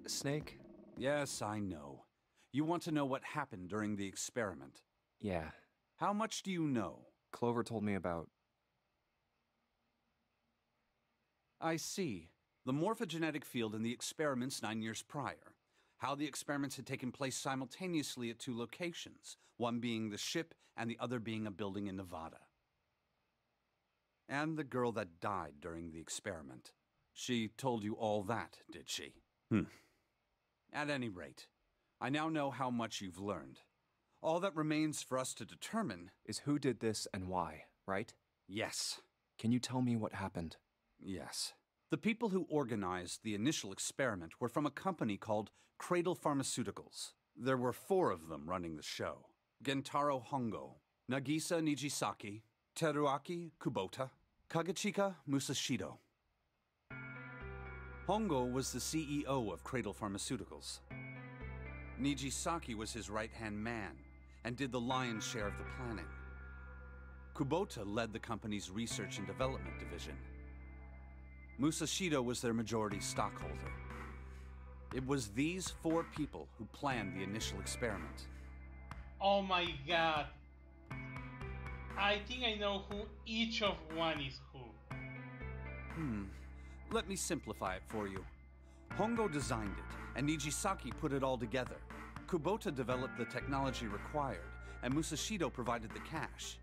Snake? Yes, I know. You want to know what happened during the experiment? Yeah. How much do you know? Clover told me about... I see. The morphogenetic field in the experiments 9 years prior. How the experiments had taken place simultaneously at 2 locations, one being the ship and the other being a building in Nevada. And the girl that died during the experiment. She told you all that, did she? At any rate, I now know how much you've learned. All that remains for us to determine is who did this and why, right? Yes. Can you tell me what happened? Yes. The people who organized the initial experiment were from a company called Cradle Pharmaceuticals. There were 4 of them running the show. Gentaro Hongo, Nagisa Nijisaki, Teruaki Kubota, Kagechika Musashido. Hongo was the CEO of Cradle Pharmaceuticals. Nijisaki was his right-hand man and did the lion's share of the planning. Kubota led the company's research and development division. Musashido was their majority stockholder. It was these 4 people who planned the initial experiment. Oh my god. I think I know who each of one is who. Let me simplify it for you. Hongo designed it, and Nijisaki put it all together. Kubota developed the technology required, and Musashido provided the cash.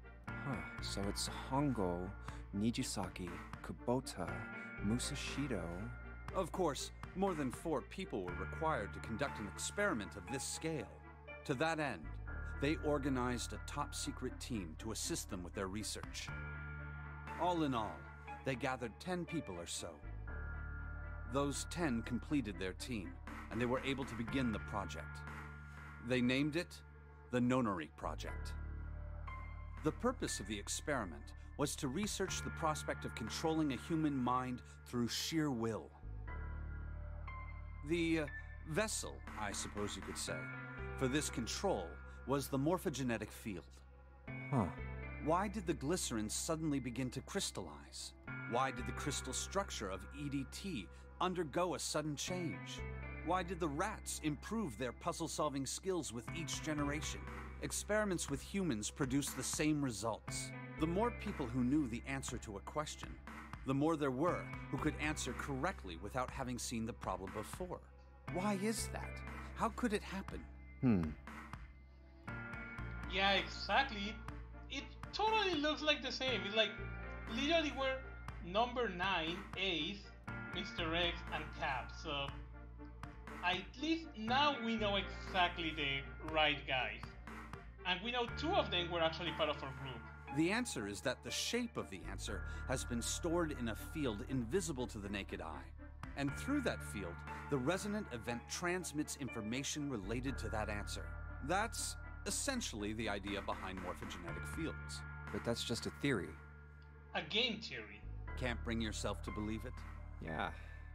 So it's Hongo, Nijisaki, Kubota, Musashido. Of course, more than 4 people were required to conduct an experiment of this scale. To that end, they organized a top-secret team to assist them with their research. All in all, they gathered 10 people or so. Those 10 completed their team, and they were able to begin the project. They named it the Nonary Project. The purpose of the experiment was to research the prospect of controlling a human mind through sheer will. The vessel, I suppose you could say, for this control was the morphogenetic field. Why did the glycerin suddenly begin to crystallize? Why did the crystal structure of EDT undergo a sudden change? Why did the rats improve their puzzle-solving skills with each generation? Experiments with humans produced the same results. The more people who knew the answer to a question, the more there were who could answer correctly without having seen the problem before. Why is that? How could it happen? Yeah, exactly. It totally looks like the same. It's like literally we're number 9, Ace, Mr. X, and Cap. So at least now we know exactly the right guys. And we know 2 of them were actually part of our group. The answer is that the shape of the answer has been stored in a field invisible to the naked eye. And through that field, the resonant event transmits information related to that answer. That's essentially the idea behind morphogenetic fields. But that's just a theory. A game theory. Can't bring yourself to believe it? Yeah.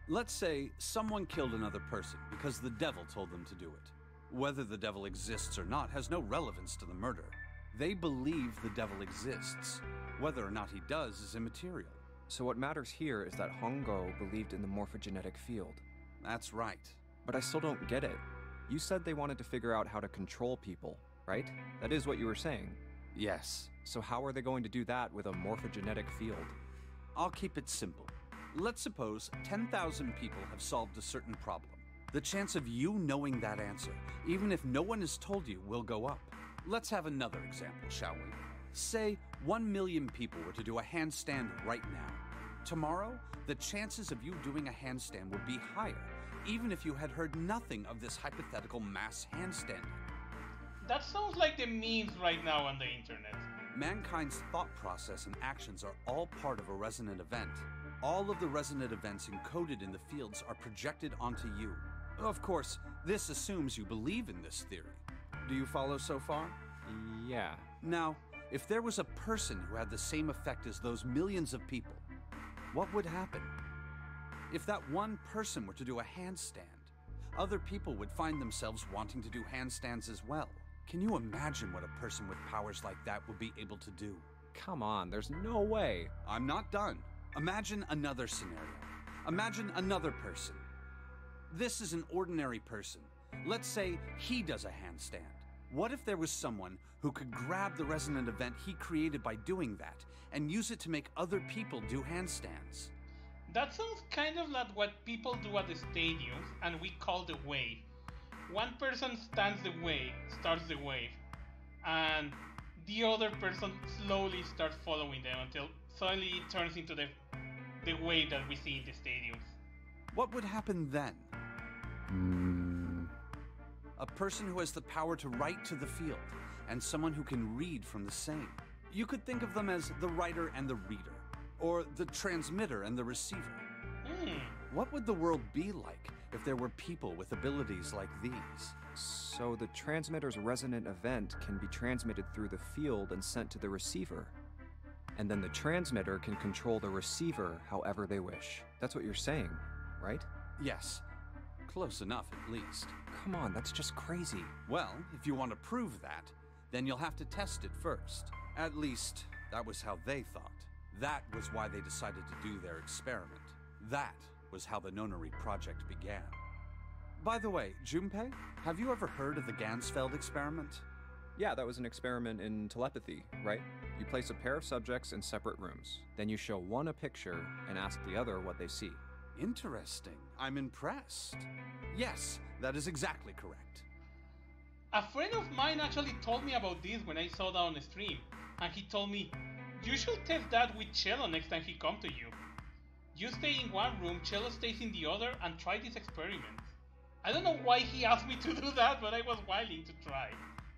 Let's say someone killed another person because the devil told them to do it. Whether the devil exists or not has no relevance to the murder. They believe the devil exists. Whether or not he does is immaterial. So what matters here is that Hongo believed in the morphogenetic field. That's right. But I still don't get it. You said they wanted to figure out how to control people, right? That is what you were saying. Yes. So how are they going to do that with a morphogenetic field? I'll keep it simple. Let's suppose 10,000 people have solved a certain problem. The chance of you knowing that answer, even if no one has told you, will go up. Let's have another example, shall we? Say 1 million people were to do a handstand right now. Tomorrow, the chances of you doing a handstand would be higher, even if you had heard nothing of this hypothetical mass handstanding. That sounds like the memes right now on the internet. Mankind's thought process and actions are all part of a resonant event. All of the resonant events encoded in the fields are projected onto you. Of course, this assumes you believe in this theory. Do you follow so far? Yeah. Now, if there was a person who had the same effect as those millions of people, what would happen? If that one person were to do a handstand, other people would find themselves wanting to do handstands as well. Can you imagine what a person with powers like that would be able to do? Come on, there's no way. I'm not done. Imagine another scenario. Imagine another person. This is an ordinary person. Let's say he does a handstand. What if there was someone who could grab the resonant event he created by doing that and use it to make other people do handstands? That sounds kind of like what people do at the stadiums and we call the wave. One person starts the wave, and the other person slowly starts following them until suddenly it turns into the wave that we see in the stadiums. What would happen then? A person who has the power to write to the field, and someone who can read from the same. You could think of them as the writer and the reader, or the transmitter and the receiver. What would the world be like if there were people with abilities like these? So the transmitter's resonant event can be transmitted through the field and sent to the receiver. And then the transmitter can control the receiver however they wish. That's what you're saying, right? Yes. Close enough, at least. Come on, that's just crazy. Well, if you want to prove that, then you'll have to test it first. At least, That was how they thought. That was why they decided to do their experiment. That was how the Nonary project began. By the way, Junpei, have you ever heard of the Gansfeld experiment? Yeah, that was an experiment in telepathy, right? You place a pair of subjects in separate rooms. Then you show one a picture and ask the other what they see. Interesting. I'm impressed. Yes, that is exactly correct. A friend of mine actually told me about this when I saw that on the stream, and he told me, you should test that with Cello next time he comes to you. You stay in one room, Cello stays in the other, and try this experiment. I don't know why he asked me to do that, but I was willing to try.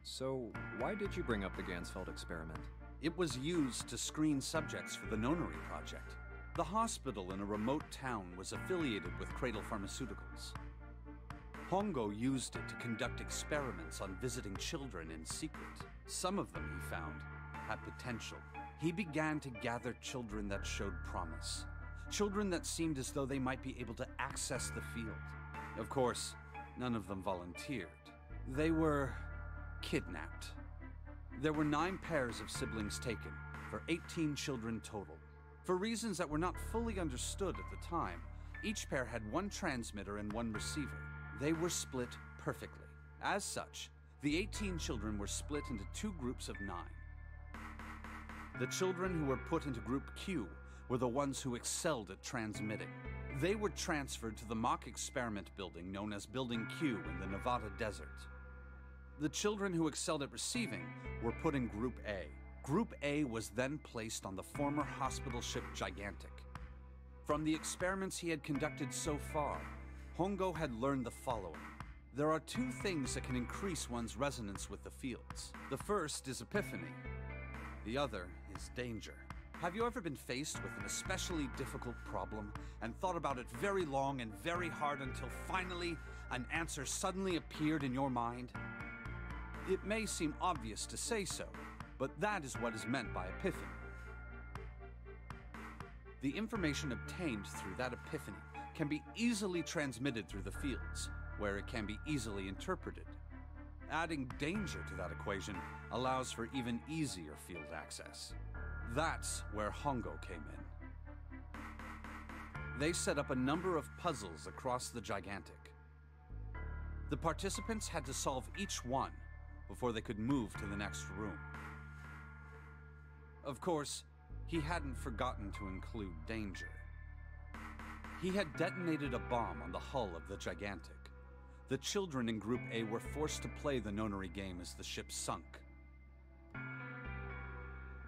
So, why did you bring up the Gansfeld experiment? It was used to screen subjects for the Nonary project. The hospital in a remote town was affiliated with Cradle Pharmaceuticals. Hongo used it to conduct experiments on visiting children in secret. Some of them, he found, had potential. He began to gather children that showed promise. Children that seemed as though they might be able to access the field. Of course, none of them volunteered. They were kidnapped. There were 9 pairs of siblings taken, for 18 children total. For reasons that were not fully understood at the time, each pair had 1 transmitter and 1 receiver. They were split perfectly. As such, the 18 children were split into 2 groups of 9. The children who were put into Group Q were the ones who excelled at transmitting. They were transferred to the mock experiment building known as Building Q in the Nevada desert. The children who excelled at receiving were put in Group A. Group A was then placed on the former hospital ship Gigantic. From the experiments he had conducted so far, Hongo had learned the following. There are 2 things that can increase one's resonance with the fields. The first is epiphany. The other is danger. Have you ever been faced with an especially difficult problem and thought about it very long and very hard until finally an answer suddenly appeared in your mind? It may seem obvious to say so, but that is what is meant by epiphany. The information obtained through that epiphany can be easily transmitted through the fields, where it can be easily interpreted. Adding danger to that equation allows for even easier field access. That's where Hongo came in. They set up a number of puzzles across the Gigantic. The participants had to solve each one before they could move to the next room. Of course, he hadn't forgotten to include danger. He had detonated a bomb on the hull of the Gigantic. The children in Group A were forced to play the Nonary game as the ship sunk.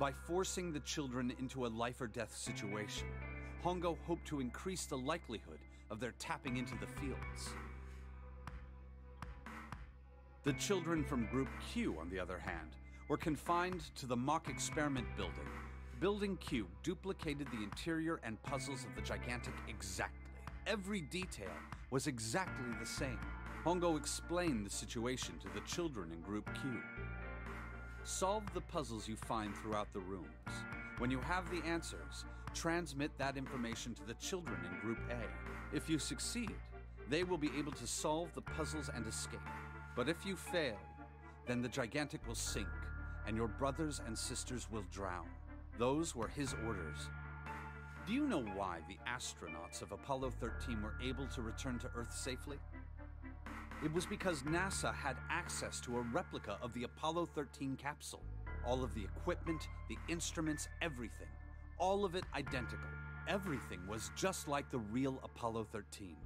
By forcing the children into a life-or-death situation, Hongo hoped to increase the likelihood of their tapping into the fields. The children from Group Q, on the other hand, were confined to the mock experiment building. Building Q duplicated the interior and puzzles of the Gigantic exactly. Every detail was exactly the same. Hongo explained the situation to the children in Group Q. Solve the puzzles you find throughout the rooms. When you have the answers, transmit that information to the children in Group A. If you succeed, they will be able to solve the puzzles and escape. But if you fail, then the Gigantic will sink, and your brothers and sisters will drown. Those were his orders. Do you know why the astronauts of Apollo 13 were able to return to Earth safely? It was because NASA had access to a replica of the Apollo 13 capsule. All of the equipment, the instruments, everything. All of it identical. Everything was just like the real Apollo 13.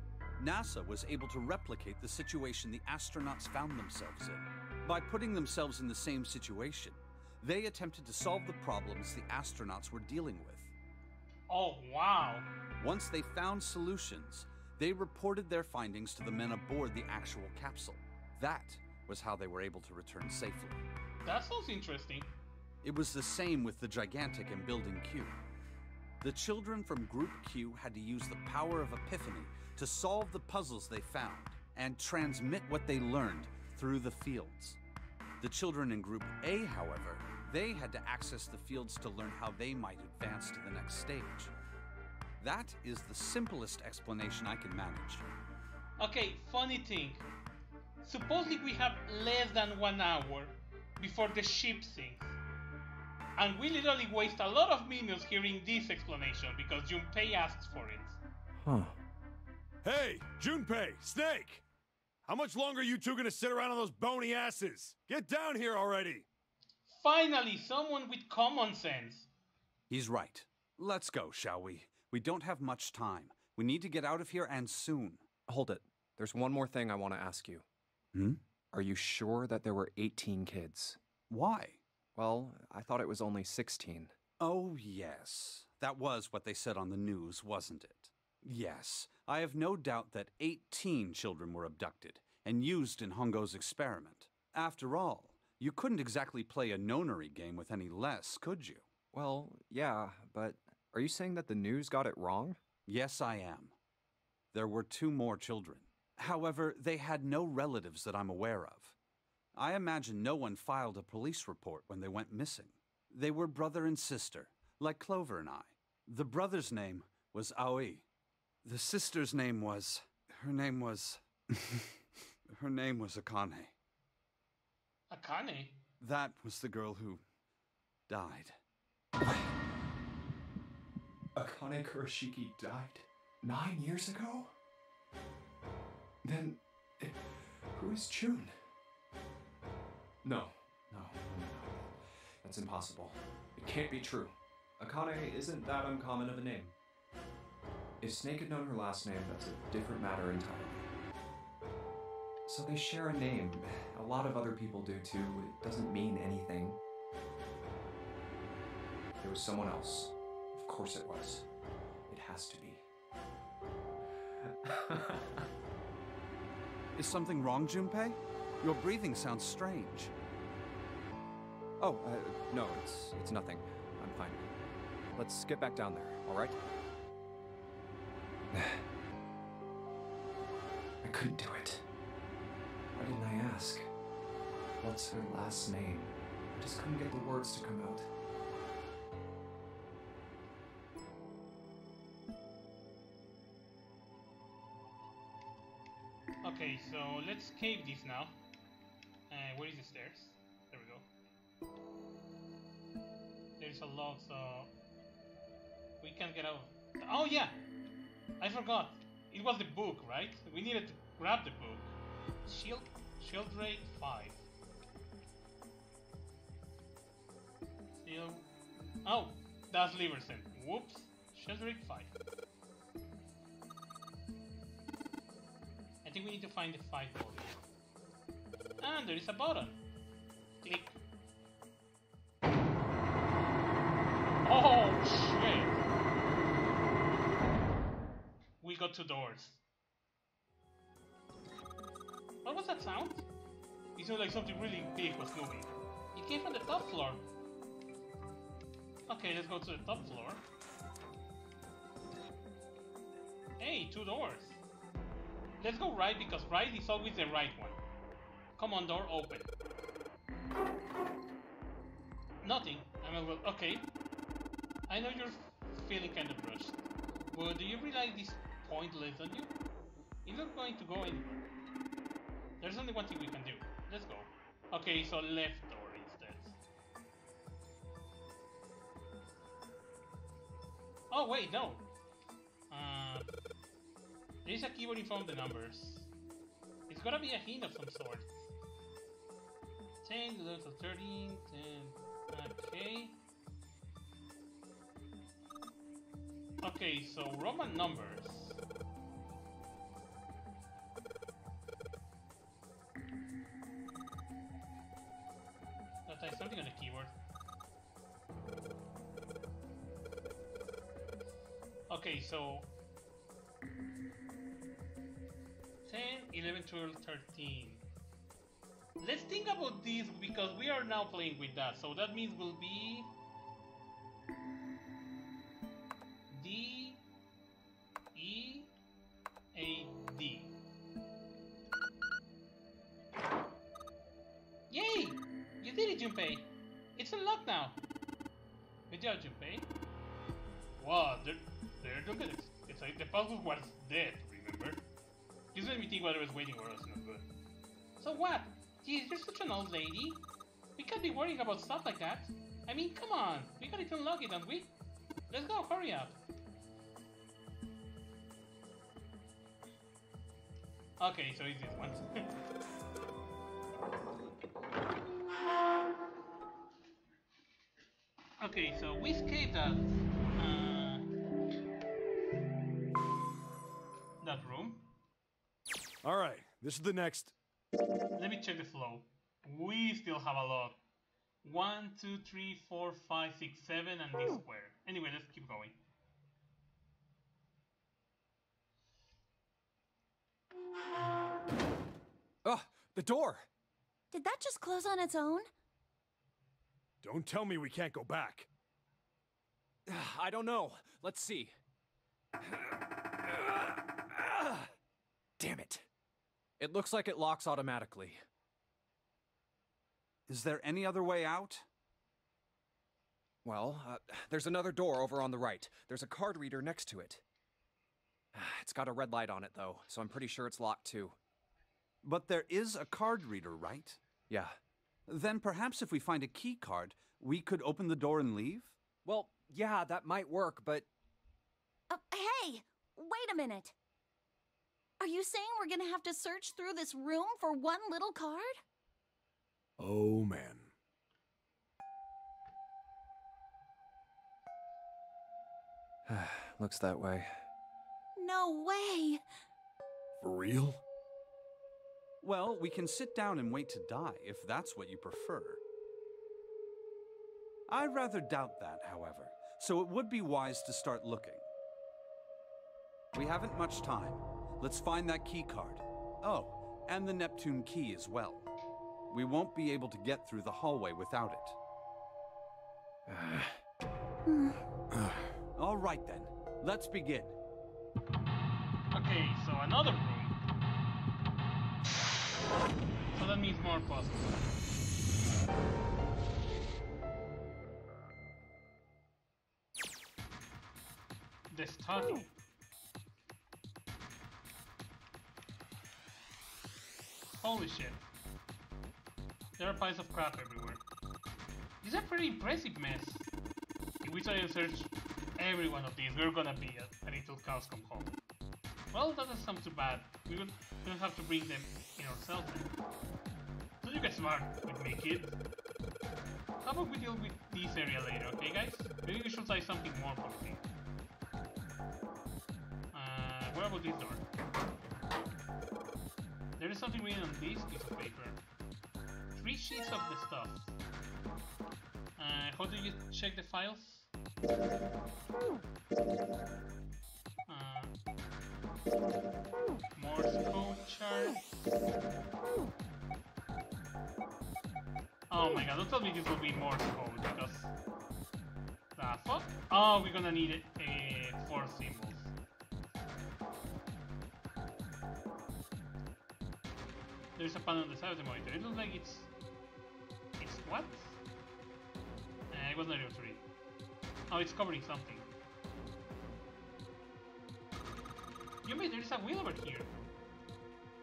NASA was able to replicate the situation the astronauts found themselves in. By putting themselves in the same situation, they attempted to solve the problems the astronauts were dealing with. Oh, wow. Once they found solutions, they reported their findings to the men aboard the actual capsule. That was how they were able to return safely. That sounds interesting. It was the same with the Gigantic and Building Q. The children from Group Q had to use the power of epiphany to solve the puzzles they found and transmit what they learned through the fields. The children in Group A, however, they had to access the fields to learn how they might advance to the next stage. That is the simplest explanation I can manage. Okay, funny thing. Supposedly we have less than 1 hour before the ship sinks. And we literally waste a lot of minutes hearing this explanation because Junpei asks for it. Huh. Hey, Junpei, Snake! How much longer are you two gonna sit around on those bony asses? Get down here already! Finally, someone with common sense. He's right. Let's go, shall we? We don't have much time. We need to get out of here and soon. Hold it. There's one more thing I want to ask you. Hmm? Are you sure that there were 18 kids? Why? Well, I thought it was only 16. Oh, yes. That was what they said on the news, wasn't it? Yes, I have no doubt that 18 children were abducted and used in Hongo's experiment. After all, you couldn't exactly play a Nonary game with any less, could you? Well, yeah, but are you saying that the news got it wrong? Yes, I am. There were 2 more children. However, they had no relatives that I'm aware of. I imagine no one filed a police report when they went missing. They were brother and sister, like Clover and I. The brother's name was Aoi. The sister's name was... Her name was Akane. Akane? That was the girl who died. Akane Kurashiki died 9 years ago? Then, who is June? No. That's impossible. It can't be true. Akane isn't that uncommon of a name. If Snake had known her last name, that's a different matter entirely. So they share a name. A lot of other people do too. It doesn't mean anything. It was someone else. Of course it was. It has to be. Is something wrong, Junpei? Your breathing sounds strange. Oh, no, it's nothing. I'm fine. Let's get back down there, all right? I couldn't do it. Why didn't I ask? What's her last name? I just couldn't get the words to come out. Okay, so let's cave this now. Where is the stairs? There we go. There's a log, so we can get out. Oh yeah! I forgot. It was the book, right? We needed to grab the book. Shield rate 5. Shield. Oh, that's Liverson. Whoops. Shield rate 5. I think we need to find the 5 volume. And there is a button. Click. Oh shit! We got 2 doors. What was that sound? It sounded like something really big was moving. It came from the top floor. Okay, let's go to the top floor. Hey, 2 doors. Let's go right because right is always the right one. Come on, door open. Nothing. Well, okay. I know you're feeling kind of rushed, but do you realize this pointless, don't you? It's not going to go anywhere. There's only one thing we can do. Let's go. Okay, so left door instead. Oh wait, no. There's a keyboard in front of the numbers. It's gotta be a hint of some sort. 10, 11, 13, 10. Okay. Okay, so Roman numbers. That type something on the keyboard. Okay, so 10, 11, 12, 13. Let's think about this because we are now playing with that. So that means we'll be D, E, A, D. Yay! You did it, Junpei! It's unlocked now! Good job, Junpei. Wow, look at this. It's like the puzzle was dead, remember? This made me think what I was waiting for us not good. So what? Geez, you're such an old lady. We can't be worrying about stuff like that. I mean, come on! We gotta unlock it, don't we? Let's go, hurry up! Okay, so it's this one. Okay, so we escaped that room. All right, this is the next. Let me check the flow. We still have a lot. 1, 2, 3, 4, 5, 6, 7, and this square. Anyway, let's keep going. Oh, the door! Did that just close on its own? Don't tell me we can't go back. I don't know. Let's see. Damn it. It looks like it locks automatically. Is there any other way out? Well, there's another door over on the right. There's a card reader next to it. It's got a red light on it, though, so I'm pretty sure it's locked, too. But there is a card reader, right? Yeah. Then perhaps if we find a key card, we could open the door and leave? Well, yeah, that might work, but... Hey! Wait a minute! Are you saying we're gonna have to search through this room for one little card? Oh, man. Looks that way. No way! For real? Well, we can sit down and wait to die, if that's what you prefer. I rather doubt that, however, so it would be wise to start looking. We haven't much time. Let's find that key card. Oh, and the Neptune key as well. We won't be able to get through the hallway without it. All right then, let's begin. Okay, so another room. So that means more puzzles. The study. Holy shit. There are piles of crap everywhere. This is a pretty impressive mess. If we try to search every one of these, we're gonna be until cows come home. Well, that doesn't sound too bad. We don't have to bring them in ourselves then. So you get smart with me, kids. How about we deal with this area later, okay guys? Maybe we should try something more promising. What about this door? There is something written on this piece of paper. 3 sheets of the stuff. How do you check the files? Morse code chart. Oh my god, don't tell me this will be Morse code because... The fuck? Oh, we're gonna need 4 symbols. There's a panel on the side of the monitor. It looks like it's what? I wasn't able to read. Oh, it's covering something. You mean there is a wheel over here?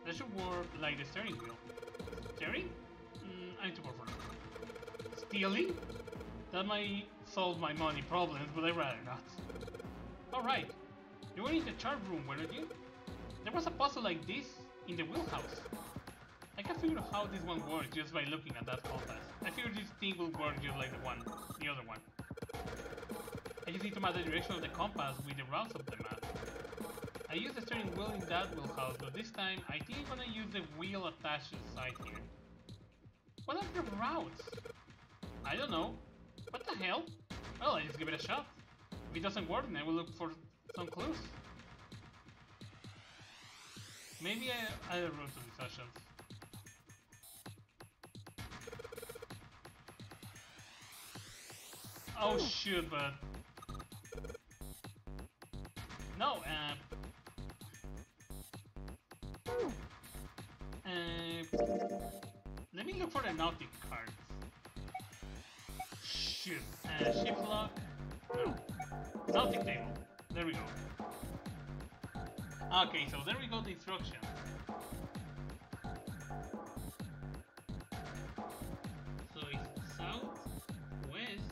That should work like the steering wheel. Steering? I need to work for it. Stealing? That might solve my money problems, but I'd rather not. Alright. You were in the chart room, weren't you? There was a puzzle like this in the wheelhouse. I can figure out how this one works just by looking at that compass. I figured this thing will work just like the other one. I just need to map the direction of the compass with the routes of the map. I used the steering wheel in that wheelhouse, but this time I think I'm gonna use the wheel attached to the side here. What are the routes? I don't know. What the hell? Well, I just give it a shot. If it doesn't work, then I will look for some clues. Maybe I route to these sessions. Oh shoot, but... No, let me look for the Nautic cards. Shoot, shift lock? No. Nautic table. There we go. Okay, so there we go, the instructions. So it's south, west,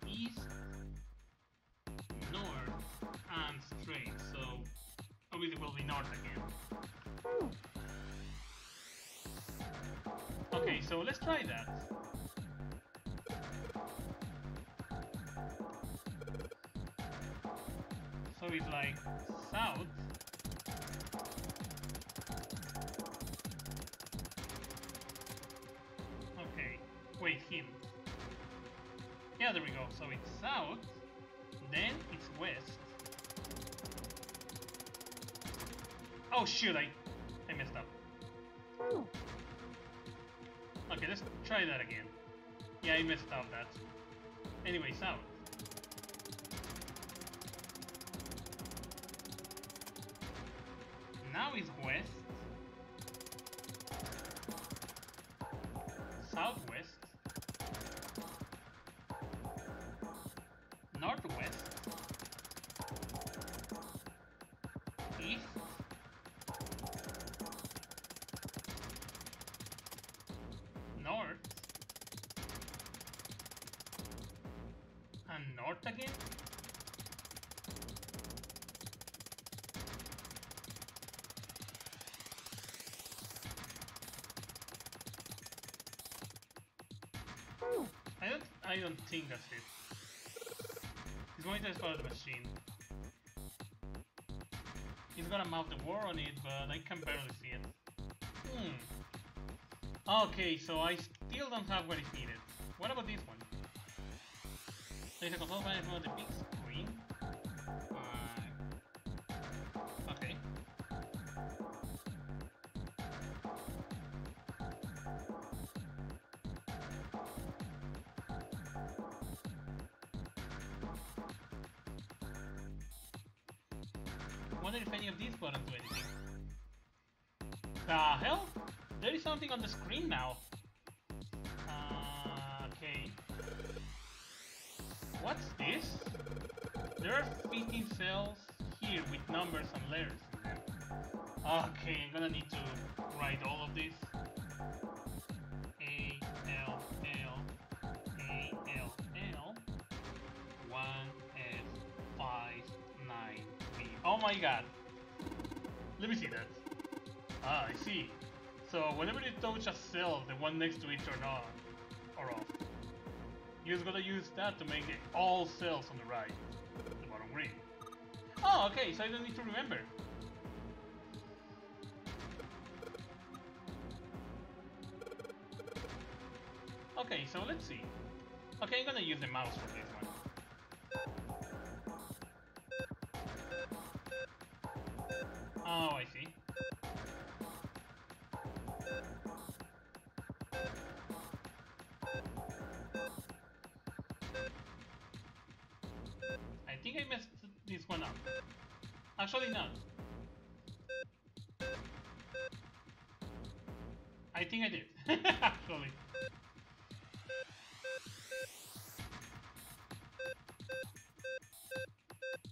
east, north, and straight. So obviously it will be north again. Okay, so let's try that. So it's like south. Okay, wait, hint. Yeah, there we go. So it's south, then it's west. Oh shoot, I messed up. Okay, let's try that again. Yeah, I messed up that. Anyway, south. Now it's west. Southwest. Northwest. East. North. And north again? I don't think that's it. He's going to explode the machine. He's gonna mount the war on it, but I can barely see it. Okay, so I still don't have what is needed. What about this one? There's a control panel from the big screen. Okay. Wonder if any of these buttons do anything. The hell? There is something on the screen now. Okay. What's this? There are 15 cells here with numbers and letters in them. Okay, I'm gonna need to write all of this. A, L, L, A, L, L, 1, F, 5, 9, B. Oh my god. Let me see that. Ah, I see. So whenever you touch a cell, the one next to it turn on or off. You just gotta use that to make it all cells on the right, the bottom green. Oh, okay, so I don't need to remember. Okay, so let's see. Okay, I'm gonna use the mouse for this one. Oh, I see. I think I messed this one up. Actually, not. I think I did. Actually.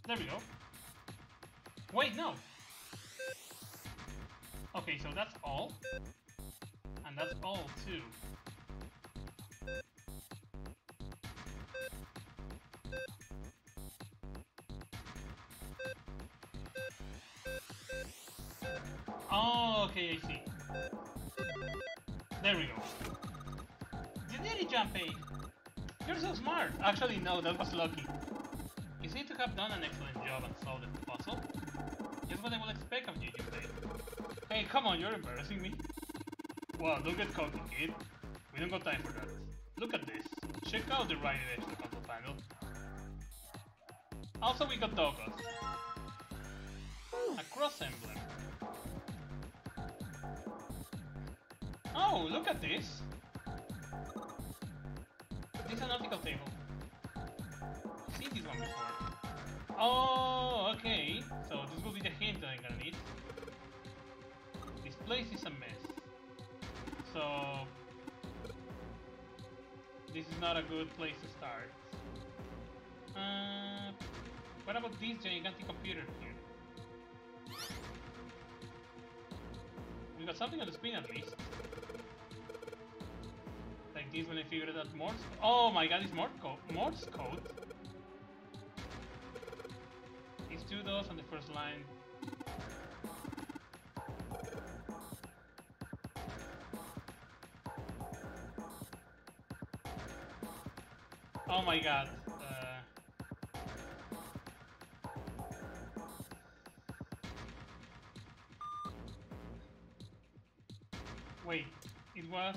There we go. Wait, no! Okay, so that's all. And that's all too. Oh, okay, I see. There we go. You did it, Junpei! You're so smart! Actually, no, that was lucky. You seem to have done an excellent job and solved the puzzle. Just what I will expect of you, Junpei. Hey, come on, you're embarrassing me. Wow, don't get cocky, kid. We don't got time for that. Look at this. Check out the right edge of the control panel. Also, we got Doggos. A cross emblem. Oh, look at this. This is an optical table. I've seen this one before. Oh, okay. So this will be the hint that I'm gonna need. This place is a mess. So this is not a good place to start. What about this gigantic computer here? We got something on the screen at least. Like it is when I figured out Morse. Oh my god, it's Morse code. Morse code. It's 2 dots on the first line. Oh my god. Wait, it was...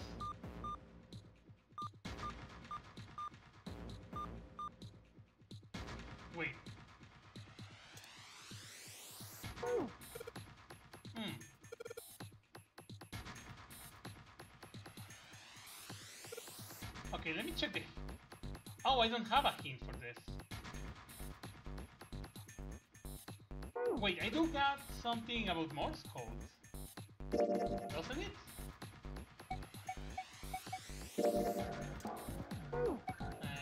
Wait. Okay, let me check the... Oh, I don't have a hint for this. Wait, I do got something about Morse code. Doesn't it?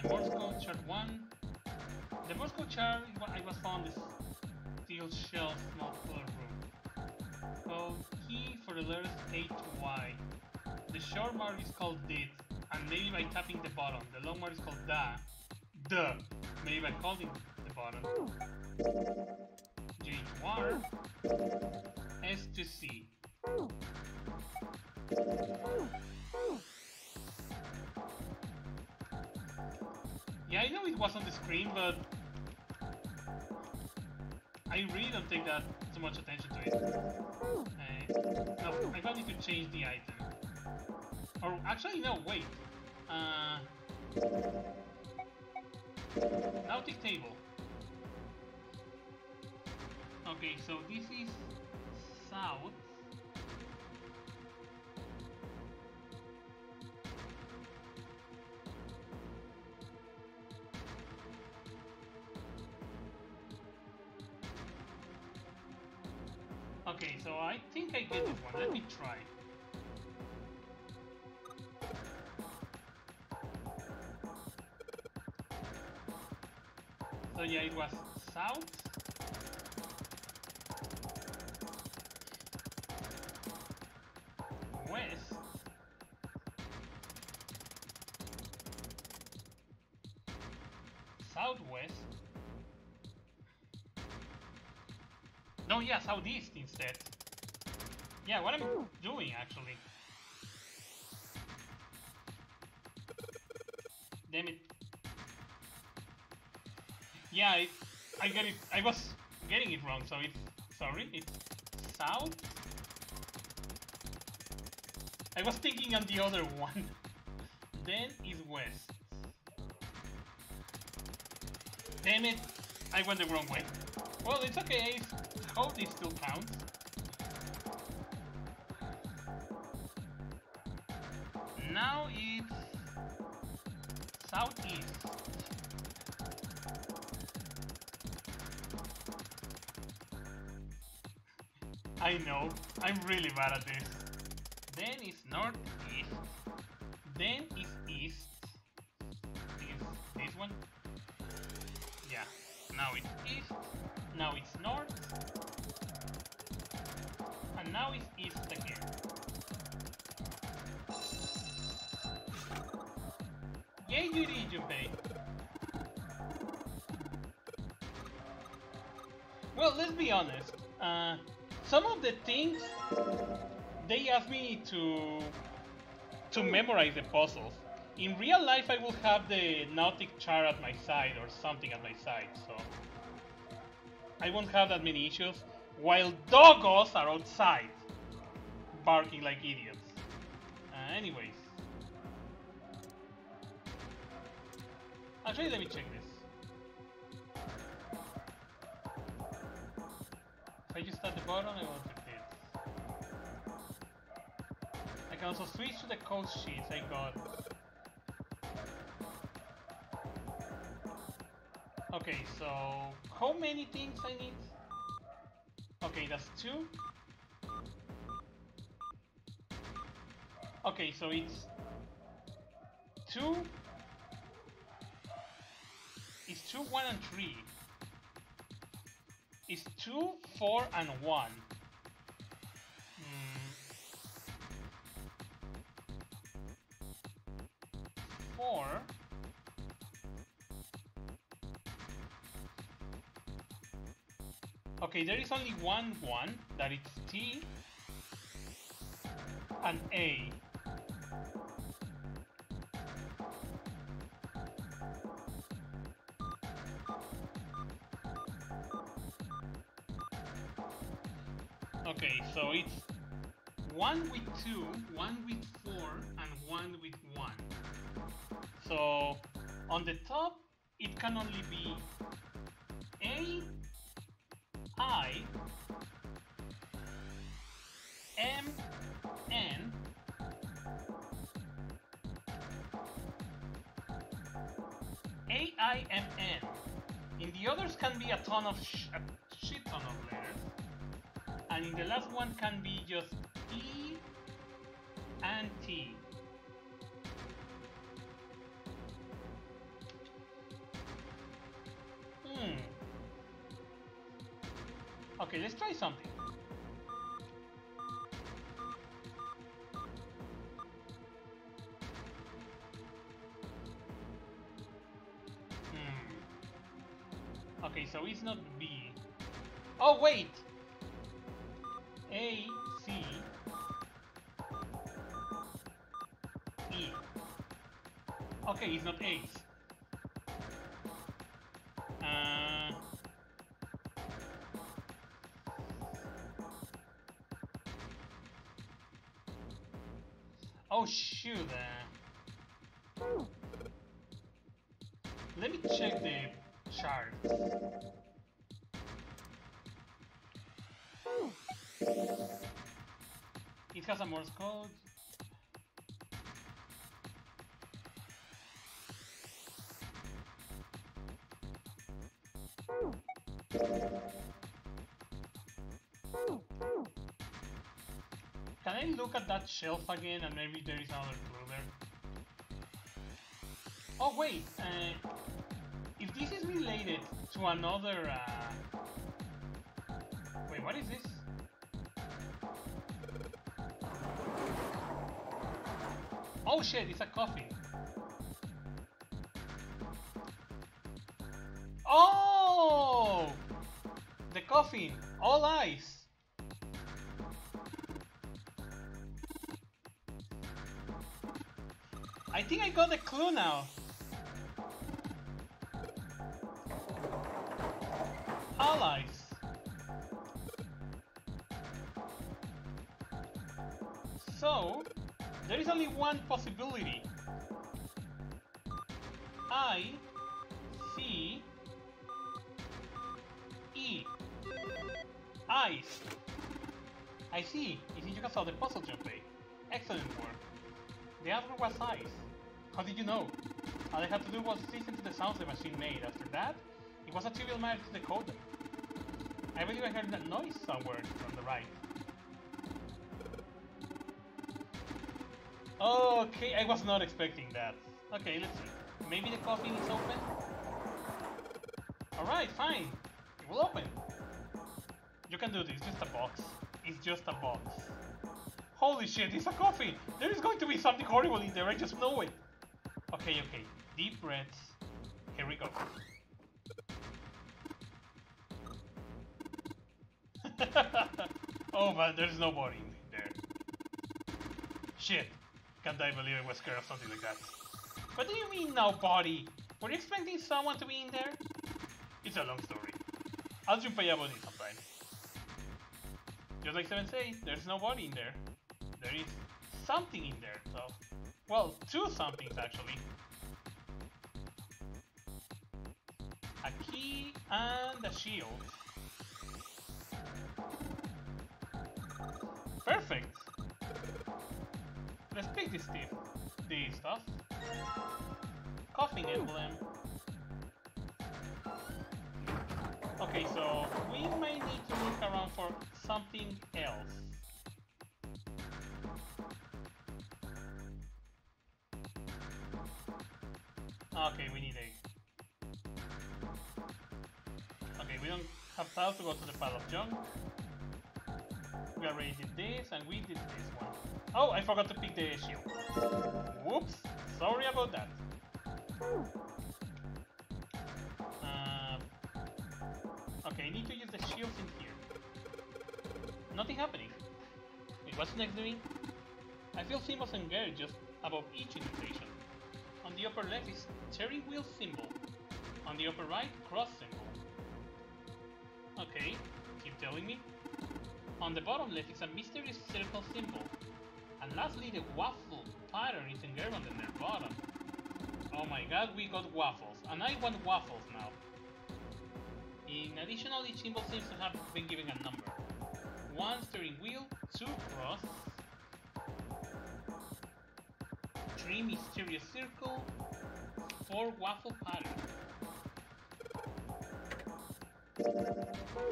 Morse code chart 1. The Morse code chart I was found this steel shelf multicolor room. Code key for the letters A to Y. The short mark is called did, and maybe by tapping the bottom. The long mark is called da. Duh. Maybe by holding the bottom. J to R. S to C. Yeah, I know it was on the screen, but I really don't take that too much attention to it. No, I might need to change the item. Or actually, no, wait. Nautic table. Okay, so this is south. Okay, so I think I get this one. Let me try. So yeah, it was south. West. Southwest. No, yeah, southeast instead. Yeah, what I'm doing actually. Damn it. Yeah, I get it. I was getting it wrong, so it's sorry. It's south. I was thinking on the other one. Then is west. Damn it! I went the wrong way. Well, it's okay. I hope this still counts. Now it's southeast. I know, I'm really bad at this. Then it's northeast. Then is east. Is this one? Yeah. Now it's east. Now it's north. And now it's east again. Yay, you did, Junpei. Well, let's be honest. Some of the things they asked me to memorize the puzzles. In real life, I will have the Nautic chart at my side or something at my side, so I won't have that many issues. While doggos are outside, barking like idiots. Anyways, actually, let me check this. If I just start the button, I won't repeat. I can also switch to the code sheets I got. Okay, so how many things I need? Okay, that's 2. Okay, so it's 2. It's 2, 1, and 3. It's 2, 4, and 1. Okay, there is only one, that it's T and A. Okay, so it's 1 with 2, 1 with 4, and 1 with 1. So on the top, it can only be A, I, M, N, A, I, M, N. In the others can be a shit ton of letters. And in the last one can be just E and T. Okay, let's try something. Okay, so it's not B. Oh, wait! A, C, E. Okay, it's not A's. Oh shoot! Let me check the chart. It has a Morse code. Can I look at that shelf again and maybe there is another clue there? Oh wait, if this is related to another... Wait, what is this? Oh shit, it's a coffin. Oh! The coffin, all eyes. I think I got the clue now. Allies. So, there is only one possibility. I, C, E. Eyes. I see. It is you saw the puzzle, Junpei. Excellent work. The answer was eyes. How did you know? All I had to do was listen to the sounds the machine made. After that, it was a trivial matter to decode them. I believe I heard that noise somewhere from the right. Okay, I was not expecting that. Okay, let's see. Maybe the coffin is open? Alright, fine. It will open. You can do this, just a box. It's just a box. Holy shit, it's a coffin! There is going to be something horrible in there, I just know it! Okay, okay. Deep breaths. Here we go. Oh man, there's nobody in there. Shit. Can't I believe I was scared of something like that. What do you mean nobody? Were you expecting someone to be in there? It's a long story. I'll Junpei about it sometime. Just like 7 says, there's nobody in there. There is something in there, so... Well, two somethings actually. A key and a shield. Perfect! Let's pick this stuff. Coughing emblem. Okay, so we might need to look around for something else. Okay, we need a... Okay, we don't have time to go to the pile of junk. We already did this, and we did this one. Oh, I forgot to pick the shield. Whoops, sorry about that. Okay, I need to use the shields in Nothing happening. Wait, what's next doing? I feel symbols engaged just above each indentation. On the upper left is steering wheel symbol. On the upper right, cross symbol. Okay, keep telling me. On the bottom left is a mysterious circle symbol. And lastly, the waffle pattern is engraved on the near bottom. Oh my god, we got waffles. And I want waffles now. In addition, each symbol seems to have been given a number. 1 steering wheel, 2 cross, 3 mysterious circle, 4 waffle pattern.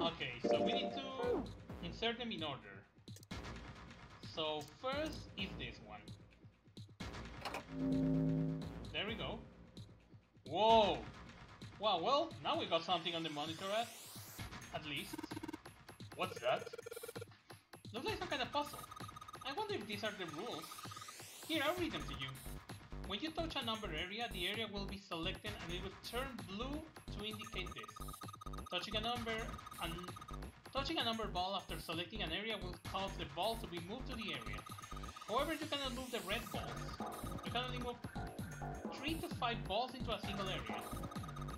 Okay, so we need to insert them in order. So first is this one. There we go. Whoa! Wow, well, now we got something on the monitor at least. What's that? Looks like some kind of puzzle. I wonder if these are the rules. Here, I'll read them to you. When you touch a number area, the area will be selected and it will turn blue to indicate this. Touching a number ball after selecting an area will cause the ball to be moved to the area. However, you cannot move the red balls. You can only move 3 to 5 balls into a single area.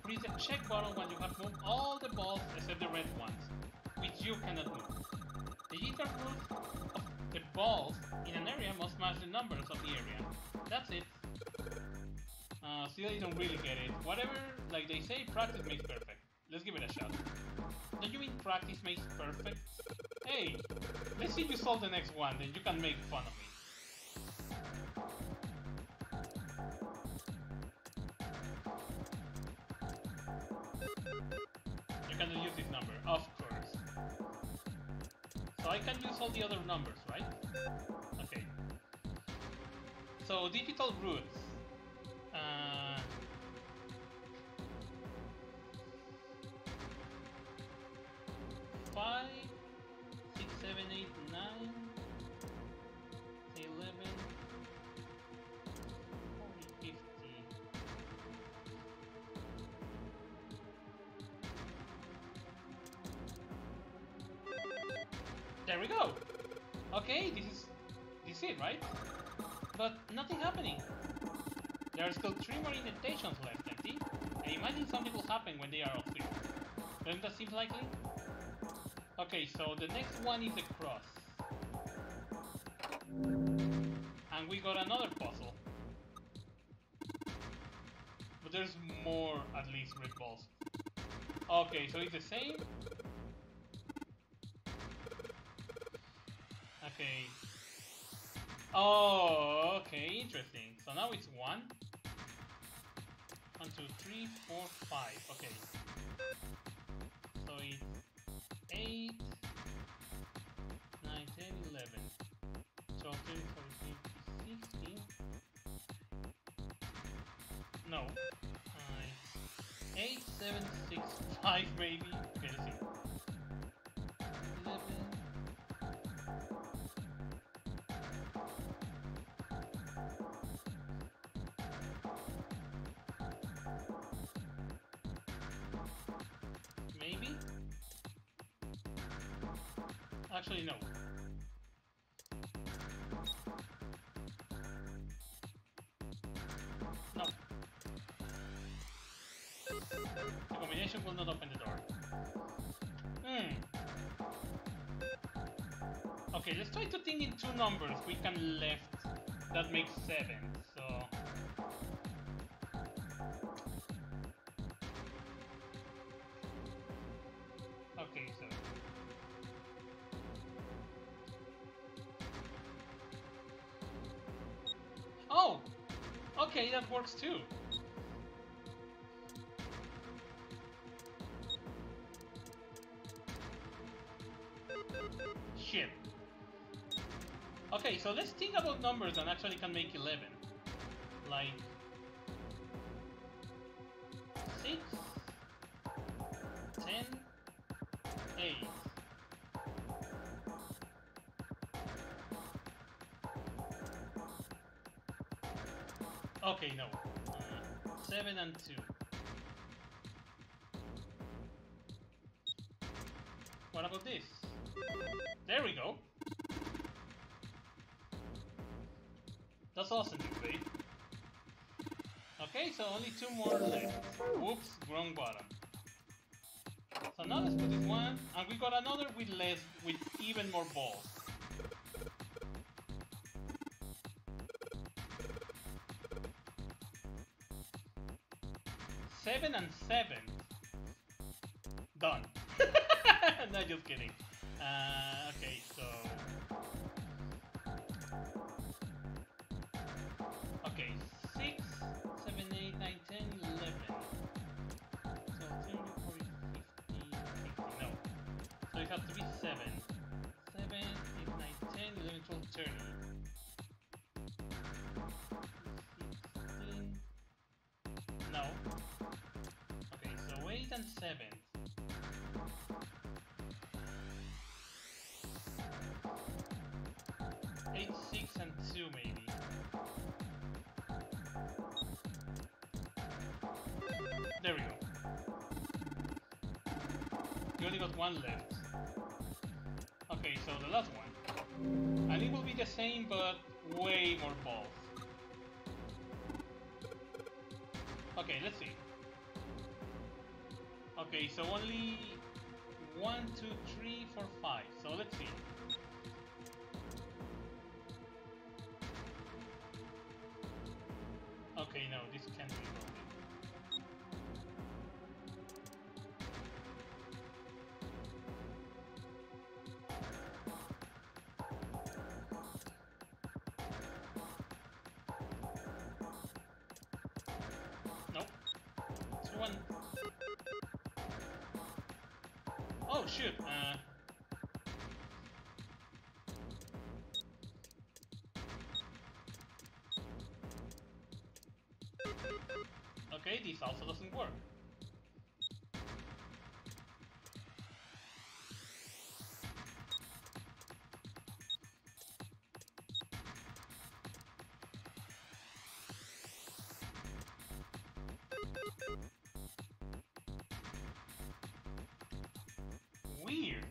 Press the check button when you have moved all the balls except the red ones, which you cannot move. The jitter rules of the balls in an area must match the numbers of the area. That's it. Still, I don't really get it. Whatever, like they say, practice makes perfect. Let's give it a shot. Don't you mean practice makes perfect? Hey, let's see if you solve the next one, then you can make fun of me. You cannot use this number, of course. So I can use all the other numbers, right? Okay. So digital roots. 5, 6, 7, 8, 9, 11, 40, 50. There we go. Okay, this is it, right? But nothing happening. There are still 3 more indentations left, empty. I imagine something will happen when they are all 3. Doesn't that seem likely? Okay, so the next one is the cross. And we got another puzzle. But there's more, at least, red balls. Okay, so it's the same. Okay. Oh, okay, interesting. So now it's 1. 1, 2, 3, 4, 5. Okay. So it's 8, 9, 10, 11, 12, 13, 14, 15, 16. No. It's 8, 7, 6, 5 maybe. Okay, let's see. 11. Maybe? Actually, no. No. The combination will not open the door. Okay, let's try to think in 2 numbers we can left. That makes 7, so... Okay, so... Oh! Okay, that works too. Shit. Okay, so let's think about numbers that actually can make 11. Like... 6... 10... 8... Okay, no. 7 and 2. What about this? There we go. That's awesome, Dupree. Okay, so only 2 more left. Whoops, wrong button. So now let's put this one, and we got another with even more balls. 7 and 7. Done. No, just kidding. Okay, so... Okay, 6, 7, 8, 9, 10, 11. So 30, 40, 50, 60, no. So it has to be 7. 7, 8, 9, 10, 11, 12, 30. 16. No. Okay, so 8 and 7. 8, 6, and 2 maybe. There we go. You only got 1 left. Okay, so the last one. And it will be the same, but way more balls. Okay, let's see. Okay, so only 1, 2, 3, 4, 5. So let's see. Okay, no, this can't be rolling. Nope. 2, 1. Oh shoot. Okay, this also doesn't work. Weird.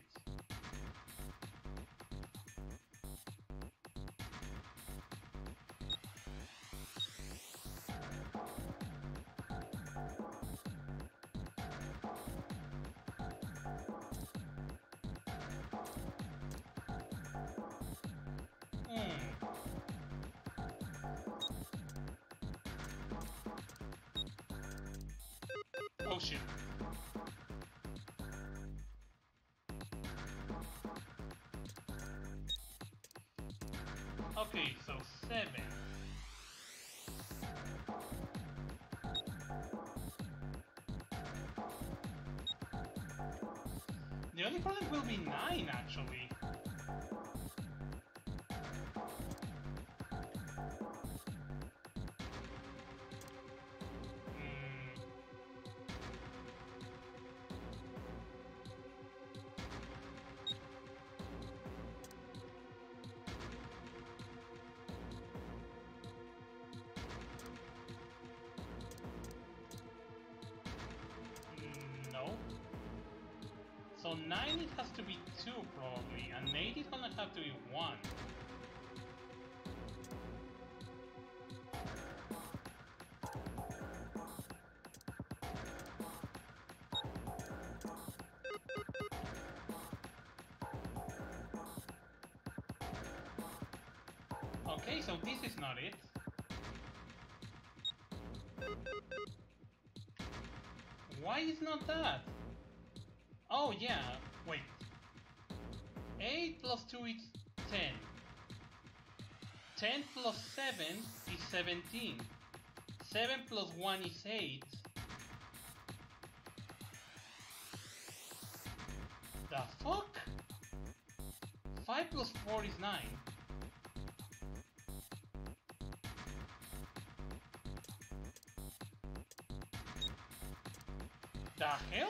Oh shit. Okay, so 7. The only problem will be 9 actually. No. So 9 it has to be 2 probably, and 8 is gonna have to be 1. Okay, so this is not it. Why is not that? Oh yeah, wait. 8 plus 2 is 10. 10 plus 7 is 17. 7 plus 1 is 8. The fuck? 5 plus 4 is 9. The hell?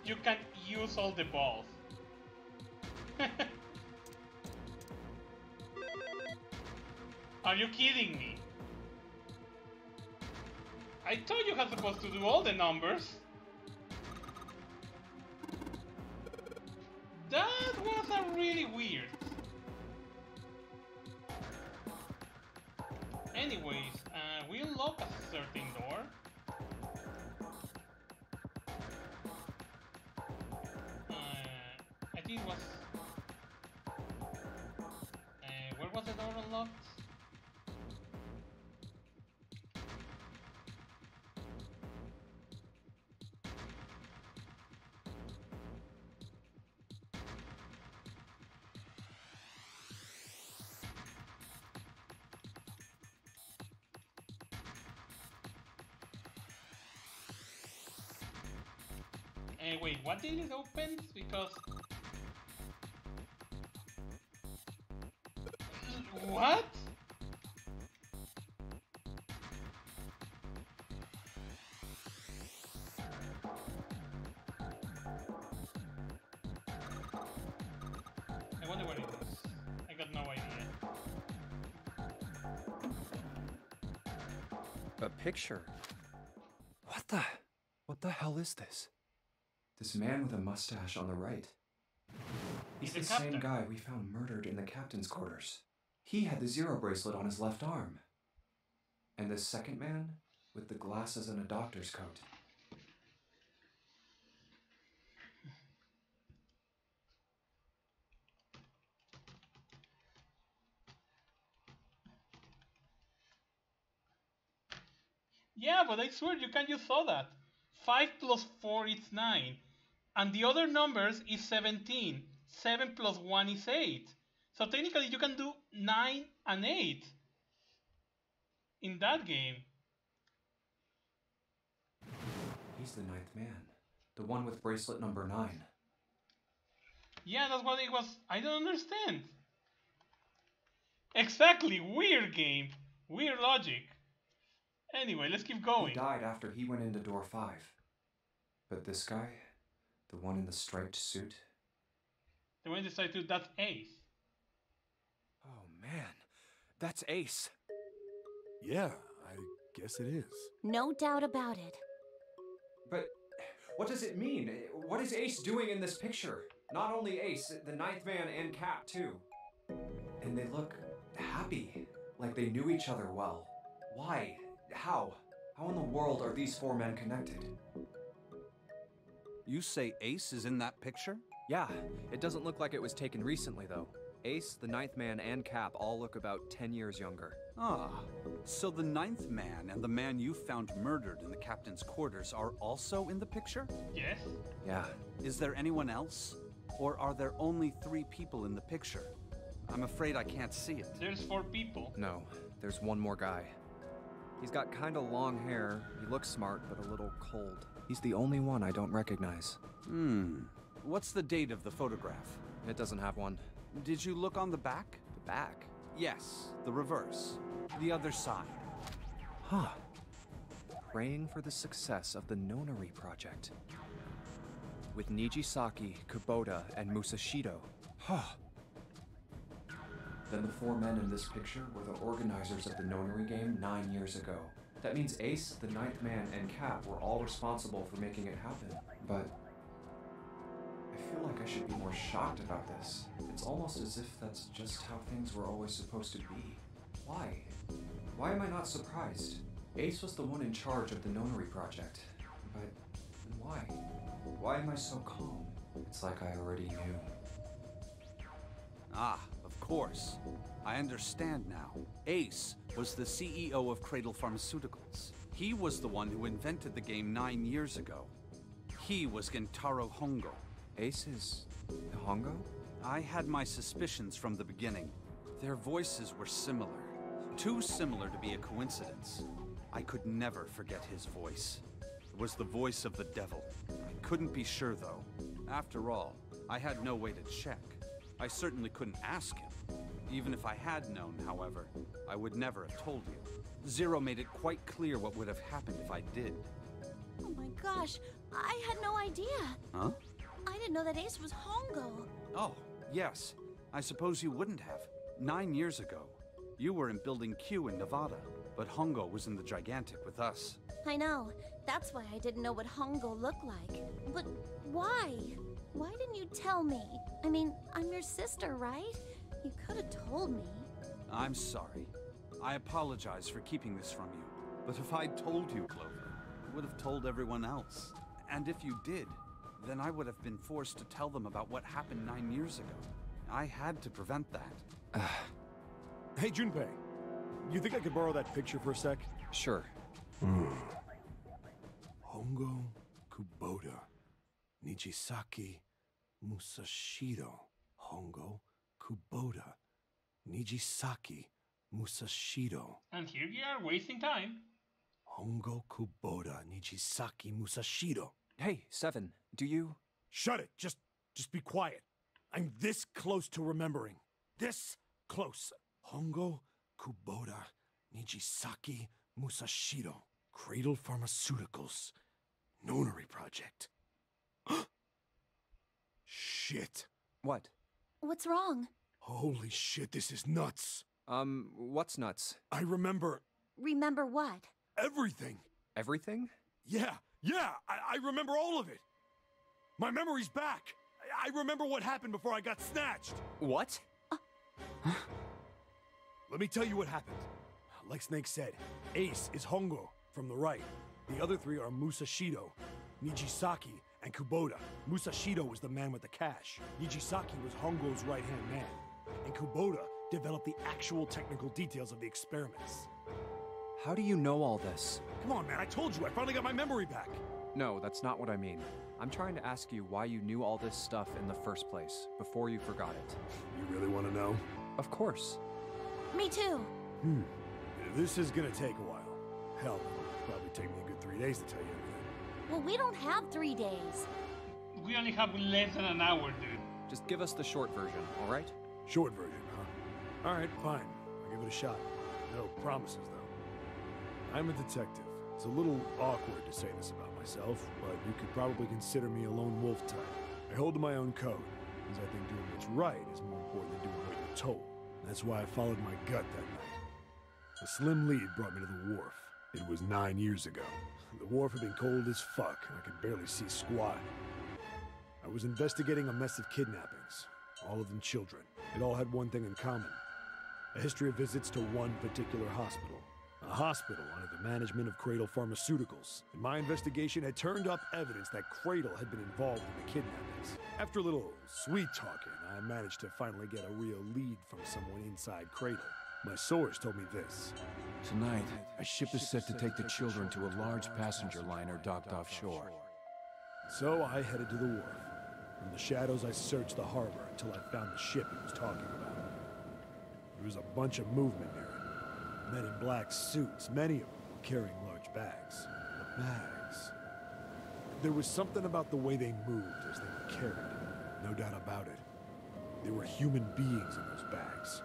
You can use all the balls. Are you kidding me? I thought you were supposed to do all the numbers. That was a really weird. Anyways, we unlock a certain door. I think it was... where was the door unlocked? Wait, what did it open? Because... What? I wonder what it is. I got no idea. A picture? What the hell is this? This man with a mustache on the right. He's the same guy we found murdered in the captain's quarters. He had the Zero bracelet on his left arm. And this second man, with the glasses and a doctor's coat. Yeah, but I swear you can't use all that. 5 plus 4 is 9. And the other numbers is 17. 7 plus 1 is 8. So technically you can do 9 and 8 in that game. He's the ninth man. The one with bracelet number 9. Yeah, that's what it was. I don't understand. Exactly. Weird game. Weird logic. Anyway, let's keep going. He died after he went into door 5. But this guy, the one in the striped suit? The one in the striped suit, that's Ace. Oh man, that's Ace. Yeah, I guess it is. No doubt about it. But what does it mean? What is Ace doing in this picture? Not only Ace, the ninth man and Cap too. And they look happy, like they knew each other well. Why? How? How in the world are these 4 men connected? You say Ace is in that picture? Yeah, it doesn't look like it was taken recently though. Ace, the ninth man, and Cap all look about 10 years younger. Ah, so the ninth man and the man you found murdered in the captain's quarters are also in the picture? Yes. Yeah. Is there anyone else? Or are there only 3 people in the picture? I'm afraid I can't see it. There's 4 people. No, there's one more guy. He's got kinda long hair, he looks smart, but a little cold. He's the only one I don't recognize. What's the date of the photograph? It doesn't have one. Did you look on the back? The back? Yes, the reverse. The other side. Huh. Praying for the success of the Nonary project. With Nijisaki, Kubota, and Musashido. Huh. Then the 4 men in this picture were the organizers of the Nonary game 9 years ago. That means Ace, the ninth man, and Cap were all responsible for making it happen. But I feel like I should be more shocked about this. It's almost as if that's just how things were always supposed to be. Why? Why am I not surprised? Ace was the one in charge of the Nonary project. But why? Why am I so calm? It's like I already knew. Ah, of course. I understand now. Ace was the CEO of Cradle Pharmaceuticals. He was the one who invented the game 9 years ago. He was Gentaro Hongo. Ace is Hongo? I had my suspicions from the beginning. Their voices were similar. Too similar to be a coincidence. I could never forget his voice. It was the voice of the devil. I couldn't be sure, though. After all, I had no way to check. I certainly couldn't ask him. Even if I had known, however, I would never have told you. Zero made it quite clear what would have happened if I did. Oh my gosh, I had no idea. Huh? I didn't know that Ace was Hongo. Oh, yes. I suppose you wouldn't have. 9 years ago, you were in Building Q in Nevada, but Hongo was in the Gigantic with us. I know. That's why I didn't know what Hongo looked like. But why? Why didn't you tell me? I mean, I'm your sister, right? You could have told me. I'm sorry. I apologize for keeping this from you. But if I'd told you, Clover, I would have told everyone else. And if you did, then I would have been forced to tell them about what happened 9 years ago. I had to prevent that. Hey, Junpei. You think I could borrow that picture for a sec? Sure. Hongo Kubota. Nijisaki Musashiro. Hongo Kubota. Nijisaki Musashiro. And here you are wasting time. Hongo Kubota Nijisaki Musashiro. Hey, Seven, do you... Shut it! Just be quiet. I'm this close to remembering. This close. Hongo Kubota Nijisaki Musashiro. Cradle Pharmaceuticals. Nonary Project. Shit. What? What's wrong? Holy shit, this is nuts. What's nuts? I remember Remember what? everything. Everything? Yeah, I remember all of it. My memory's back. I remember what happened before I got snatched. What? Let me tell you what happened. Like Snake said, Ace is Hongo from the right. The other three are Musashido, Nijisaki, and Kubota. Musashido was the man with the cash. Nijisaki was Hongo's right-hand man. And Kubota developed the actual technical details of the experiments. How do you know all this? Come on, man, I told you, I finally got my memory back. No, that's not what I mean. I'm trying to ask you why you knew all this stuff in the first place, before you forgot it. You really want to know? Of course. Me too. This is gonna take a while. Hell, it'll probably take me a good 3 days to tell you everything. Well, we don't have 3 days. We only have less than an hour, dude. Just give us the short version, all right? Short version, huh? Alright, fine. I'll give it a shot. No promises, though. I'm a detective. It's a little awkward to say this about myself, but you could probably consider me a lone wolf type. I hold to my own code, because I think doing what's right is more important than doing what you're told. That's why I followed my gut that night. A slim lead brought me to the wharf. It was 9 years ago. The wharf had been cold as fuck, and I could barely see squat. I was investigating a mess of kidnappings, all of them children. It all had one thing in common: a history of visits to one particular hospital. A hospital under the management of Cradle Pharmaceuticals. And my investigation had turned up evidence that Cradle had been involved in the kidnappings. After a little sweet talking, I managed to finally get a real lead from someone inside Cradle. My source told me this. Tonight, a ship is set to take the children to a large passenger liner docked offshore. So I headed to the wharf. From the shadows, I searched the harbor until I found the ship he was talking about. There was a bunch of movement near it. Men in black suits, many of them were carrying large bags. The bags. There was something about the way they moved as they were carried. No doubt about it. There were human beings in those bags.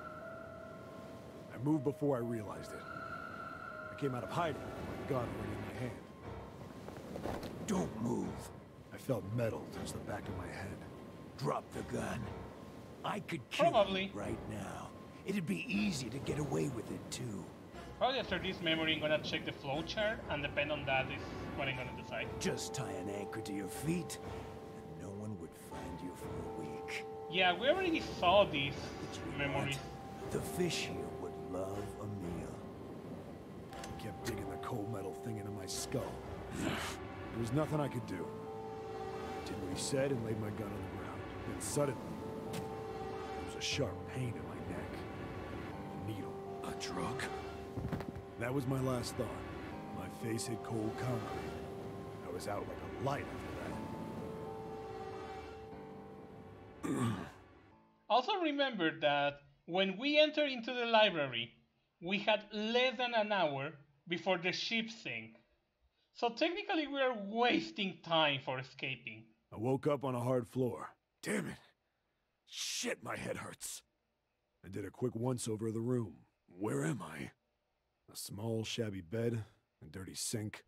I moved before I realized it. I came out of hiding with my gun already in my hand. Don't move. I felt metal touch the back of my head. Drop the gun. I could kill Probably. you right now. It'd be easy to get away with it, too. Probably after this memory, I'm gonna check the flowchart, and depend on that is what I'm gonna decide. Just tie an anchor to your feet, and no one would find you for a week. Yeah, we already saw these memories. The fish here would love a meal. I kept digging the cold metal thing into my skull. There was nothing I could do. I did what he said and laid my gun on the ground. Then suddenly, there was a sharp pain in my neck. A needle. A drug? That was my last thought. My face hit cold concrete. I was out like a light after that. Also remember that when we entered into the library, we had less than an hour before the ship sank. So technically we are wasting time for escaping. I woke up on a hard floor. Damn it. Shit, my head hurts. I did a quick once-over of the room. Where am I? A small, shabby bed, a dirty sink,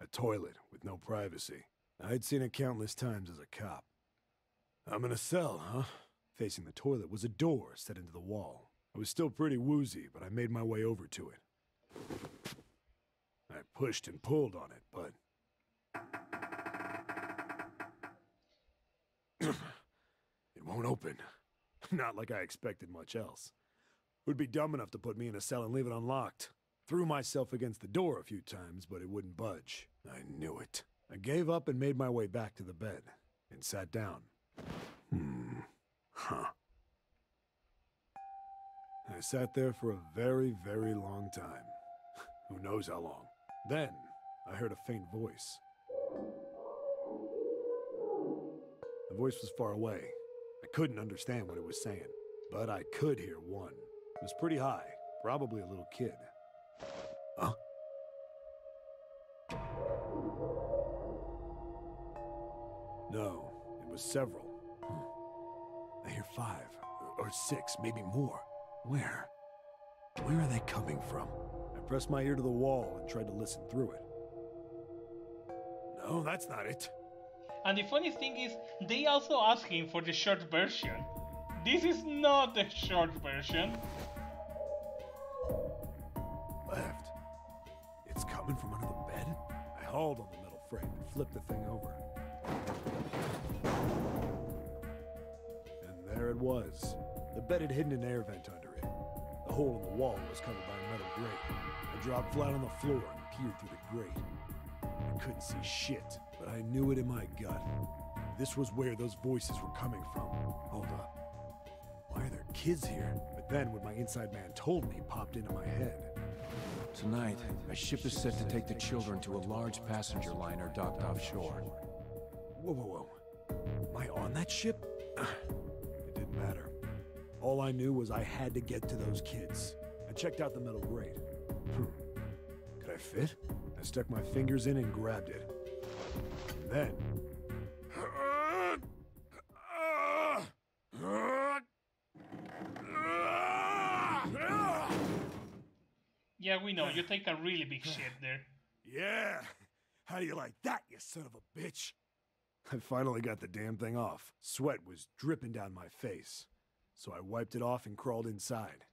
a toilet with no privacy. I'd seen it countless times as a cop. I'm in a cell, huh? Facing the toilet was a door set into the wall. I was still pretty woozy, but I made my way over to it. I pushed and pulled on it, but... it won't open. Not like I expected much else. Would be dumb enough to put me in a cell and leave it unlocked. Threw myself against the door a few times, but it wouldn't budge. I knew it. I gave up and made my way back to the bed, and sat down. I sat there for a very, very long time. Who knows how long. Then, I heard a faint voice. The voice was far away. I couldn't understand what it was saying, but I could hear one. It was pretty high, probably a little kid. Huh? No, it was several. I hear 5, or 6, maybe more. Where? Where are they coming from? I pressed my ear to the wall and tried to listen through it. No, that's not it. And the funny thing is, they also asked him for the short version. This is not the short version. Left. It's coming from under the bed? I hauled on the metal frame and flipped the thing over. And there it was. The bed had hidden an air vent under it. The hole in the wall was covered by a metal grate. I dropped flat on the floor and peered through the grate. I couldn't see shit, but I knew it in my gut. This was where those voices were coming from. Hold up. Why are there kids here? But then what my inside man told me popped into my head. Tonight, a ship is set to take the children to a large passenger liner docked offshore. Whoa, whoa, whoa. Am I on that ship? It didn't matter. All I knew was I had to get to those kids. I checked out the metal grate. Could I fit? I stuck my fingers in and grabbed it. And then... Yeah, we know, you take a really big shit there. Yeah! How do you like that, you son of a bitch? I finally got the damn thing off. Sweat was dripping down my face. So I wiped it off and crawled inside.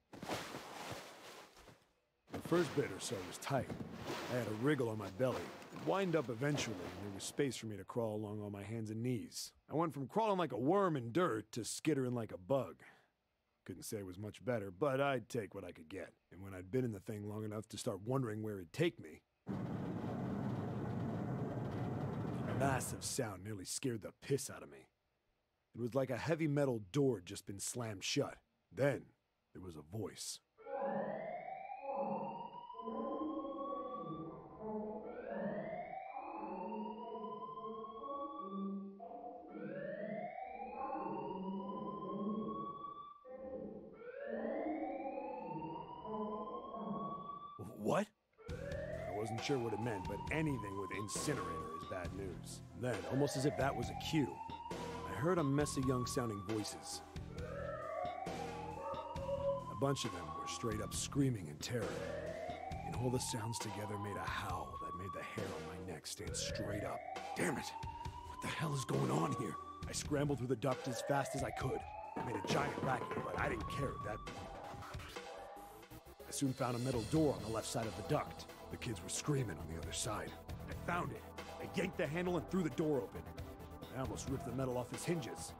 The first bit or so was tight. I had a wriggle on my belly. It wind up eventually, and there was space for me to crawl along on my hands and knees. I went from crawling like a worm in dirt to skittering like a bug. Couldn't say it was much better, but I'd take what I could get. And when I'd been in the thing long enough to start wondering where it'd take me, a massive sound nearly scared the piss out of me. It was like a heavy metal door had just been slammed shut. Then, there was a voice. What? I wasn't sure what it meant, but anything with incinerator is bad news. Then, almost as if that was a cue, I heard a mess of young-sounding voices. A bunch of them were straight up screaming in terror. And all the sounds together made a howl that made the hair on my neck stand straight up. Damn it! What the hell is going on here? I scrambled through the duct as fast as I could. I made a giant racket, but I didn't care at that point. I soon found a metal door on the left side of the duct. The kids were screaming on the other side. I found it. I yanked the handle and threw the door open. I almost ripped the metal off its hinges.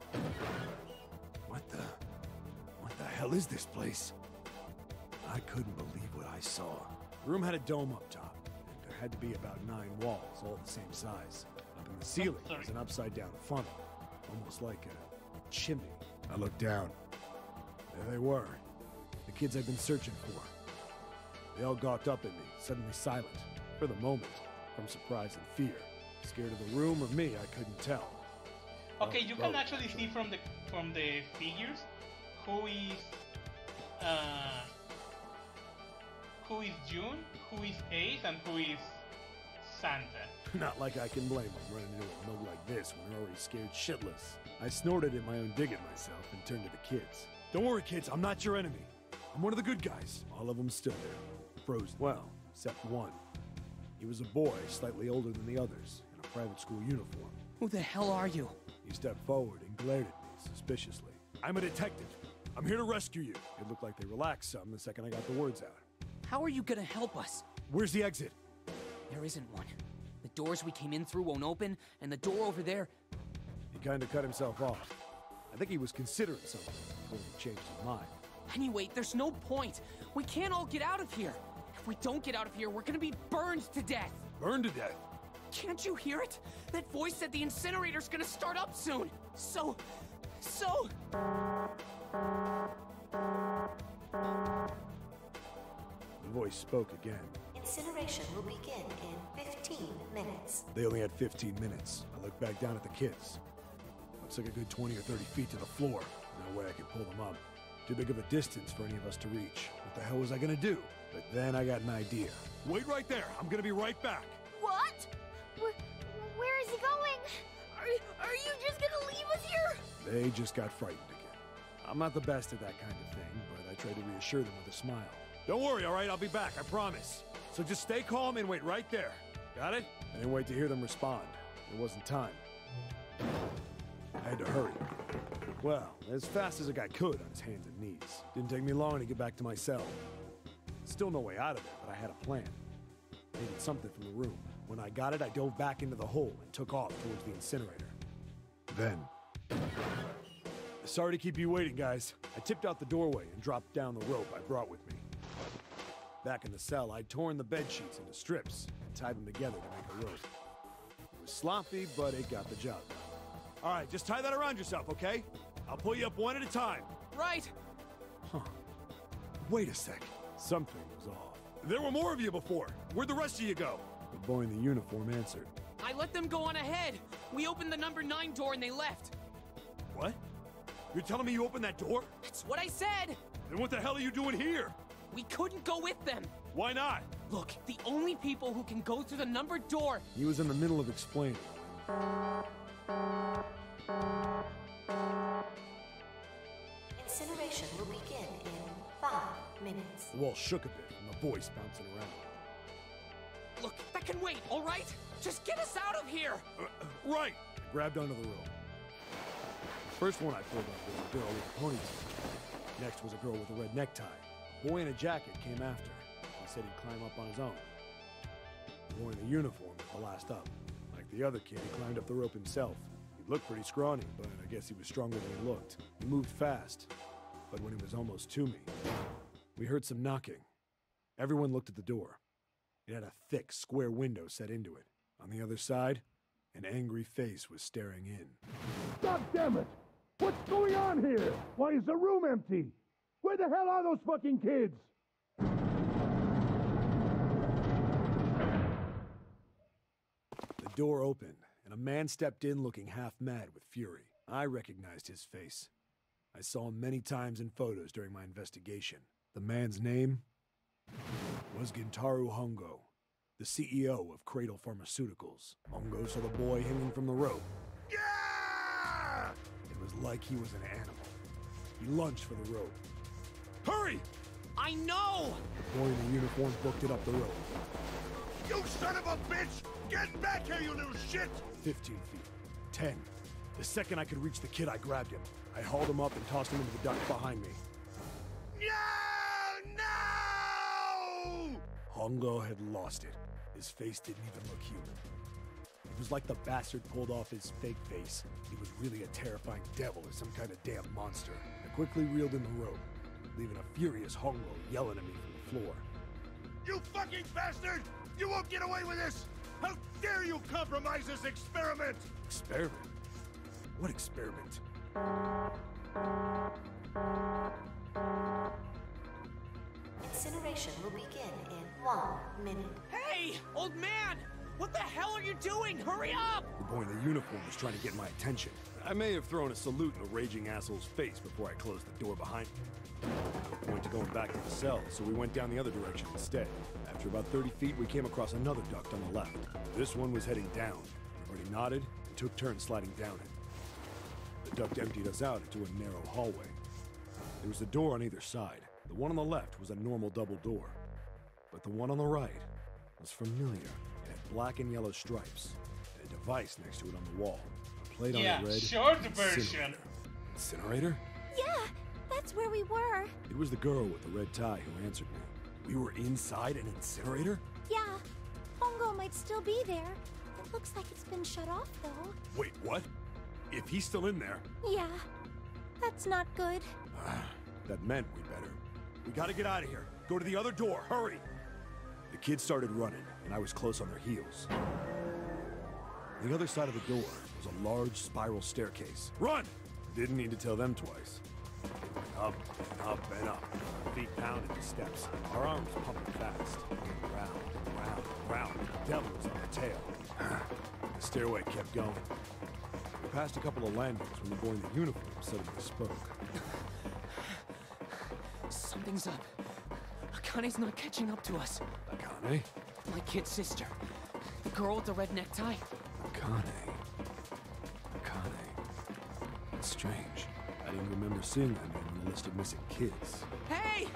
What the hell is this place? I couldn't believe what I saw. The room had a dome up top. There had to be about 9 walls, all the same size. Up in the ceiling was an upside-down funnel, almost like a chimney. I looked down. There they were, the kids I'd been searching for. They all gawked up at me, suddenly silent. For the moment, from surprise and fear. Scared of the room or me, I couldn't tell. Okay, you can actually see from the figures who is June, who is Ace, and who is Santa. Not like I can blame him running into a mug like this when they're already scared shitless. I snorted at my own dig at myself and turned to the kids. Don't worry, kids, I'm not your enemy. I'm one of the good guys. All of them stood there, frozen. Well, except one. He was a boy, slightly older than the others, in a private school uniform. Who the hell are you? He stepped forward and glared at me suspiciously. I'm a detective. I'm here to rescue you. It looked like they relaxed some the second I got the words out. How are you gonna help us? Where's the exit? There isn't one. The doors we came in through won't open, and the door over there... He kind of cut himself off. I think he was considering something before he changed his mind. Anyway, there's no point. We can't all get out of here. If we don't get out of here, we're gonna be burned to death. Burned to death? Can't you hear it? That voice said the incinerator's gonna start up soon. So... The voice spoke again. Incineration will begin in 15 minutes. They only had 15 minutes. I looked back down at the kids. Looks like a good 20 or 30 feet to the floor. No way I could pull them up. Too big of a distance for any of us to reach. What the hell was I gonna do? But then I got an idea. Wait right there. I'm gonna be right back. What? Where is he going? Are you just gonna leave us here? They just got frightened again. I'm not the best at that kind of thing, but I tried to reassure them with a smile. Don't worry, all right? I'll be back, I promise. So just stay calm and wait right there. Got it? I didn't wait to hear them respond. There wasn't time. I had to hurry. Well, as fast as a guy could on his hands and knees. Didn't take me long to get back to my cell. Still no way out of there, but I had a plan. Needed something from the room. When I got it, I dove back into the hole and took off towards the incinerator. Then... Sorry to keep you waiting, guys. I tipped out the doorway and dropped down the rope I brought with me. Back in the cell, I'd torn the bed sheets into strips and tied them together to make a rope. It was sloppy, but it got the job done. All right, just tie that around yourself, okay? I'll pull you up one at a time. Right. Huh. Wait a sec. Something was off. There were more of you before. Where'd the rest of you go? The boy in the uniform answered. I let them go on ahead. We opened the number 9 door and they left. What? You're telling me you opened that door? That's what I said. Then what the hell are you doing here? We couldn't go with them. Why not? Look, the only people who can go through the numbered door... He was in the middle of explaining. Incineration will begin in 5 minutes. The wall shook a bit and the voice bouncing around. Look, that can wait, all right? Just get us out of here! Right! I grabbed onto the rope. The first one I pulled up was a girl with a ponytail. Next was a girl with a red necktie. A boy in a jacket came after. He said he'd climb up on his own. The boy in the uniform was the last up. Like the other kid, he climbed up the rope himself. He looked pretty scrawny, but I guess he was stronger than he looked. He moved fast, but when he was almost to me, we heard some knocking. Everyone looked at the door. It had a thick, square window set into it. On the other side, an angry face was staring in. God damn it! What's going on here? Why is the room empty? Where the hell are those fucking kids? The door opened, and a man stepped in looking half mad with fury. I recognized his face. I saw him many times in photos during my investigation. The man's name was Gintaru Hongo, the CEO of Cradle Pharmaceuticals. Hongo saw the boy hanging from the rope. Yeah! It was like he was an animal. He lunged for the rope. Hurry! I know! The boy in the uniform booked it up the rope. You son of a bitch! Get back here, you little shit! 15 feet. 10. The second I could reach the kid, I grabbed him. I hauled him up and tossed him into the duct behind me. No! No! Hongo had lost it. His face didn't even look human. It was like the bastard pulled off his fake face. He was really a terrifying devil or some kind of damn monster. I quickly reeled in the rope, leaving a furious Hongo yelling at me from the floor. You fucking bastard! You won't get away with this! How dare you compromise this experiment! Experiment? What experiment? Incineration will begin in 1 minute. Hey, old man! What the hell are you doing? Hurry up! The boy in the uniform was trying to get my attention. I may have thrown a salute in a raging asshole's face before I closed the door behind me. No point to going back to the cell, so we went down the other direction instead. After about 30 feet, we came across another duct on the left. This one was heading down. Everybody nodded and took turns sliding down it. The duct emptied us out into a narrow hallway. There was a door on either side. The one on the left was a normal double door. But the one on the right was familiar. It had black and yellow stripes, and a device next to it on the wall. A plate on it read, short version. Incinerator? Yeah, that's where we were. It was the girl with the red tie who answered me. We were inside an incinerator? Yeah, Hongo might still be there. It looks like it's been shut off, though. Wait, what? If he's still in there... Yeah, that's not good. That meant we better. We gotta get out of here. Go to the other door, hurry! The kids started running, and I was close on their heels. The other side of the door was a large spiral staircase. Run! Didn't need to tell them twice. Up and up and up. Feet pounded the steps. Our arms pumping fast. Round and round and round. The devil was on the tail. The stairway kept going. We passed a couple of landings when the boy in the uniform suddenly spoke. Something's up. Akane's not catching up to us. Akane? My kid sister. The girl with the red necktie. Akane. That's strange. I didn't remember seeing that name on the list of missing kids. Hey!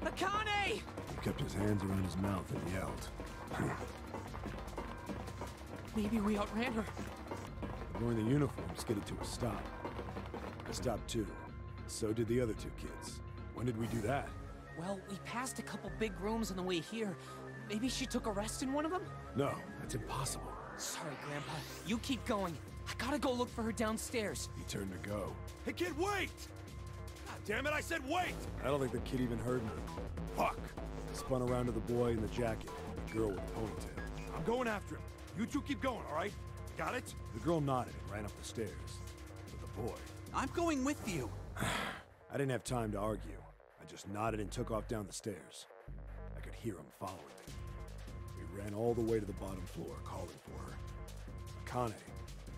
Akane! He kept his hands around his mouth and yelled. Maybe we outran her. The boy in the uniform skidded to a stop. I stopped too. So did the other two kids. When did we do that? Well, we passed a couple big rooms on the way here. Maybe she took a rest in one of them? No, that's impossible. Sorry, Grandpa. You keep going. I gotta go look for her downstairs. He turned to go. Hey, kid, wait! God damn it, I said wait! I don't think the kid even heard me. Fuck! I spun around to the boy in the jacket, the girl with the ponytail. I'm going after him. You two keep going, all right? Got it? The girl nodded and ran up the stairs. But the boy... I'm going with you. I didn't have time to argue. I just nodded and took off down the stairs. I could hear him following me. We ran all the way to the bottom floor, calling for her. Akane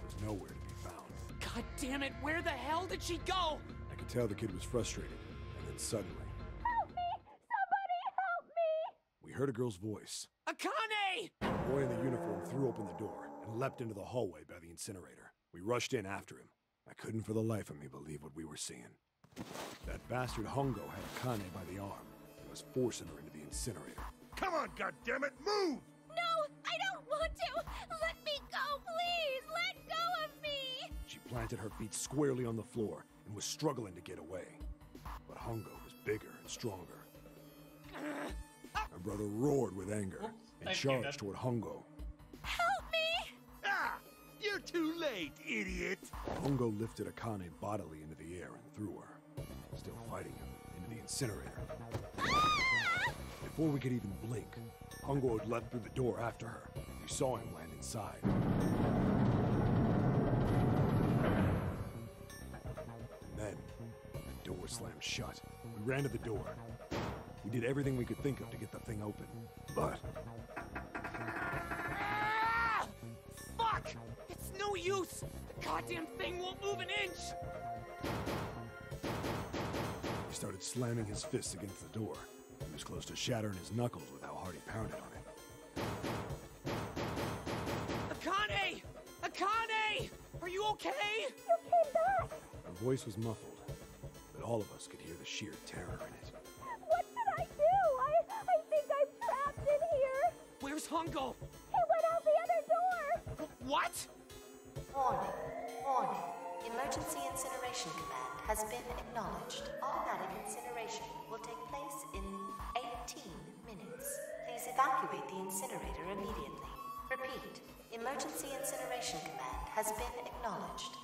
was nowhere to be found. God damn it, where the hell did she go? I could tell the kid was frustrated, and then suddenly... Help me! Somebody help me! We heard a girl's voice. Akane! The boy in the uniform threw open the door and leapt into the hallway by the incinerator. We rushed in after him. I couldn't for the life of me believe what we were seeing. That bastard Hongo had Akane by the arm and was forcing her into the incinerator. Come on, goddammit, move! No, I don't want to! Let me go, please! Let go of me! She planted her feet squarely on the floor and was struggling to get away. But Hongo was bigger and stronger. My brother roared with anger and charged toward Hongo. Help me! Ah! You're too late, idiot! Hongo lifted Akane bodily into the air and threw her, still fighting him, into the incinerator. Before we could even blink, Hongo had leapt through the door after her. We saw him land inside. And then, the door slammed shut. We ran to the door. We did everything we could think of to get the thing open, but... Fuck! It's no use! The goddamn thing won't move an inch! He started slamming his fists against the door. He was close to shattering his knuckles with how hard he pounded on it. Akane! Akane! Are you okay? You came back! Her voice was muffled, but all of us could hear the sheer terror in it. What should I do? I think I'm trapped in here! Where's Hongo? He went out the other door! What? Warning. Warning. Emergency incineration command has been acknowledged. Automatic incineration will take place in 18 minutes. Please evacuate the incinerator immediately. Repeat. Emergency incineration command has been acknowledged.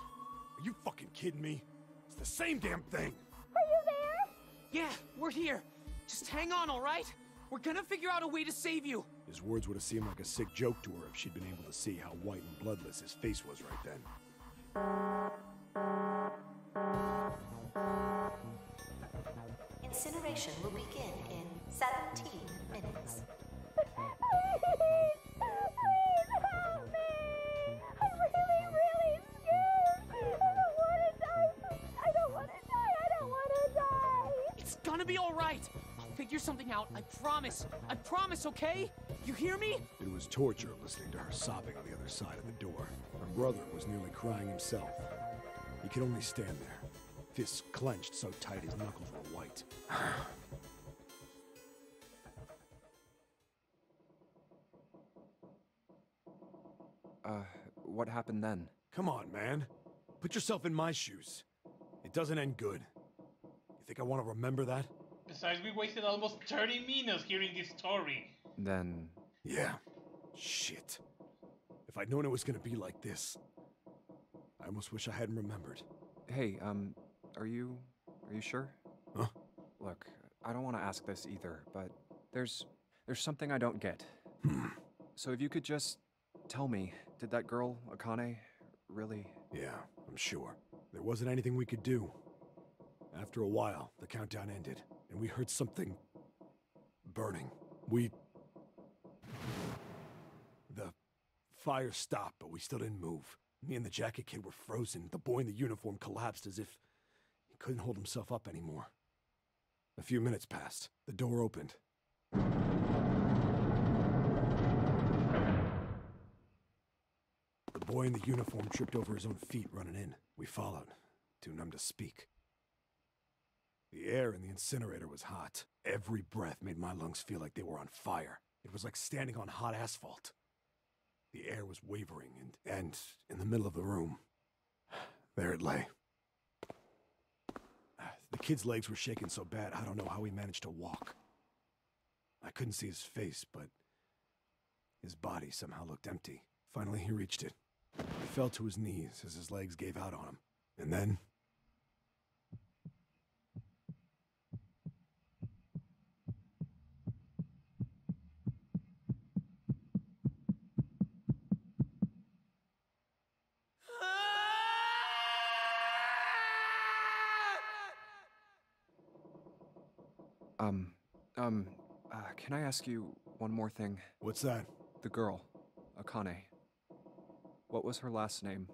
Are you fucking kidding me? It's the same damn thing! Are you there? Yeah, we're here. Just hang on, all right? We're gonna figure out a way to save you. His words would have seemed like a sick joke to her if she'd been able to see how white and bloodless his face was right then. Incineration will begin in 17 minutes. Please help me! I'm really, really scared! gonna be all right. I'll figure something out. I promise. I promise, okay? You hear me? It was torture listening to her sobbing on the other side of the door. Her brother was nearly crying himself. He could only stand there, fists clenched so tight his knuckles were white. What happened then? Come on, man. Put yourself in my shoes. It doesn't end good. You think I want to remember that? Besides, we wasted almost 30 minutes hearing this story. Then... Yeah. Shit. If I'd known it was gonna be like this, I almost wish I hadn't remembered. Hey, are you sure? Huh? Look, I don't want to ask this either, but there's something I don't get. So if you could just tell me, did that girl, Akane, really... Yeah, I'm sure. There wasn't anything we could do. After a while, the countdown ended, and we heard something... burning. The fire stopped, but we still didn't move. Me and the jacket kid were frozen. The boy in the uniform collapsed as if he couldn't hold himself up anymore. A few minutes passed. The door opened. The boy in the uniform tripped over his own feet running in. We followed, too numb to speak. The air in the incinerator was hot. Every breath made my lungs feel like they were on fire. It was like standing on hot asphalt. The air was wavering, and in the middle of the room, there it lay. The kid's legs were shaking so bad, I don't know how he managed to walk. I couldn't see his face, but his body somehow looked empty. Finally, he reached it. He fell to his knees as his legs gave out on him. And then... Can I ask you one more thing? What's that? The girl, Akane. What was her last name?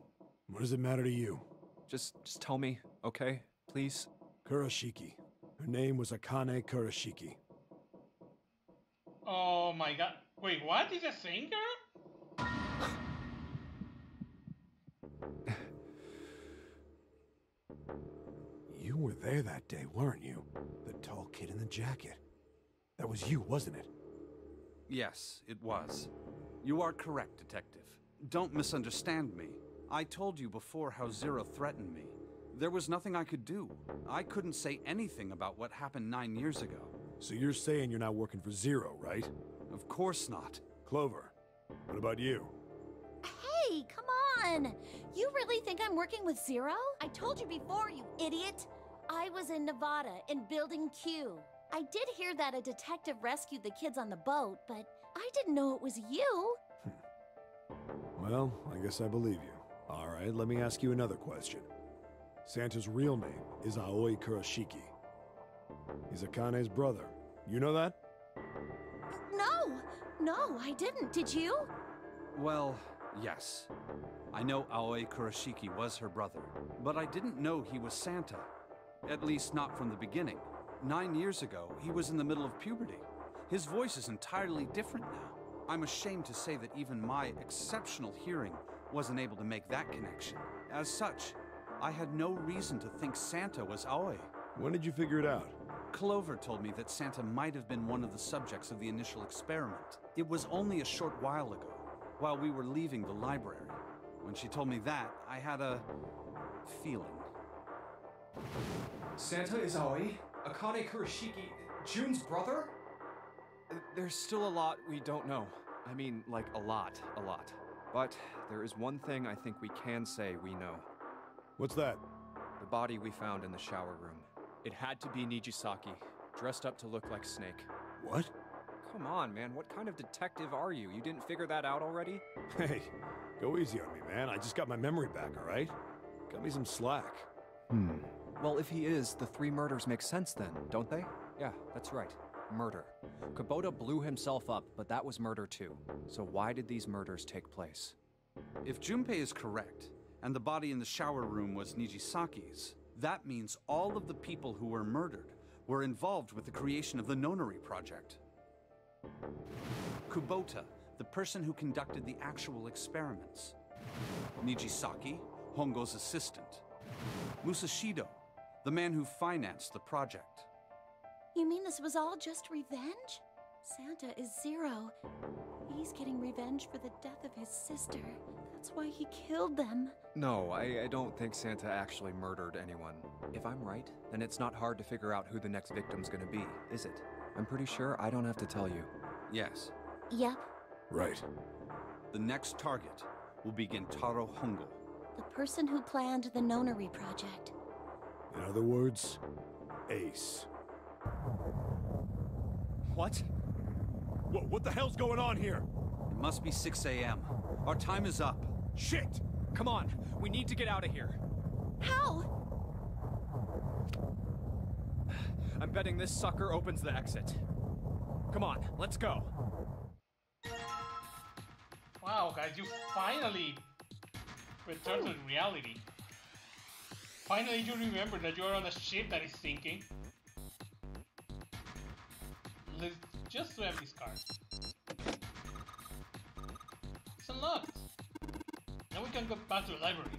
What does it matter to you? Just tell me, okay? Please? Kurashiki. Her name was Akane Kurashiki. Oh my god. Wait, what? Is a singer? You were there that day, weren't you? The tall kid in the jacket. That was you, wasn't it? Yes, it was. You are correct, Detective. Don't misunderstand me. I told you before how Zero threatened me. There was nothing I could do. I couldn't say anything about what happened 9 years ago. So you're saying you're not working for Zero, right? Of course not. Clover, what about you? Hey, come on! You really think I'm working with Zero? I told you before, you idiot! I was in Nevada, in Building Q. I did hear that a detective rescued the kids on the boat, but I didn't know it was you. Well, I guess I believe you. All right, let me ask you another question. Santa's real name is Aoi Kurashiki. He's Akane's brother. You know that? No, I didn't. Did you? Well, yes. I know Aoi Kurashiki was her brother, but I didn't know he was Santa. At least not from the beginning. 9 years ago, he was in the middle of puberty. His voice is entirely different now. I'm ashamed to say that even my exceptional hearing wasn't able to make that connection. As such, I had no reason to think Santa was Aoi. When did you figure it out? Clover told me that Santa might have been one of the subjects of the initial experiment. It was only a short while ago, while we were leaving the library. When she told me that, I had a feeling. Santa is Aoi? Akane Kurashiki, June's brother? There's still a lot we don't know. I mean, like, a lot. But there is one thing I think we can say we know. What's that? The body we found in the shower room. It had to be Nijisaki, dressed up to look like Snake. What? Come on, man, what kind of detective are you? You didn't figure that out already? Hey, go easy on me, man. I just got my memory back, all right? Cut me some slack. Well, if he is, the 3 murders make sense then, don't they? Yeah, that's right. Murder. Kubota blew himself up, but that was murder too. So why did these murders take place? If Junpei is correct, and the body in the shower room was Nijisaki's, that means all of the people who were murdered were involved with the creation of the Nonary project. Kubota, the person who conducted the actual experiments. Nijisaki, Hongo's assistant. Musashido, the man who financed the project. You mean this was all just revenge? Santa is Zero. He's getting revenge for the death of his sister. That's why he killed them. No, I don't think Santa actually murdered anyone. If I'm right, then it's not hard to figure out who the next victim's gonna be, is it? I'm pretty sure I don't have to tell you. Yes. Yep. Right. The next target will be Gentaro Hongo. The person who planned the Nonary project. In other words, Ace. What? What the hell's going on here? It must be 6 a.m. Our time is up. Shit! Come on, we need to get out of here. How? I'm betting this sucker opens the exit. Come on, let's go. Wow, guys, you finally returned to reality. Finally, you remember that you're on a ship that is sinking. Let's just grab this card. It's unlocked. Now we can go back to the library.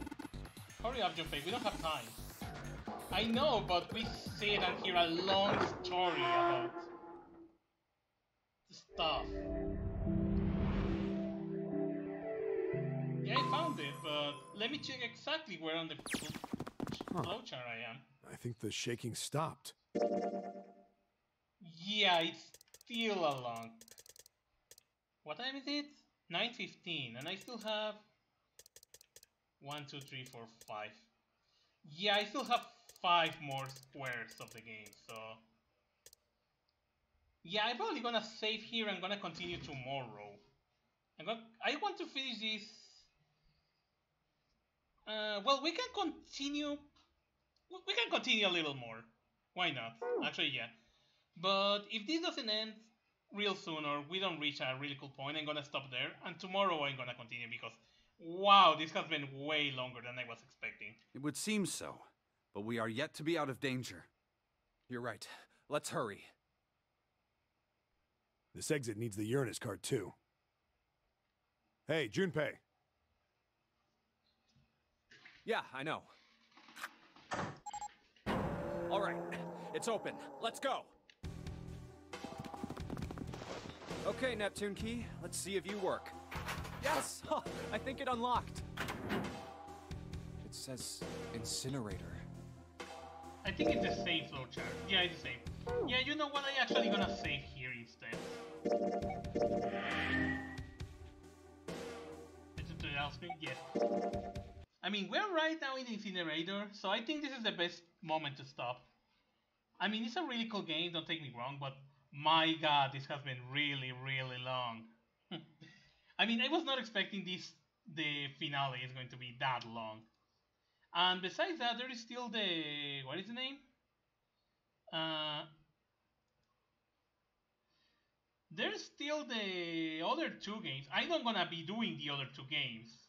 Hurry up, Junpei, we don't have time. I know, but we sit and hear a long story about stuff. Yeah, I found it, but let me check exactly where on the flowchart I am. I think the shaking stopped. Yeah, it's still along. What time is it? 9:15, and I still have 1, 2, 3, 4, 5. Yeah, I still have 5 more squares of the game, so yeah, I'm probably gonna save here and gonna continue tomorrow. I want to finish this. Well, we can continue. We can continue a little more. Why not? Actually, yeah. But if this doesn't end real soon, or we don't reach a really cool point, I'm gonna stop there. And tomorrow I'm gonna continue because, wow, this has been way longer than I was expecting. It would seem so, but we are yet to be out of danger. You're right. Let's hurry. This exit needs the Uranus card, too. Hey, Junpei. Yeah, I know. All right, it's open. Let's go. Okay, Neptune Key, let's see if you work. Yes! Huh, I think it unlocked. It says incinerator. I think it's the same flowchart. Yeah, it's the same. Yeah, you know what? I actually gonna save here instead. Is it the last screen? Yes. I mean, we're right now in the incinerator, so I think this is the best moment to stop. I mean, it's a really cool game, don't take me wrong, but my god, this has been really, really long. I mean, I was not expecting the finale is going to be that long. And besides that, there is still the, what is the name? There's still the other 2 games. I'm not gonna be doing the other 2 games.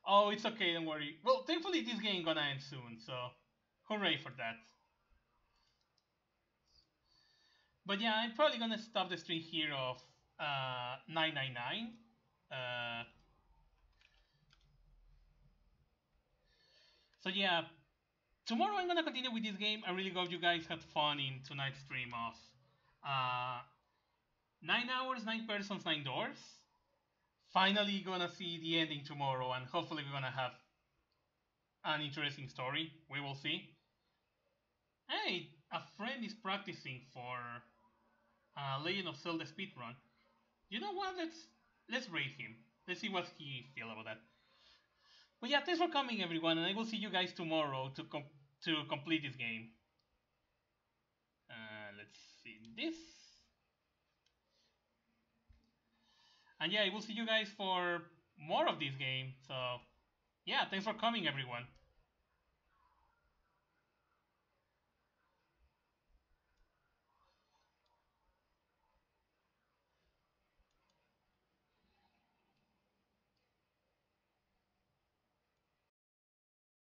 Oh, it's okay, don't worry. Well, thankfully this game gonna end soon, so hooray for that. But yeah, I'm probably gonna stop the stream here of 999. So yeah, tomorrow I'm gonna continue with this game. I really hope you guys had fun in tonight's stream of 9 hours, 9 persons, 9 doors. Finally gonna see the ending tomorrow, and hopefully we're gonna have an interesting story. We will see. Hey, a friend is practicing for Legend of Zelda speedrun. You know what? Let's rate him. Let's see what he feel about that. But yeah, thanks for coming, everyone, and I will see you guys tomorrow to complete this game. Let's see this. And yeah, I will see you guys for more of this game. So yeah, thanks for coming, everyone.